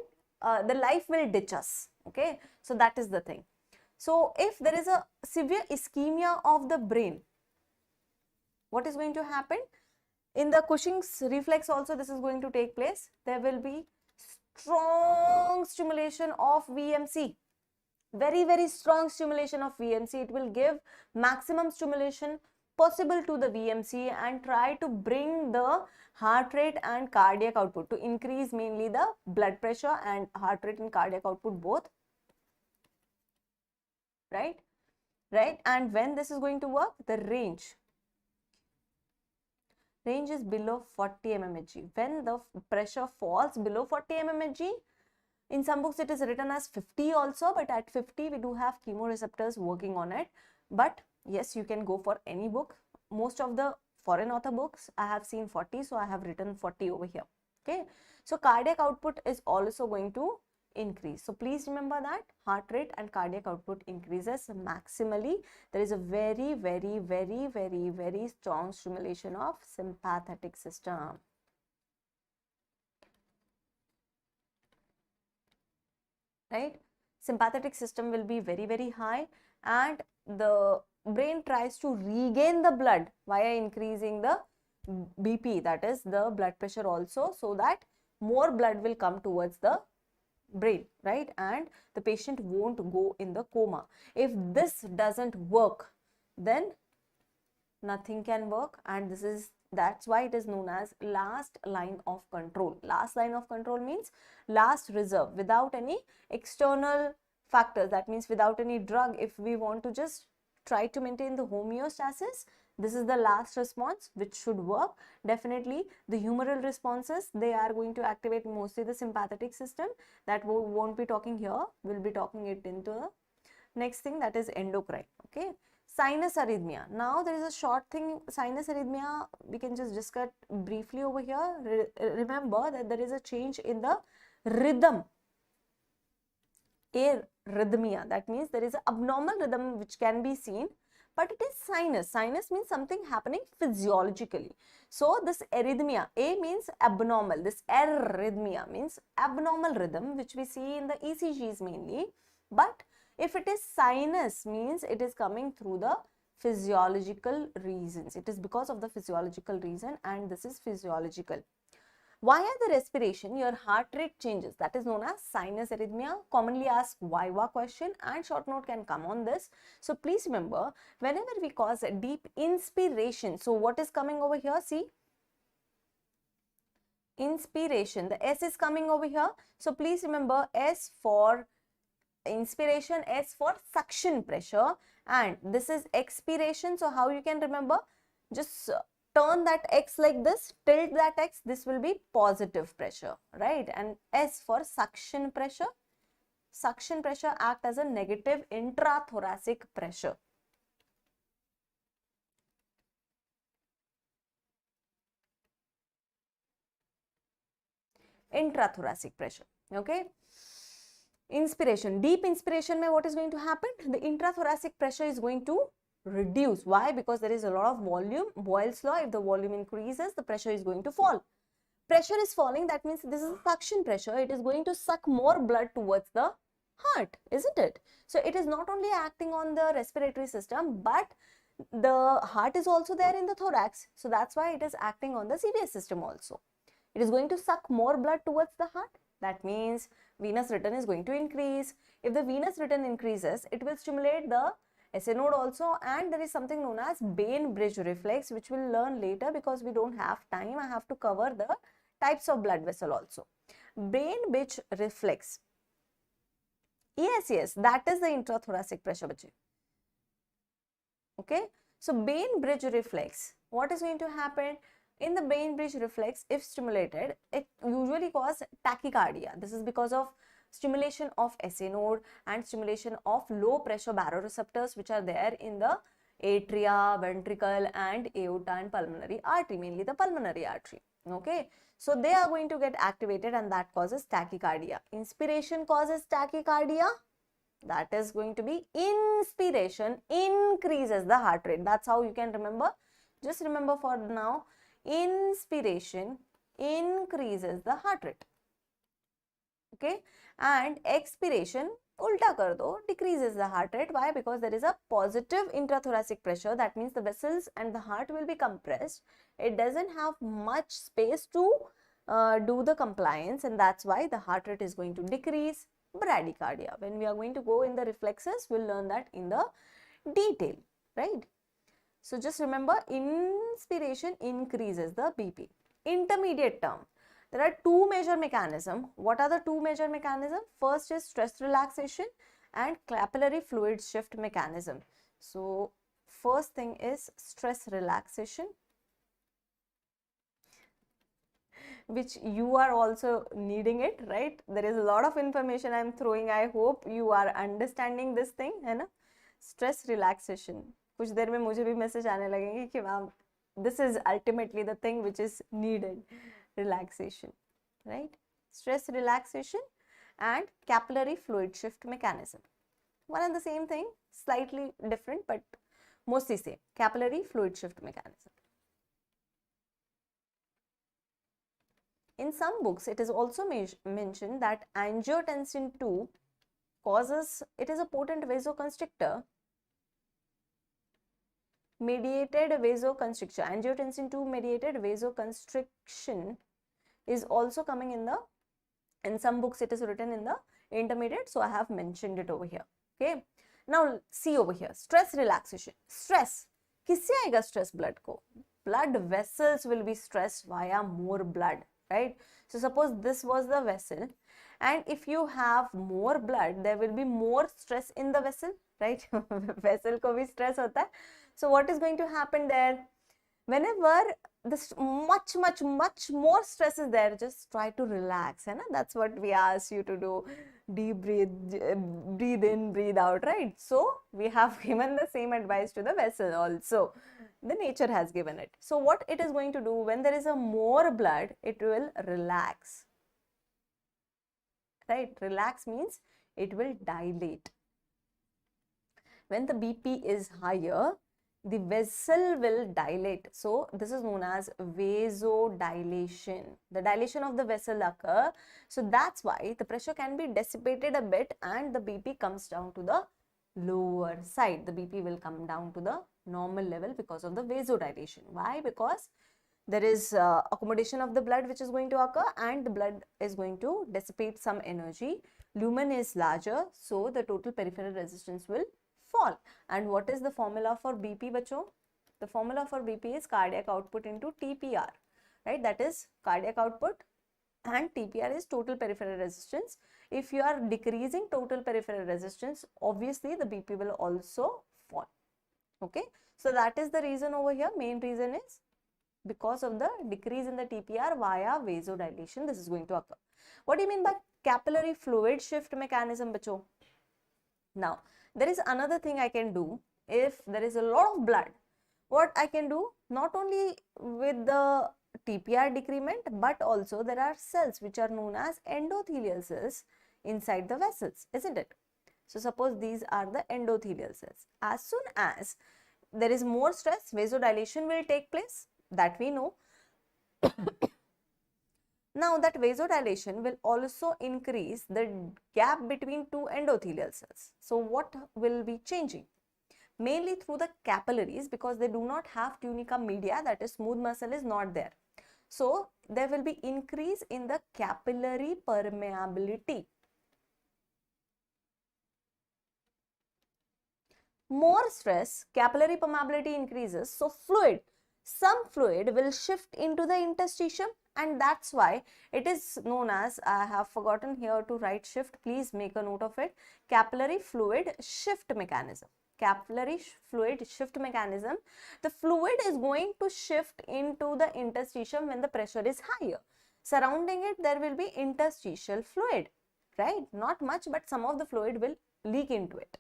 the life will ditch us. Okay. So that is the thing. So if there is a severe ischemia of the brain, what is going to happen? In the Cushing's reflex also this is going to take place. There will be strong stimulation of VMC. Very, very strong stimulation of VMC. It will give maximum stimulation possible to the VMC and try to bring the heart rate and cardiac output to increase, mainly the blood pressure and heart rate and cardiac output both. Right? And when this is going to work, the range is below 40 mmHg. When the pressure falls below 40 mmHg, in some books it is written as 50 also, but at 50 we do have chemoreceptors working on it. But yes, you can go for any book. Most of the foreign author books I have seen 40, so I have written 40 over here. Okay, so cardiac output is also going to increase. So please remember that heart rate and cardiac output increases maximally. There is a very, very, very, very, very strong stimulation of sympathetic system. Right? Sympathetic system will be very, very high, and the brain tries to regain the blood via increasing the BP, that is the blood pressure also, so that more blood will come towards the brain, right? And the patient won't go in the coma. If this doesn't work, then nothing can work, and this is That's why it is known as last line of control. Last line of control means last reserve, without any external factors. That means without any drug. If we want to just try to maintain the homeostasis, this is the last response which should work. Definitely the humoral responses, they are going to activate mostly the sympathetic system. That we won't be talking here. We'll be talking it into the next thing, that is endocrine. Okay. Sinus arrhythmia. Now there is a short thing, sinus arrhythmia, we can just discuss briefly over here. Remember that there is a change in the rhythm. Arrhythmia, that means there is an abnormal rhythm which can be seen, but it is sinus. Sinus means something happening physiologically. So this arrhythmia, A means abnormal, this arrhythmia means abnormal rhythm which we see in the ECGs mainly, but if it is sinus, means it is coming through the physiological reasons. It is because of the physiological reason, and this is physiological. Via the respiration, your heart rate changes. That is known as sinus arrhythmia. Commonly asked Viva question, and short note can come on this. So please remember, whenever we cause a deep inspiration, so what is coming over here? See, inspiration, the S is coming over here. So please remember, S for inspiration, S for suction pressure, and this is expiration. So how you can remember? Just turn that X like this, tilt that X, this will be positive pressure, right? And S for suction pressure. Suction pressure act as a negative intrathoracic pressure. Intrathoracic pressure, okay? Inspiration, deep inspiration, mein what is going to happen? The intrathoracic pressure is going to reduce. Why? Because there is a lot of volume. Boyle's law, if the volume increases, the pressure is going to fall. Pressure is falling, that means this is suction pressure. It is going to suck more blood towards the heart, isn't it? So it is not only acting on the respiratory system, but the heart is also there in the thorax. So that's why it is acting on the CVS system also. It is going to suck more blood towards the heart. That means venous return is going to increase. If the venous return increases, it will stimulate the SA node also, and there is something known as Bain-Bridge reflex, which we'll learn later because we don't have time. I have to cover the types of blood vessel also. Bain-Bridge reflex. Yes, that is the intrathoracic pressure, bache. Okay, so Bain-Bridge reflex, what is going to happen? In the Bain-Bridge reflex, if stimulated, it usually causes tachycardia. This is because of stimulation of SA node and stimulation of low pressure baroreceptors which are there in the atria, ventricle and aorta and pulmonary artery, mainly the pulmonary artery. Okay, so they are going to get activated and that causes tachycardia. Inspiration causes tachycardia. That is going to be inspiration increases the heart rate. That's how you can remember. Just remember for now, inspiration increases the heart rate. Okay, and expiration, ulta kar do, decreases the heart rate. Why? Because there is a positive intrathoracic pressure. That means the vessels and the heart will be compressed. It doesn't have much space to do the compliance, and that's why the heart rate is going to decrease. Bradycardia. When we are going to go in the reflexes, we'll learn that in the detail, right? So just remember, inspiration increases the BP. Intermediate term. There are two major mechanisms. What are the two major mechanisms? First is stress relaxation and capillary fluid shift mechanism. So first thing is stress relaxation, which you are also needing it, right? There is a lot of information I am throwing. I hope you are understanding this thing, है ना? Stress relaxation. कुछ देर में मुझे भी message आने लगेंगे कि ma'am, this is ultimately the thing which is needed. Relaxation, right? Stress relaxation and capillary fluid shift mechanism. One and the same thing, slightly different, but mostly same. Capillary fluid shift mechanism. In some books, it is also mentioned that angiotensin II causes, it is a potent vasoconstrictor, mediated vasoconstriction. Angiotensin II mediated vasoconstriction is also coming in some books. It is written in the intermediate, so I have mentioned it over here. Okay, now see over here, stress relaxation. Stress, किससे आएगा stress blood को? blood vessels will be stressed via more blood, right? So suppose this was the vessel, and if you have more blood, there will be more stress in the vessel, right? Vessel ko bhi stress hota hai. So what is going to happen there? Whenever this much more stress is there, just try to relax, hai na? That's what we ask you to do. Deep breathe in, breathe out, right? So we have given the same advice to the vessel also. The nature has given it. So what it is going to do, when there is a more blood, it will relax, right? Relax means it will dilate. When the BP is higher, the vessel will dilate. So this is known as vasodilation. The dilation of the vessel occur. So that's why the pressure can be dissipated a bit and the BP comes down to the lower side. The BP will come down to the normal level because of the vasodilation. Why? Because there is accommodation of the blood which is going to occur, and the blood is going to dissipate some energy. Lumen is larger, so the total peripheral resistance will fall. And what is the formula for BP, bacho? The formula for BP is cardiac output into TPR, right? That is cardiac output, and TPR is total peripheral resistance. If you are decreasing total peripheral resistance, obviously the BP will also fall. Okay, so that is the reason over here. Main reason is because of the decrease in the TPR via vasodilation, this is going to occur. What do you mean by capillary fluid shift mechanism, bacho? Now, there is another thing I can do. If there is a lot of blood, what I can do, not only with the TPR decrement, but also there are cells which are known as endothelial cells inside the vessels, isn't it? So suppose these are the endothelial cells. As soon as there is more stress, vasodilation will take place, that we know. Now that vasodilation will also increase the gap between two endothelial cells. So what will be changing? Mainly through the capillaries, because they do not have tunica media, that is smooth muscle is not there. So there will be increase in the capillary permeability. More stress, capillary permeability increases, so some fluid will shift into the interstitium, and that's why it is known as, I have forgotten here to write shift, please make a note of it, capillary fluid shift mechanism. Capillary fluid shift mechanism, the fluid is going to shift into the interstitium when the pressure is higher. Surrounding it, there will be interstitial fluid, right? Not much, but some of the fluid will leak into it.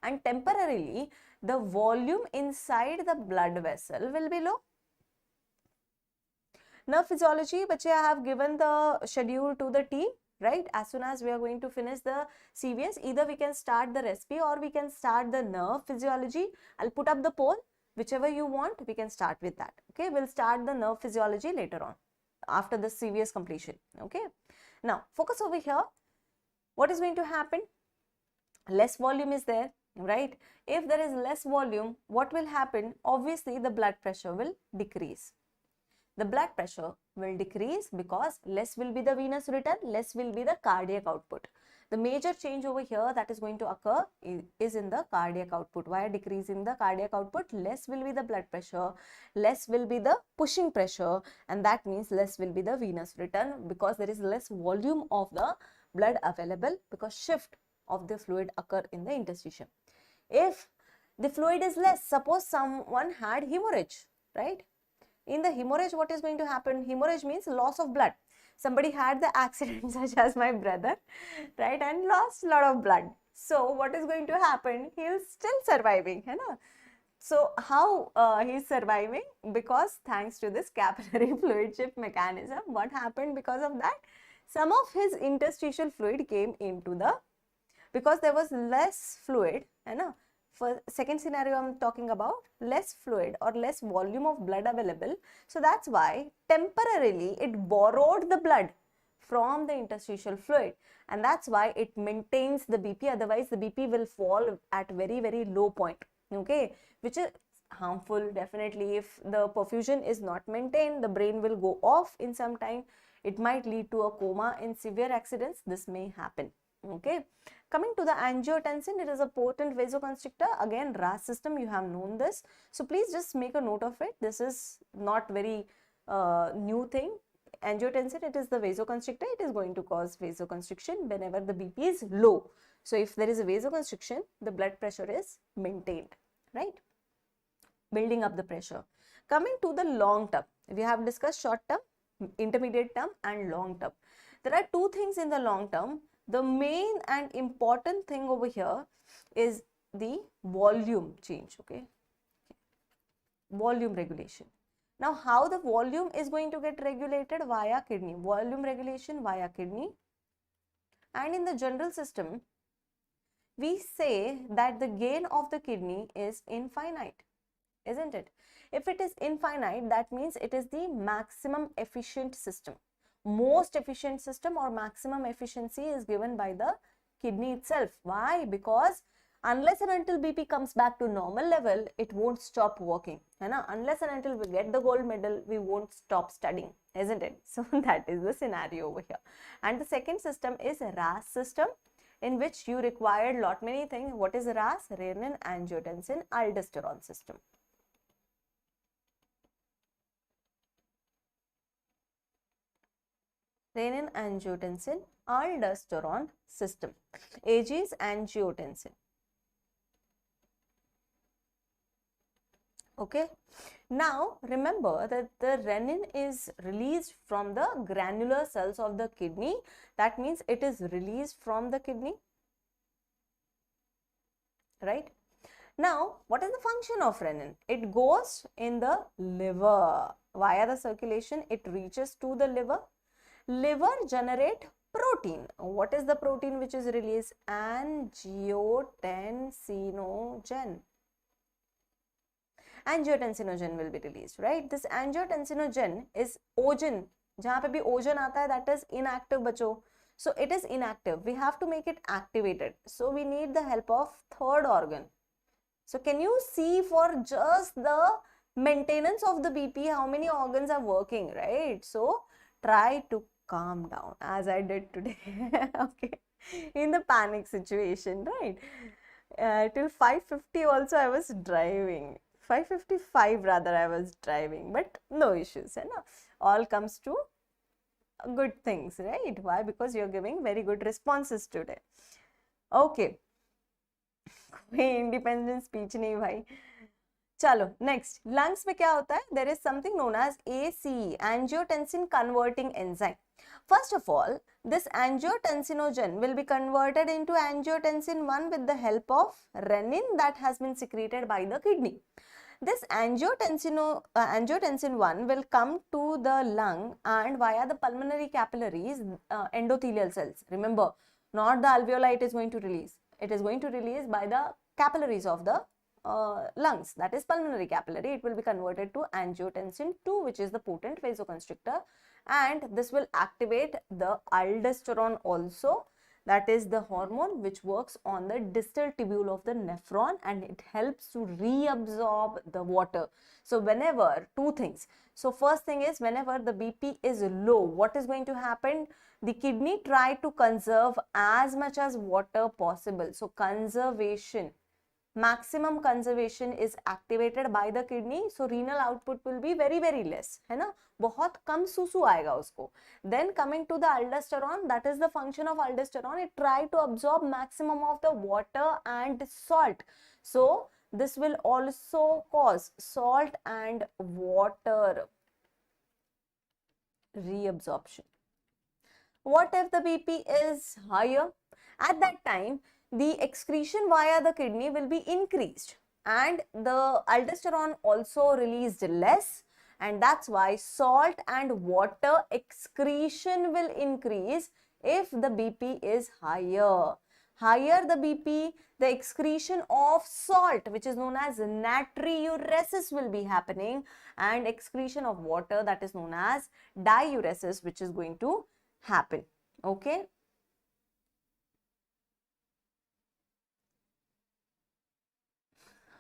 And temporarily, the volume inside the blood vessel will be low. Nerve physiology, bache, I have given the schedule to the team, right? As soon as we are going to finish the CVS, either we can start the respi or we can start the nerve physiology. I'll put up the poll, whichever you want, we can start with that. Okay, we'll start the nerve physiology later on, after the CVS completion. Okay, now focus over here. What is going to happen? Less volume is there, right? If there is less volume, what will happen? Obviously, the blood pressure will decrease. The blood pressure will decrease because less will be the venous return, less will be the cardiac output. The major change over here that is going to occur is in the cardiac output. Why decreasing the cardiac output? Less will be the blood pressure, less will be the pushing pressure, and that means less will be the venous return because there is less volume of the blood available because shift of the fluid occur in the interstitium. If the fluid is less, suppose someone had hemorrhage, right? In the hemorrhage, what is going to happen? Hemorrhage means loss of blood. Somebody had the accident such as my brother, right, and lost a lot of blood. So what is going to happen? He is still surviving, you know. So how he is surviving? Because thanks to this capillary fluid shift mechanism. What happened because of that? Some of his interstitial fluid came into the, because there was less fluid, you know. For second scenario I'm talking about, less fluid or less volume of blood available. So that's why temporarily it borrowed the blood from the interstitial fluid, and that's why it maintains the BP. Otherwise the BP will fall at very low point, okay, which is harmful. Definitely, if the perfusion is not maintained, the brain will go off in some time. It might lead to a coma. In severe accidents, this may happen. Okay. Coming to the angiotensin, it is a potent vasoconstrictor. Again, RAS system, you have known this. So please just make a note of it. This is not very new thing. Angiotensin, it is the vasoconstrictor. It is going to cause vasoconstriction whenever the BP is low. So if there is a vasoconstriction, the blood pressure is maintained, right? Building up the pressure. Coming to the long term, we have discussed short term, intermediate term and long term. There are two things in the long term. The main and important thing over here is the volume change, okay? Volume regulation. Now, how the volume is going to get regulated? Via kidney. Volume regulation via kidney. And in the general system, we say that the gain of the kidney is infinite, isn't it? If it is infinite, that means it is the maximum efficient system. Most efficient system or maximum efficiency is given by the kidney itself. Why? Because unless and until BP comes back to normal level, it won't stop working. Unless and until we get the gold medal, we won't stop studying, isn't it? So that is the scenario over here. And the second system is RAS system, in which you required lot many things. What is RAS? Renin, angiotensin, aldosterone system. Renin, angiotensin, aldosterone system. AG is angiotensin. Okay. Now remember that the renin is released from the granular cells of the kidney. That means it is released from the kidney, right? Now, what is the function of renin? It goes in the liver. Via the circulation, it reaches to the liver. Liver generate protein. What is the protein which is released? Angiotensinogen. Angiotensinogen will be released, right? This angiotensinogen is ogen. जहाँ पे भी ogen आता है, that is inactive बच्चों. So it is inactive. We have to make it activated. So we need the help of third organ. So can you see for just the maintenance of the BP, how many organs are working, right? So try to calm down as I did today. Okay, in the panic situation, right? Till 5:50 also I was driving. 5:55 rather I was driving, but no issues. All comes to good things, right? Why? Because you're giving very good responses today. Okay. कोई independent speech नहीं भाई. चलो next, lungs में क्या होता है? There is something known as ACE, angiotensin converting enzyme. First of all, this angiotensinogen will be converted into angiotensin 1 with the help of renin that has been secreted by the kidney. This angiotensin 1 will come to the lung and via the pulmonary capillaries, endothelial cells. Remember, not the alveoli it is going to release. It is going to release by the capillaries of the lungs, that is pulmonary capillary. It will be converted to angiotensin 2, which is the potent vasoconstrictor, and this will activate the aldosterone also, that is the hormone which works on the distal tubule of the nephron, and it helps to reabsorb the water. So whenever, two things. So first thing is, whenever the BP is low, what is going to happen? The kidney try to conserve as much as water possible. So conservation, maximum conservation is activated by the kidney. So renal output will be very less, है ना? बहुत कम सुसु आएगा उसको. Then coming to the aldosterone, that is the function of aldosterone. It try to absorb maximum of the water and salt. So this will also cause salt and water reabsorption. What if the BP is higher? At that time, the excretion via the kidney will be increased and the aldosterone also released less, and that's why salt and water excretion will increase if the BP is higher. Higher the BP, the excretion of salt, which is known as natriuresis, will be happening, and excretion of water, that is known as diuresis, which is going to happen. Okay.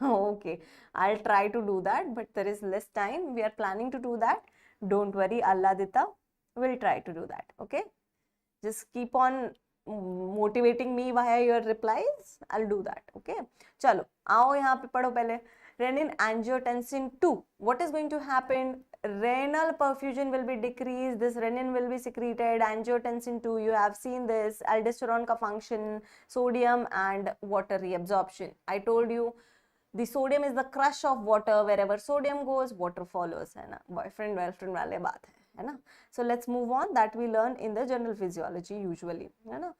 Okay, I'll try to do that, but there is less time. We are planning to do that. Don't worry, Allah Dita, we'll try to do that. Okay, just keep on motivating me via your replies, I'll do that. Okay, chalo आओ यहाँ पे पढ़ो पहले. Renin angiotensin 2, what is going to happen? Renal perfusion will be decreased, this renin will be secreted, angiotensin 2, you have seen this, aldosterone ka function, sodium and water reabsorption. I told you the sodium is the crush of water, wherever sodium goes water follows, है ना, boyfriend girlfriend वाले बात है ना. So let's move on, that we learn in the general physiology usually, है ना.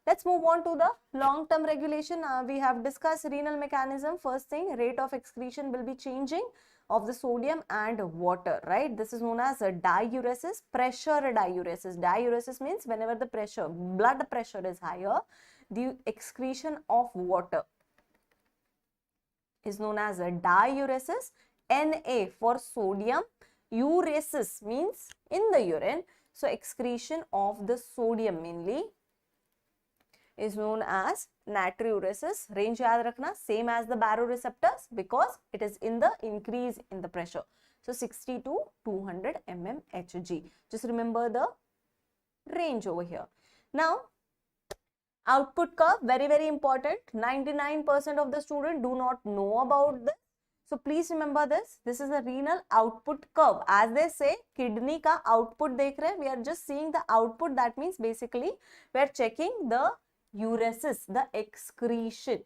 Let's move on to the long term regulation. We have discussed renal mechanism. First thing, rate of excretion will be changing of the sodium and water, right? This is known as a diuresis, pressure diuresis. Diuresis means whenever the pressure, blood pressure is higher, the excretion of water is known as a diuresis. Na for sodium, uresis means in the urine, so excretion of the sodium mainly is known as natriuresis. Range yaad rakhna, same as the baroreceptors because it is in the increase in the pressure. So 60 to 200 mmHg. Just remember the range over here. Now output curve, very very important. 99% of the students do not know about this. So please remember this. This is a renal output curve. As they say, kidney ka output dekh rahe, we are just seeing the output. That means basically we are checking the uresis, the excretion.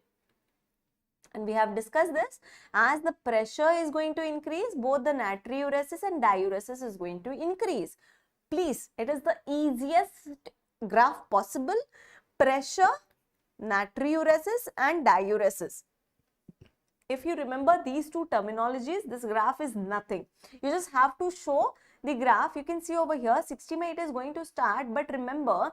And we have discussed this. As the pressure is going to increase, both the natriuresis and diuresis is going to increase. Please, it is the easiest graph possible. Pressure, natriuresis and diuresis. If you remember these two terminologies, this graph is nothing. You just have to show the graph. You can see over here, 60 में it is going to start. But remember,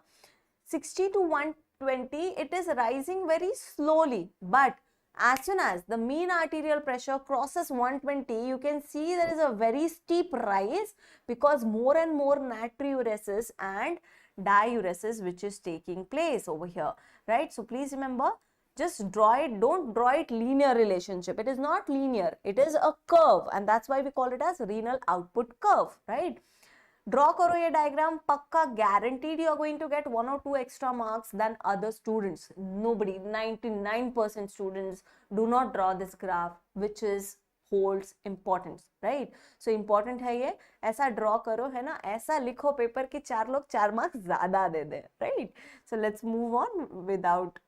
60 to 120, it is rising very slowly. But as soon as the mean arterial pressure crosses 120, you can see there is a very steep rise because more and more natriuresis and diuresis which is taking place over here, right? So please remember, just draw it, don't draw it linear relationship. It is not linear, it is a curve, and that's why we call it as renal output curve, right? Draw karo ye diagram, pakka guaranteed you are going to get 1 or 2 extra marks than other students. Nobody, 99% students do not draw this graph, which is holds importance, right? So important है ये, ऐसा draw करो है ना, ऐसा लिखो paper कि 4 लोग 4 marks ज़्यादा दे दे, right? So let's move on without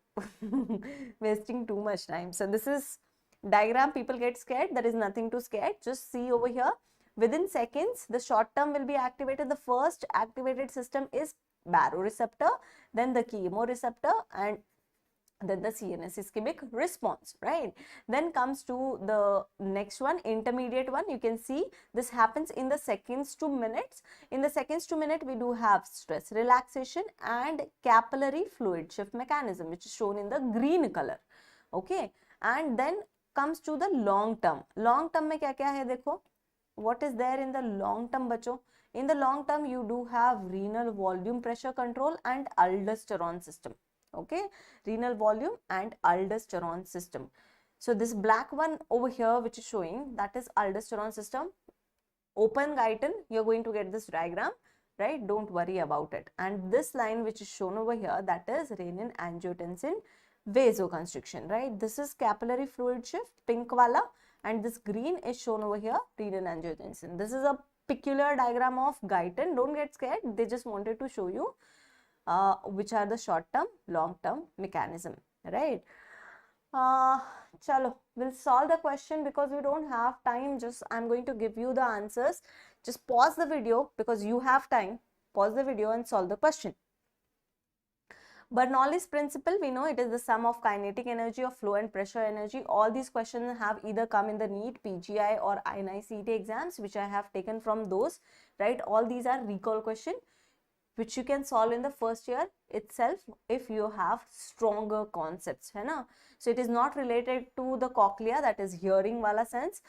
wasting too much time. So this is diagram. People get scared. There is nothing to scare. Just see over here. Within seconds, the short term will be activated. The first activated system is baroreceptor, then the chemoreceptor, and then the CNS ischemic response, right? Then comes to the next one, intermediate one. You can see this happens in the seconds to minutes. In the seconds to minute, we do have stress relaxation and capillary fluid shift mechanism, which is shown in the green color, okay? And then comes to the long term. Long term में क्या क्या है देखो? What is there in the long term बच्चों? In the long term, you do have renal volume pressure control and aldosterone system. Okay, renal volume and aldosterone system. So this black one over here which is showing, that is aldosterone system. Open Guyton, you're going to get this diagram, right? Don't worry about it. And this line which is shown over here, that is renin angiotensin vasoconstriction, right? This is capillary fluid shift, pink wala, and this green is shown over here, renin angiotensin. This is a peculiar diagram of Guyton. Don't get scared, they just wanted to show you which are the short term, long term mechanism, right? Chalo, we'll solve the question because we don't have time. Just I'm going to give you the answers. Just pause the video because you have time. Pause the video and solve the question. Bernoullis Principle, we know it is the sum of kinetic energy of flow and pressure energy. All these questions have either come in the NEET, PGI or INI-CET exams, which I have taken from those, right? All these are recall question, which you can solve in the first year itself if you have stronger concepts, है ना? So it is not related to the cochlea, that is hearing wala sense,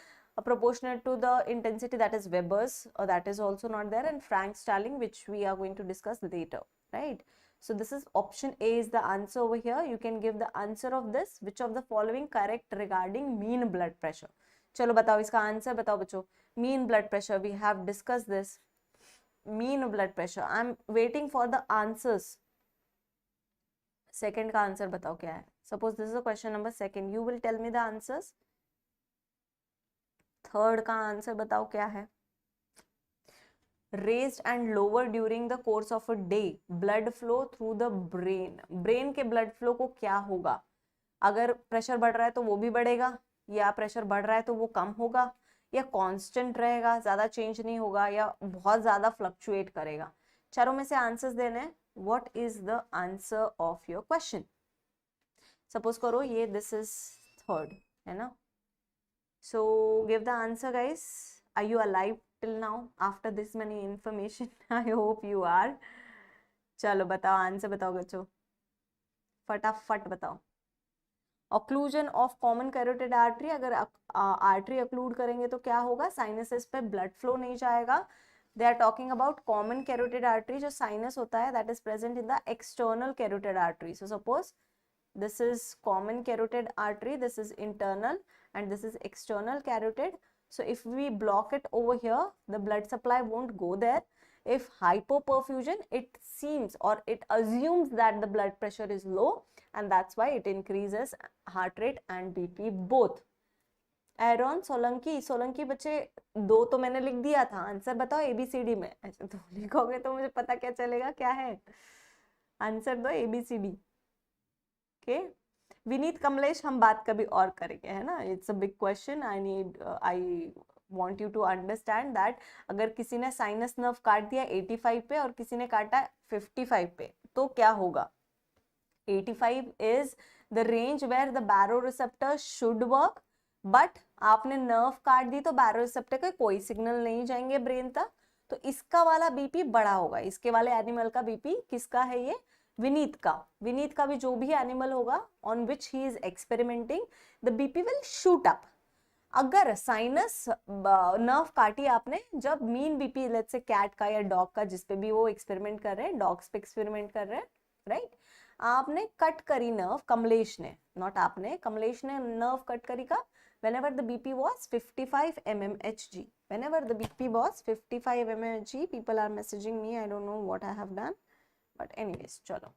proportionate to the intensity, that is Weber's, that is also not there, and Frank-Starling, which we are going to discuss later, right? So this is option A is the answer over here. You can give the answer of this. Which of the following correct regarding mean blood pressure? चलो बताओ इसका answer बताओ बच्चों. Mean blood pressure, we have discussed this. Mean blood pressure. I'm waiting for the answers. Second का answer बताओ क्या है. Suppose this is a question number second, you will tell me the answers. Third का answer बताओ क्या है. raised and lower during the course of a day blood flow through the brain के blood flow को क्या होगा. अगर pressure बढ़ रहा है तो वो भी बढ़ेगा, या प्रेशर बढ़ रहा है तो वो कम होगा, या कांस्टेंट रहेगा, ज्यादा चेंज नहीं होगा, या बहुत ज्यादा फ्लक्चुएट करेगा. चारों में से आंसर्स देने हैं. What is the answer of your question. Suppose करो ये दिस इज थर्ड है ना. So give the answer guys. Are you alive till now after this many information? I hope you are. चलो बताओ आंसर बताओ बच्चों, फटाफट बताओ. Occlusion of common carotid artery, अगर आर्टरी ऑक्लूड करेंगे तो क्या होगा. साइनसेस पे ब्लड फ्लो नहीं जाएगा. They are talking about common carotid artery. जो साइनस होता है that is present in the external carotid artery. So suppose this is common carotid artery, this is internal, and this is external carotid. So if we block it over here, the blood supply won't go there. If hypoperfusion, it seems or it assumes that the blood pressure is low, and that's why it increases heart rate and BP both. Aaron Solanki, Solanki बच्चे दो तो मैंने लिख दिया था. Answer बताओ ABCD में. ऐसे तो लिखोगे तो मुझे पता क्या चलेगा क्या है. आंसर दो ABCD. ओके. विनीत कमलेश हम बात कभी और करेंगे है ना. It's a big question. I want you to understand that अगर किसी ने साइनस नर्व काट दिया 85 पे और किसी ने काटा 55 पे तो क्या होगा. 85 is the range where the baroreceptor should work, but आपने नर्व काट दी तो बैरोरिसेप्टर के कोई सिग्नल नहीं जाएंगे ब्रेन तक, तो इसका वाला बीपी बड़ा होगा. इसके वाले एनिमल का बीपी किसका है ये. विनीत का. विनीत का भी जो भी एनिमल होगा on which he is experimenting, the BP will shoot up. अगर साइनस नर्व काटी आपने, जब mean BP let's say cat का या डॉग का, जिस पे भी वो एक्सपेरिमेंट कर रहे हैं, डॉग्स पे एक्सपेरिमेंट कर रहे हैं राइट. आपने कट करी नर्व, कमलेश ने, नॉट आपने, कमलेश ने नर्व कट करी का whenever the BP was 55 mmHg. Whenever the BP was 55 mmHg, people are messaging me. I don't know what I have done. But anyways, chalo.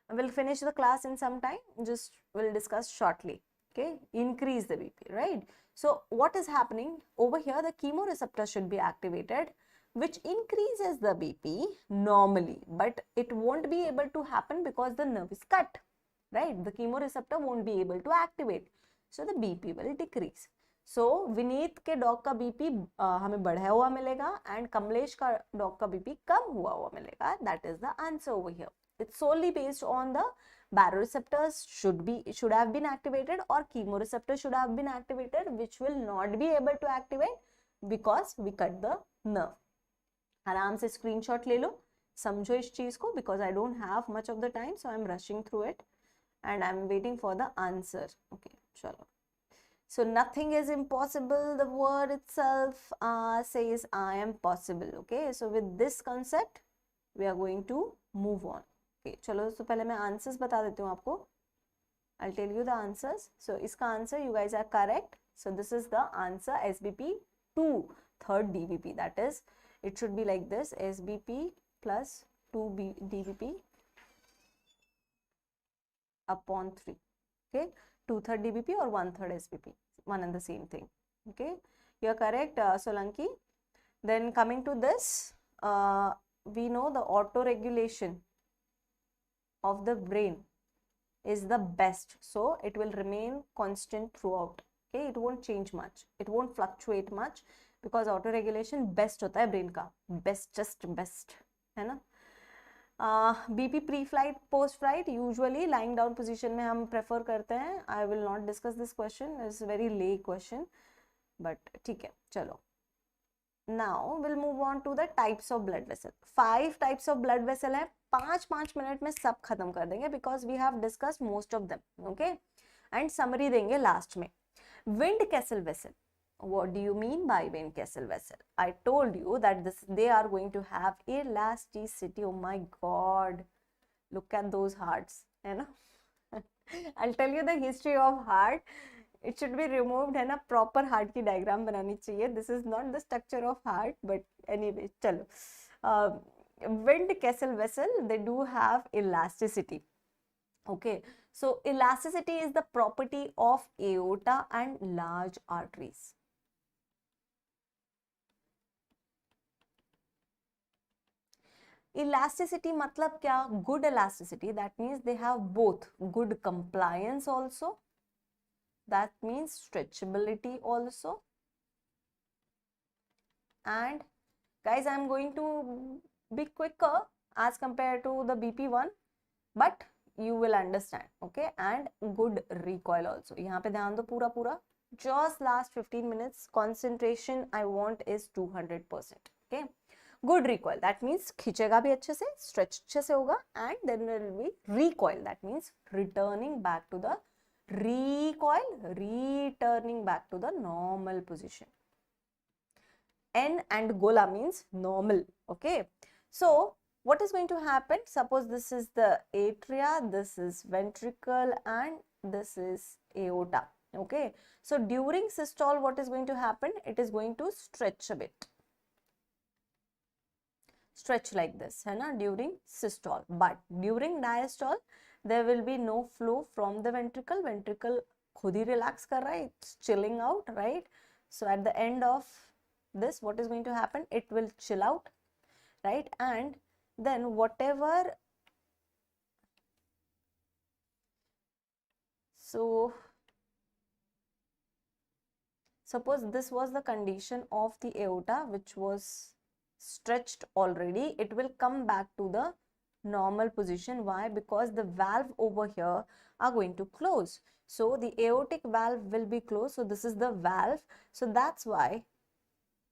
We'll finish the class in some time. Just we'll discuss shortly. Okay, increase the BP, right? So what is happening over here? The chemoreceptor should be activated, which increases the BP normally, but it won't be able to happen because the nerve is cut, right? The chemoreceptor won't be able to activate, so the BP will decrease. So Vineet के dog का BP हमें बढ़ा हुआ मिलेगा and Kamlesh का dog का BP कम हुआ मिलेगा. That is the answer over here. It's solely based on the baroreceptors should have been activated or chemoreceptor should have been activated, which will not be able to activate because we cut the nerve. आराम से screenshot ले लो, समझो इस चीज को, because I don't have much of the time, so I'm rushing through it and I'm waiting for the answer. Okay, chalo. So nothing is impossible. The word itself says I am possible. Okay, so with this concept we are going to move on. Okay, चलो तो पहले मैं answers बता देती हूँ आपको. I'll tell you the answers. So इसका answer you guys are correct. So this is the answer. SBP 2 third DBP. That is, it should be like this: SBP plus 2 DBP upon 3. Okay, 2/3 DBP or 1/3 SBP, one and the same thing. Okay, you are correct, Solanki. Then coming to this, we know the auto-regulation of the brain is the best, so it will remain constant throughout. Okay, it won't change much, it won't fluctuate much because auto-regulation best होता है brain का, best, just best है ना. BP pre flight post flight usually lying down position में हम prefer करते हैं. I will not discuss this question, it's very lay question, but ठीक है चलो. Now will move on to the types of blood vessel. 5 types of blood vessel है. 5 minute में सब खत्म कर देंगे because we have discussed most of them. Okay, and summary देंगे लास्ट में. Windkessel vessel. What do you mean by vein Kessel vessel? I told you that they are going to have elasticity. Oh my God, look at those hearts, है ना. I'll tell you the history of heart. It should be removed, है ना. Proper heart की diagram बनानी चाहिए. This is not the structure of heart, but anyway, चलो. Wind Kessel vessel, they do have elasticity. Okay, so elasticity is the property of aorta and large arteries. Elasticity matlab kya? Good elasticity. That means they have both good compliance also. That means stretchability also. And guys, I'm going to be quicker as compared to the BP one, but you will understand. Okay, and good recoil also. यहाँ पे ध्यान दो पूरा पूरा. Just last 15 minutes concentration I want is 200%. Okay, good recoil. That means खींचेगा भी अच्छे से, stretch अच्छे से होगा, and then there will be recoil. That means returning back to the recoil, returning back to the normal position. N and gola means normal. Okay, so what is going to happen? Suppose this is the atria, this is ventricle, and this is aorta. Okay, so during systole, what is going to happen? It is going to stretch a bit, stretch like this, है ना, during systole. But during diastole, there will be no flow from the ventricle. Ventricle खुद ही relax कर रहा है, it's chilling out, right? So at the end of this, what is going to happen? It will chill out, right? And then whatever, so suppose this was the condition of the aorta which was stretched already, it will come back to the normal position. Why? Because the valve over here are going to close. So the aortic valve will be closed. So this is the valve. So that's why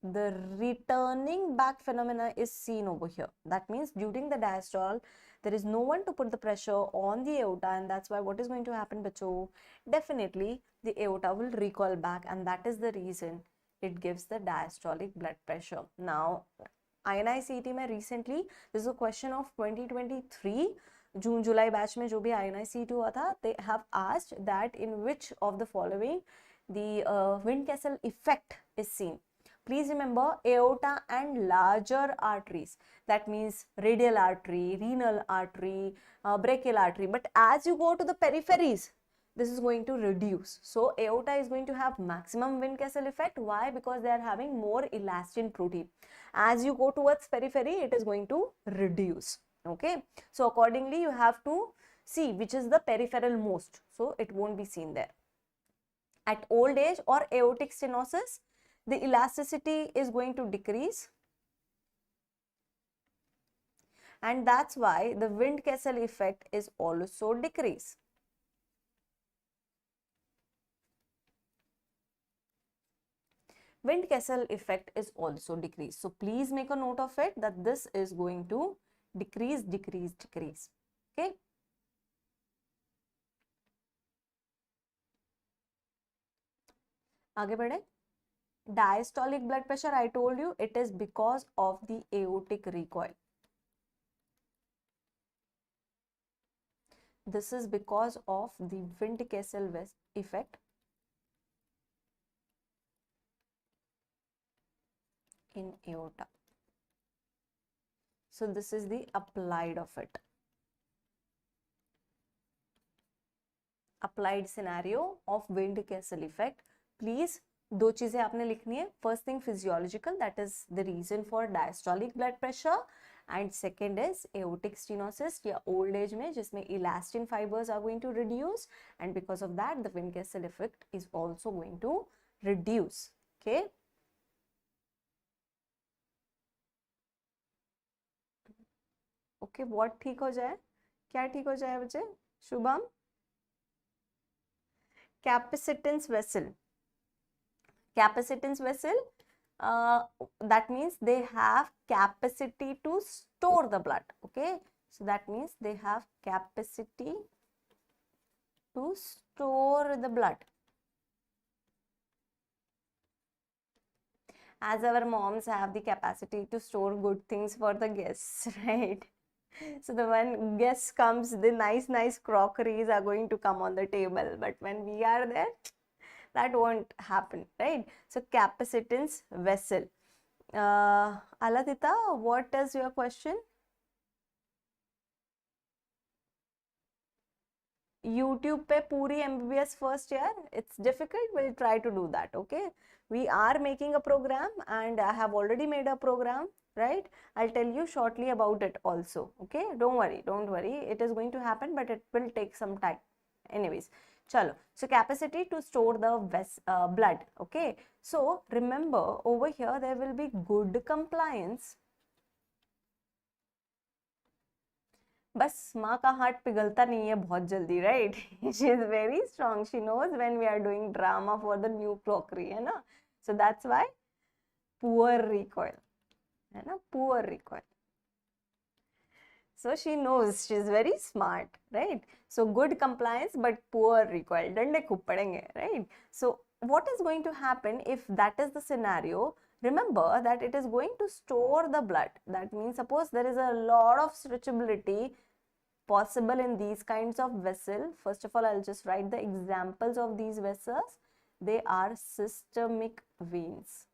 the returning back phenomena is seen over here. That means during the diastole, there is no one to put the pressure on the aorta, and that's why what is going to happen, bacho? Definitely the aorta will recoil back, and that is the reason it gives the diastolic blood pressure. Now, INI-CET में recently, this is a question of 2023, June-July batch में जो भी INI-CET हुआ था, they have asked that in which of the following the Windkessel effect is seen. Please remember aorta and larger arteries. That means radial artery, renal artery, brachial artery. But as you go to the peripheries, this is going to reduce. So aorta is going to have maximum Windkessel effect. Why? Because they are having more elastin protein. As you go towards periphery, it is going to reduce. Okay. So accordingly, you have to see which is the peripheral most. So it won't be seen there. At old age or aortic stenosis, the elasticity is going to decrease, and that's why the Windkessel effect is also decrease. Windkessel effect is also decrease. So please make a note of it that this is going to decrease, decrease, decrease. Okay. आगे बढ़े. Diastolic blood pressure, I told you, it is because of the aortic recoil. This is because of the Windkessel effect in aorta. So this is the applied of it. Applied scenario of Windkessel effect. Please, दो चीजें आपने लिखनी है. First thing, physiological, that is the reason for diastolic blood pressure, and second is aortic stenosis या old age में जिसमें elastin fibers are going to reduce, and because of that the Windkessel effect is also going to reduce. Okay. Okay, what ठीक हो जाए? क्या ठीक हो जाए बच्चे? Shubham? Capacitance vessel. Capacitance vessel, that means they have capacity to store the blood. Okay, so that means they have capacity to store the blood. As our moms have the capacity to store good things for the guests, right? So the when guest comes, the nice crockeries are going to come on the table, but when we are there, that won't happen, right? So capacitance vessel. Aladita, what is your question? YouTube पे पूरी MBBS first year, it's difficult, we'll try to do that, okay? We are making a program and I have already made a program, right? I'll tell you shortly about it also, okay? Don't worry, it is going to happen, but it will take some time. Anyways, chalo. So capacity to store the blood, okay? So remember over here there will be good compliance. बस माँ का heart पिघलता नहीं है बहुत जल्दी, right? She is very strong, she knows when we are doing drama for the new crockery, है ना? So that's why poor recoil, है ना? Poor recoil. So she knows, she is very smart, right? So good compliance but poor recoil. डंडे खूब पड़ेंगे, right? So what is going to happen if that is the scenario? Remember that it is going to store the blood. That means suppose there is a lot of stretchability possible in these kinds of vessel. First of all, I'll just write the examples of these vessels. They are systemic veins.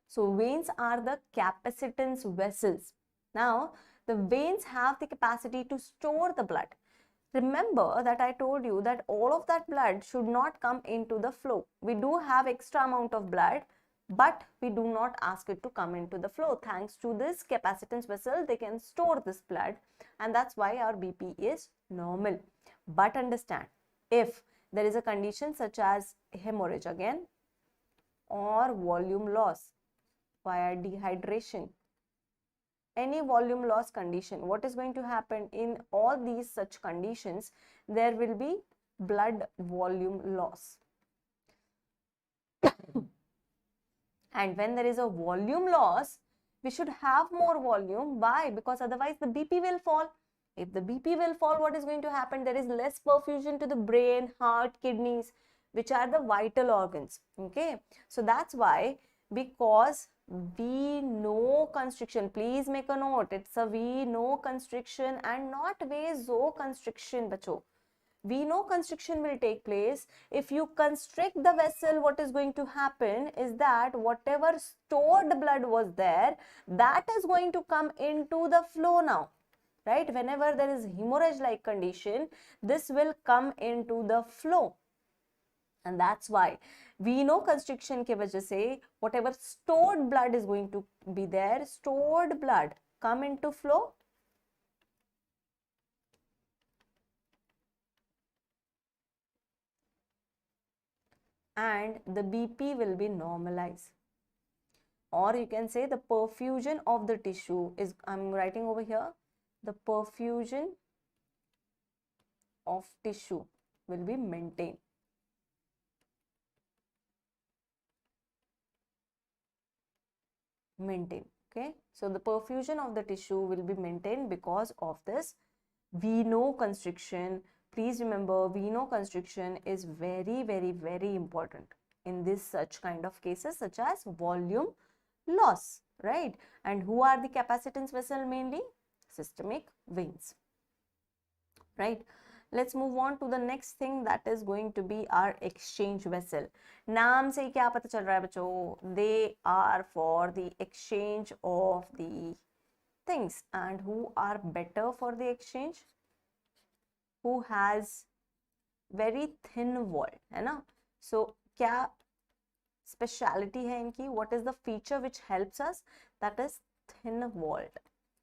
So veins are the capacitance vessels. Now, the veins have the capacity to store the blood. Remember that I told you that all of that blood should not come into the flow. We do have extra amount of blood, but we do not ask it to come into the flow. Thanks to this capacitance vessel, they can store this blood, and that's why our BP is normal. But understand, if there is a condition such as hemorrhage again, or volume loss via dehydration, any volume loss condition, what is going to happen in all these such conditions? There will be blood volume loss. And when there is a volume loss, we should have more volume. Why? Because otherwise the BP will fall. If the BP will fall, what is going to happen? There is less perfusion to the brain, heart, kidneys, which are the vital organs. Okay, so that's why, because vasoconstriction, please make a note, it's a vasoconstriction and not vasoconstriction, bacho. Vasoconstriction will take place if you constrict the vessel. What is going to happen is that whatever stored blood was there, that is going to come into the flow now, right? Whenever there is hemorrhage like condition, this will come into the flow. And that's why vasoconstriction के वजह से whatever stored blood is going to be there, stored blood come into flow, and the BP will be normalized. Or you can say the perfusion of the tissue is, I'm writing over here, the perfusion of tissue will be maintained. Okay, so the perfusion of the tissue will be maintained because of this vasoconstriction. Please remember, vasoconstriction is very, very, very important in this such kind of cases such as volume loss, right? And who are the capacitance vessel? Mainly systemic veins, right? Let's move on to the next thing, that is going to be our exchange vessel. नाम से क्या पता चल रहा है बच्चों? They are for the exchange of the things. And who are better for the exchange? Who has very thin wall, है ना? So क्या speciality है इनकी? What is the feature which helps us? That is thin walled.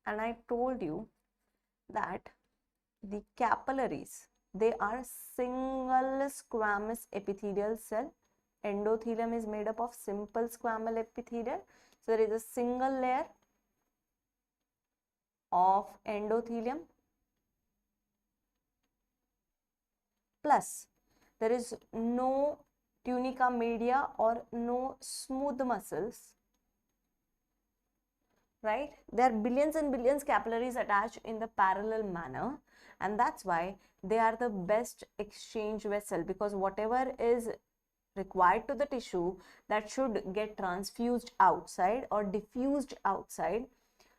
And I told you that the capillaries, they are single squamous epithelial cell. Endothelium is made up of simple squamous epithelial. So there is a single layer of endothelium, plus there is no tunica media or no smooth muscles, right? There are billions and billions capillaries attached in the parallel manner, and that's why they are the best exchange vessel, because whatever is required to the tissue, that should get transfused outside or diffused outside,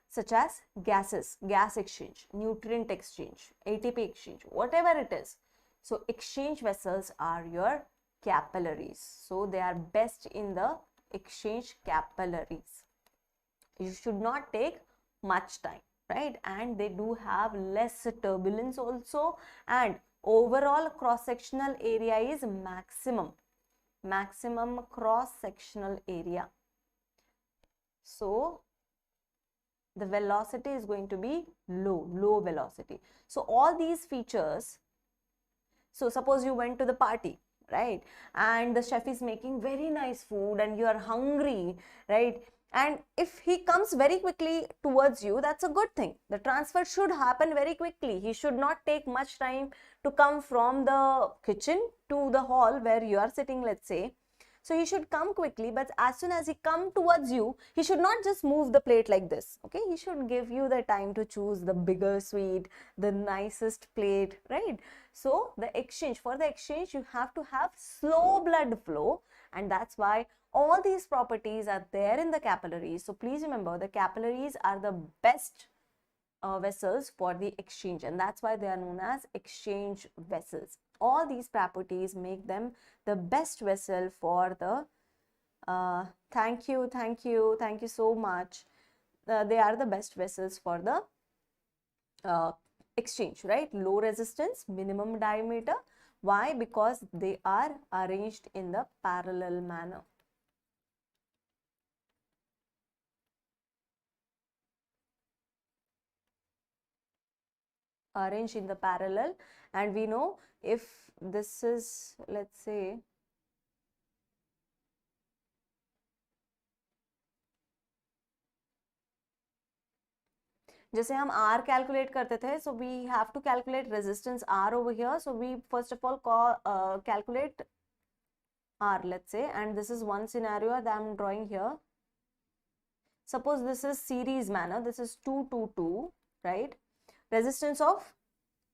such as gases, gas exchange, nutrient exchange, ATP exchange, whatever it is. So exchange vessels are your capillaries. So they are best in the exchange capillaries. You should not take much time. right? And they do have less turbulence also, and overall cross-sectional area is maximum cross-sectional area. So the velocity is going to be low velocity. So all these features, so suppose you went to the party, right, and the chef is making very nice food and you are hungry, right, and if he comes very quickly towards you, that's a good thing. The transfer should happen very quickly. He should not take much time to come from the kitchen to the hall where you are sitting, let's say. So he should come quickly, but as soon as he come towards you, he should not just move the plate like this, okay? He should give you the time to choose the bigger sweet, the nicest plate, right? So the exchange, for the exchange, you have to have slow blood flow, and that's why all these properties are there in the capillaries. So please remember, the capillaries are the best vessels for the exchange, and that's why they are known as exchange vessels. All these properties make them the best vessel for the thank you so much. They are the best vessels for the exchange, right? Low resistance, minimum diameter. Why? Because they are arranged in the parallel manner. Arranged in the parallel, and we know if this is, let's say, जैसे हम R calculate करते थे, so we have to calculate resistance R over here. So we first of all calculate R, let's say, and this is one scenario that I'm drawing here. Suppose this is series manner, this is 2 2 2, right? Resistance of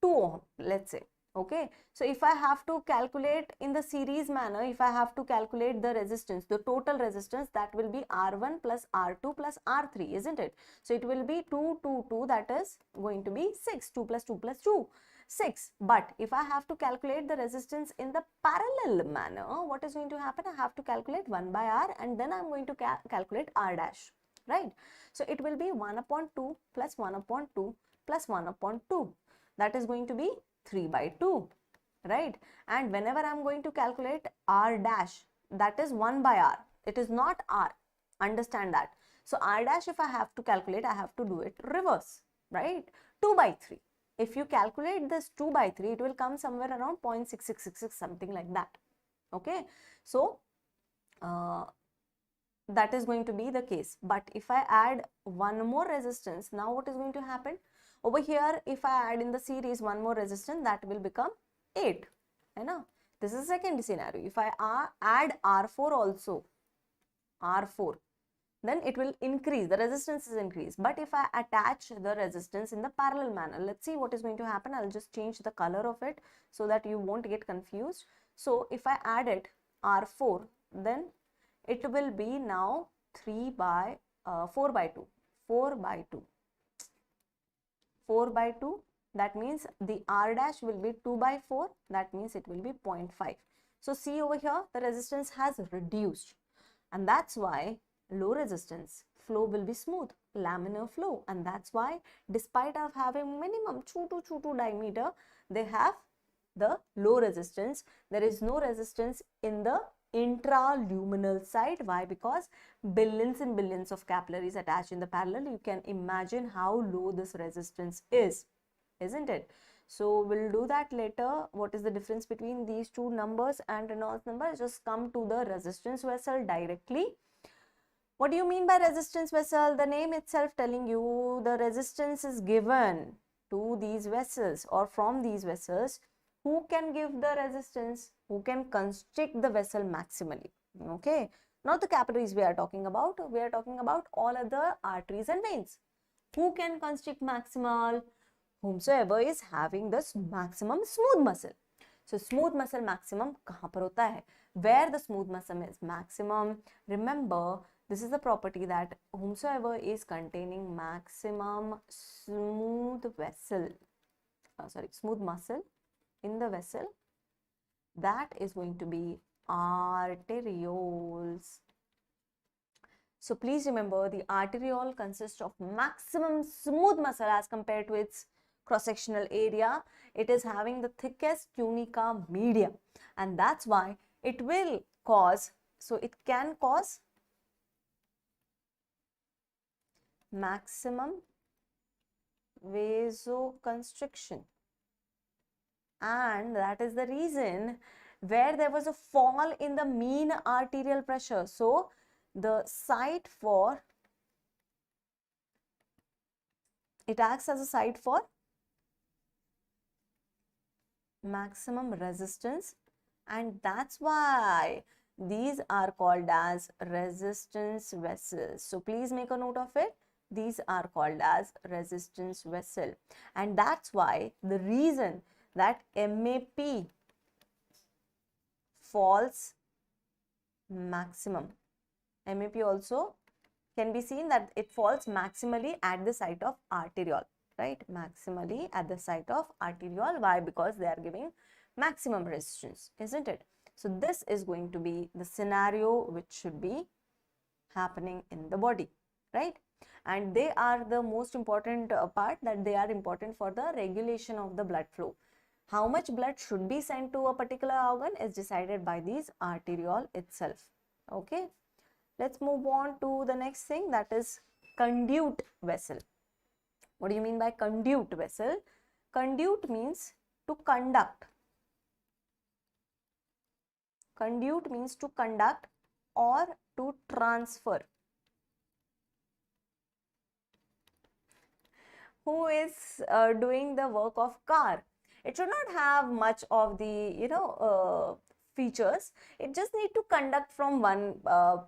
2 ohm, let's say. Okay, so if I have to calculate in the series manner, if I have to calculate the resistance, the total resistance, that will be R1 plus R2 plus R3, isn't it? So it will be 2 2 2, that is going to be 6. 2 plus 2 plus 2, 6. But if I have to calculate the resistance in the parallel manner, what is going to happen? I have to calculate 1 by R, and then I'm going to calculate R dash, right? So it will be 1 upon 2 plus 1 upon 2 plus 1 upon 2. That is going to be 3 by 2, right? And whenever I'm going to calculate R dash, that is 1 by R. It is not R. Understand that. So R dash, if I have to calculate, I have to do it reverse, right? 2 by 3. If you calculate this 2 by 3, it will come somewhere around 0.6666, something like that. Okay. So that is going to be the case. But if I add one more resistance, now what is going to happen? Over here, if I add in the series one more resistance, that will become 8. I know. This is the second scenario. If I add R4 also, R4, then it will increase, the resistance is increased. But if I attach the resistance in the parallel manner, let's see what is going to happen. I'll just change the color of it so that you won't get confused. So if I add it R4, then it will be now 4 by 2, 4 by 2. 4 by 2, that means the R dash will be 2 by 4, that means it will be 0.5. So see over here, the resistance has reduced, and that's why low resistance flow will be smooth, laminar flow, and that's why despite of having minimum 2 to 2 diameter, they have the low resistance. There is no resistance in the intraluminal side. Why? Because billions and billions of capillaries attached in the parallel. You can imagine how low this resistance is, isn't it? So we'll do that later. What is the difference between these two numbers and Reynolds number? Just come to the resistance vessel directly. What do you mean by resistance vessel? The name itself telling you the resistance is given to these vessels or from these vessels. Who can give the resistance? Who can constrict the vessel maximally? Okay, not the capillaries we are talking about. We are talking about all other arteries and veins. Who can constrict maximal? Whomsoever is having this maximum smooth muscle. So smooth muscle maximum kahan par hota hai? Where the smooth muscle is maximum. Remember, this is the property that whomsoever is containing maximum smooth vessel, smooth muscle in the vessel, that is going to be arterioles. So please remember, the arteriole consists of maximum smooth muscle as compared to its cross-sectional area. It is having the thickest tunica media, and that's why it will cause, so it can cause maximum vasoconstriction, and that is the reason where there was a fall in the mean arterial pressure. So the site for, it acts as a site for maximum resistance, and that's why these are called as resistance vessels. So please make a note of it. These are called as resistance vessel, and that's why the reason that MAP falls maximum. MAP also can be seen that it falls maximally at the site of arteriole, right? Maximally at the site of arteriole. Why? Because they are giving maximum resistance, isn't it? So this is going to be the scenario which should be happening in the body, right? And they are the most important part, that they are important for the regulation of the blood flow. How much blood should be sent to a particular organ is decided by these arteriole itself. Okay, let's move on to the next thing, that is conduit vessel. What do you mean by conduit vessel? Conduit means to conduct. Conduit means to conduct or to transfer. Who is doing the work of car? It should not have much of the features. It just need to conduct from one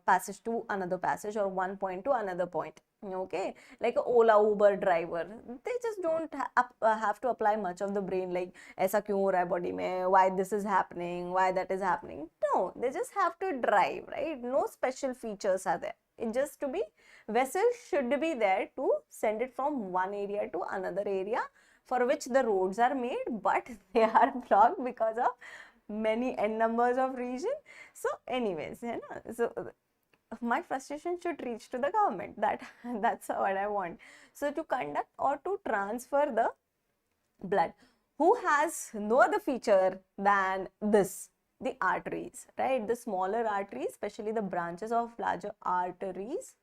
passage to another passage, or one point to another point. Okay, like a Ola Uber driver, they just don't have to apply much of the brain, like aisa kyun ho raha hai body mein, why this is happening, why that is happening. No, they just have to drive, right? No special features are there. It just to be, vessel should be there to send it from one area to another area, for which the roads are made, but they are blocked because of many n numbers of region. So anyways, so my frustration should reach to the government. That's what I want. So to conduct or to transfer the blood. Who has no other feature than this? The arteries, right? The smaller arteries, especially the branches of larger arteries,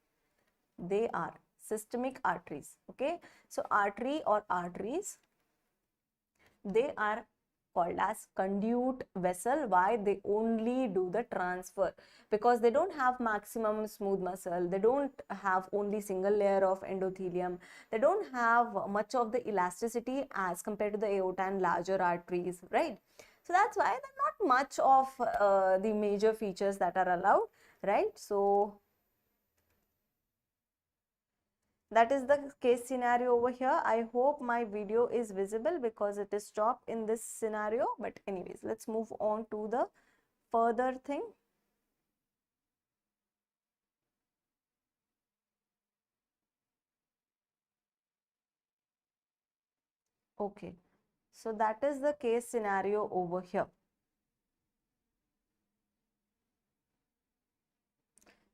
they are systemic arteries. Okay, so artery or arteries, they are called as conduit vessel. Why? They only do the transfer, because they don't have maximum smooth muscle, they don't have only single layer of endothelium, they don't have much of the elasticity as compared to the aorta and larger arteries, right? So that's why they're not much of the major features that are allowed, right? So that is the case scenario over here. I hope my video is visible because it is stopped in this scenario. But anyways, let's move on to the further thing. Okay, so that is the case scenario over here.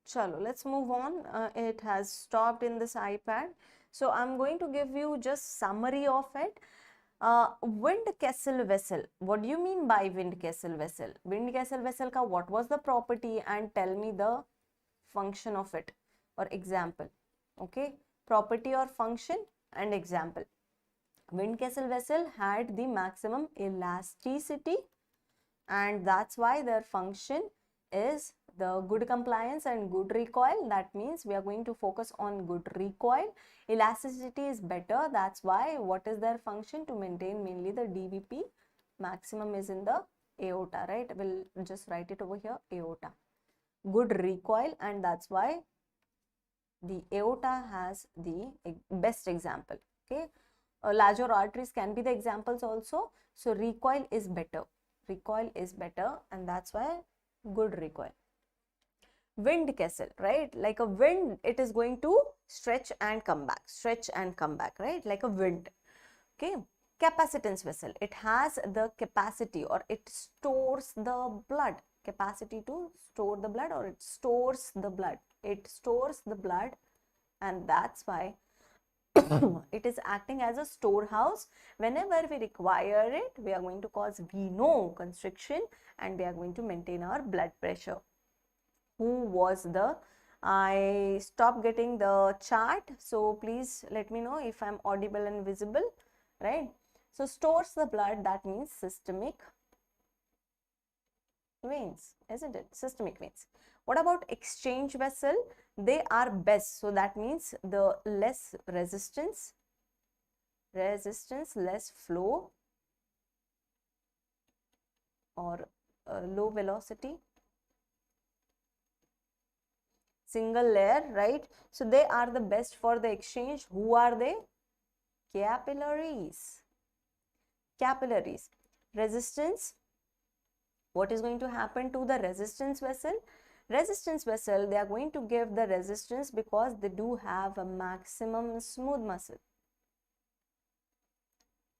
Chalo, let's move on. It has stopped in this iPad. So I'm going to give you just summary of it. Wind-Kessel vessel. What do you mean by Wind-Kessel vessel? Wind-Kessel vessel ka what was the property, and tell me the function of it or example. Okay, property or function and example. Wind-Kessel vessel had the maximum elasticity, and that's why their function is the good compliance and good recoil. That means we are going to focus on good recoil. Elasticity is better. That's why what is their function? To maintain mainly the DVP. Maximum is in the aorta, right? We'll just write it over here, aorta. Good recoil, and that's why the aorta has the best example. Okay, larger arteries can be the examples also. So recoil is better. Recoil is better, and that's why good recoil. Wind-Kessel, right? Like a wind, it is going to stretch and come back, stretch and come back, right? Like a wind. Okay. Capacitance vessel, it has the capacity, or it stores the blood, capacity to store the blood, or it stores the blood. It stores the blood, and that's why it is acting as a storehouse. Whenever we require it, we are going to cause vasoconstriction and we are going to maintain our blood pressure. Who was the, I stopped getting the chart, so please let me know if I'm audible and visible, right? So stores the blood, that means systemic veins, isn't it? Systemic veins. What about exchange vessel? They are best, so that means the less resistance, less flow, or low velocity, single layer, right? So they are the best for the exchange. Who are they? Capillaries. Capillaries. Resistance. What is going to happen to the resistance vessel? Resistance vessel, they are going to give the resistance because they do have a maximum smooth muscle.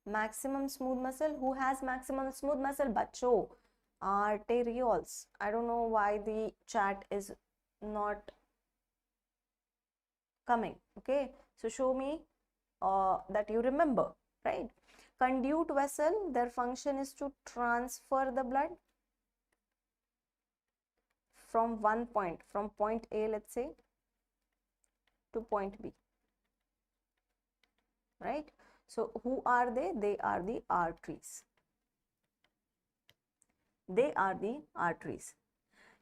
Maximum smooth muscle. Who has maximum smooth muscle? Bacho. Arterioles. I don't know why the chat is not coming. Okay, so show me that you remember, right? Conduit vessel, their function is to transfer the blood from one point, from point A, let's say, to point B, right? So who are they? They are the arteries. They are the arteries.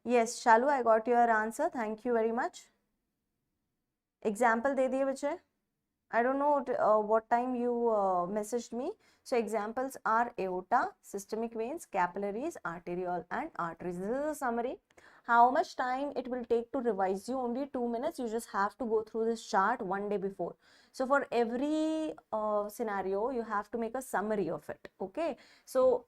Yes, Shalu, I got your answer. Thank you very much. Example de diye bache. I don't know what time you messaged me. So examples are aorta, systemic veins, capillaries, arteriole, and arteries. This is a summary. How much time it will take to revise you? Only 2 minutes. You just have to go through this chart one day before. So for every scenario, you have to make a summary of it. Okay. So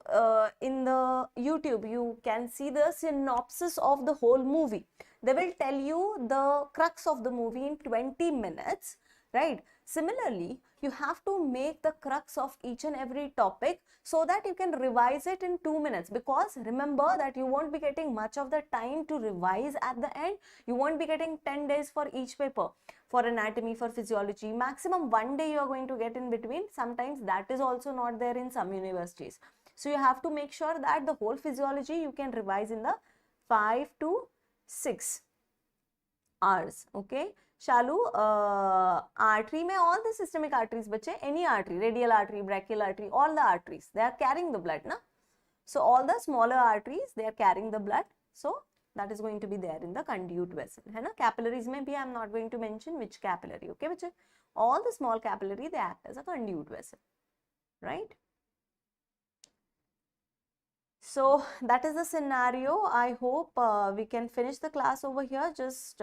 in the YouTube, you can see the synopsis of the whole movie. They will tell you the crux of the movie in 20 minutes, right? Similarly, you have to make the crux of each and every topic so that you can revise it in 2 minutes, because remember that you won't be getting much of the time to revise at the end. You won't be getting 10 days for each paper. For anatomy, for physiology, maximum 1 day you are going to get in between. Sometimes that is also not there in some universities. So you have to make sure that the whole physiology you can revise in the 5 to 6 hours. Okay. Shalu, artery में all the systemic arteries बच्चे, any artery, radial artery, brachial artery, all the arteries, they are carrying the blood, na? So all the smaller arteries, they are carrying the blood. So that is going to be there in the conduit vessel, है ना? Capillaries में भी I am not going to mention which capillary, okay बच्चे? All the small capillary, they act as a conduit vessel, right? So that is the scenario. I hope we can finish the class over here. Just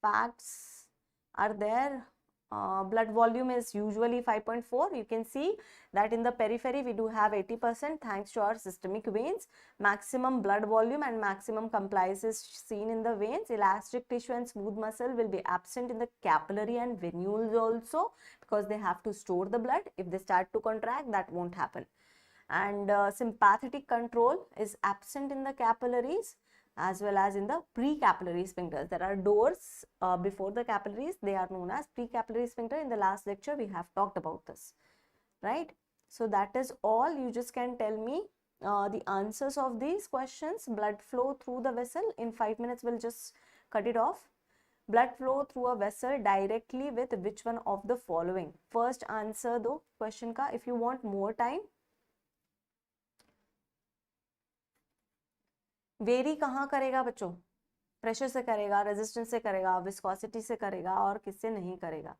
facts are there. Blood volume is usually 5.4. You can see that in the periphery we do have 80% thanks to our systemic veins. Maximum blood volume and maximum compliance is seen in the veins. Elastic tissue and smooth muscle will be absent in the capillary and venules also, because they have to store the blood. If they start to contract, that won't happen. And sympathetic control is absent in the capillaries as well as in the precapillary sphincters. There are doors before the capillaries. They are known as precapillary sphincter. In the last lecture, we have talked about this, right? So that is all. You just can tell me the answers of these questions. Blood flow through the vessel. In 5 minutes, we'll just cut it off. Blood flow through a vessel directly with which one of the following? First answer दो question का. If you want more time, very कहाँ करेगा बच्चों? Pressure से करेगा, resistance से करेगा, viscosity से करेगा, और किससे नहीं करेगा?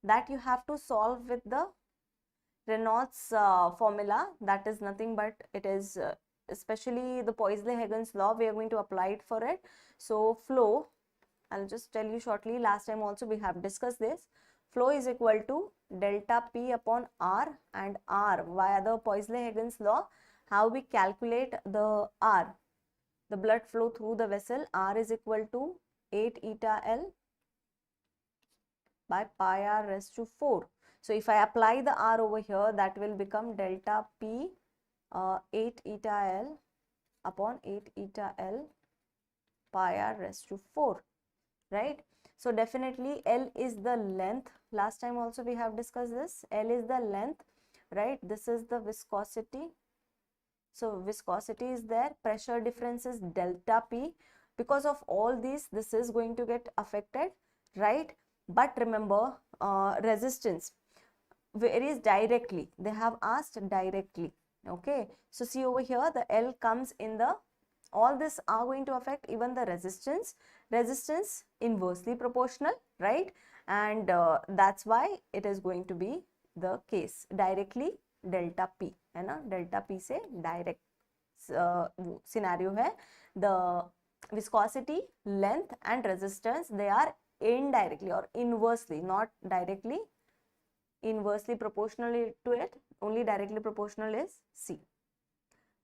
That you have to solve with the Reynolds formula. That is nothing but it is especially the Poiseuille-Huygens law. We are going to apply it for it. So flow, I'll just tell you shortly. Last time also we have discussed this. Flow is equal to delta P upon R, and R via the Poiseuille-Huygens law. How we calculate the R? The blood flow through the vessel, R is equal to 8 eta L by pi R raised to 4. So if I apply the R over here, that will become delta P 8 eta L upon 8 eta L pi R raised to 4. right? So definitely L is the length. Last time also we have discussed this. L is the length, right? This is the viscosity. So viscosity is there, pressure difference is delta P. Because of all these, this is going to get affected, right? But remember, resistance varies directly. They have asked directly, okay? So see over here, the L comes in the, all this are going to affect even the resistance. Resistance inversely proportional, right? And that's why it is going to be the case directly delta P, है ना? Delta P से direct scenario है. The viscosity, length and resistance, they are indirectly or inversely, not directly, inversely proportional to it, only directly proportional is C.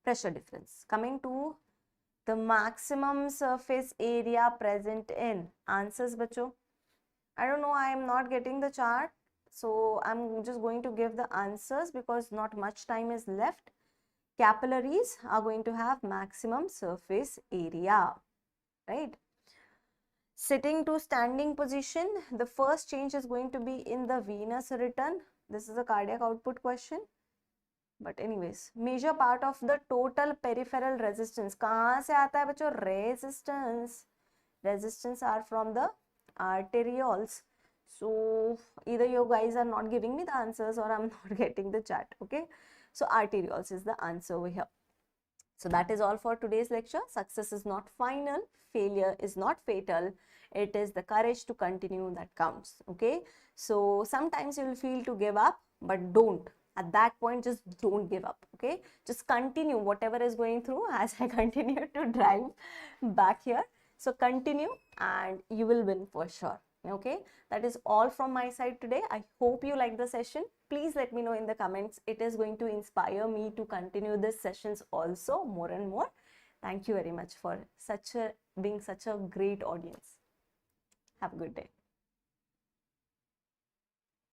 Pressure difference. Coming to the maximum surface area present in. Answers, bacho. I don't know, I am not getting the chart. So I'm just going to give the answers because not much time is left. Capillaries are going to have maximum surface area, right? Sitting to standing position, the first change is going to be in the venous return. This is a cardiac output question. But anyways, major part of the total peripheral resistance. कहाँ से आता है बच्चों? Resistance. Resistance are from the arterioles. So either you guys are not giving me the answers or I'm not getting the chart. Okay. So arterioles is the answer over here. So that is all for today's lecture. Success is not final. Failure is not fatal. It is the courage to continue that counts. Okay. So sometimes you will feel to give up, but don't. At that point, just don't give up. Okay. Just continue whatever is going through as I continue to drive back here. So continue and you will win for sure. Okay, that is all from my side today. I hope you like the session. Please let me know in the comments. It is going to inspire me to continue these sessions also more and more. Thank you very much for being such a great audience. Have a good day.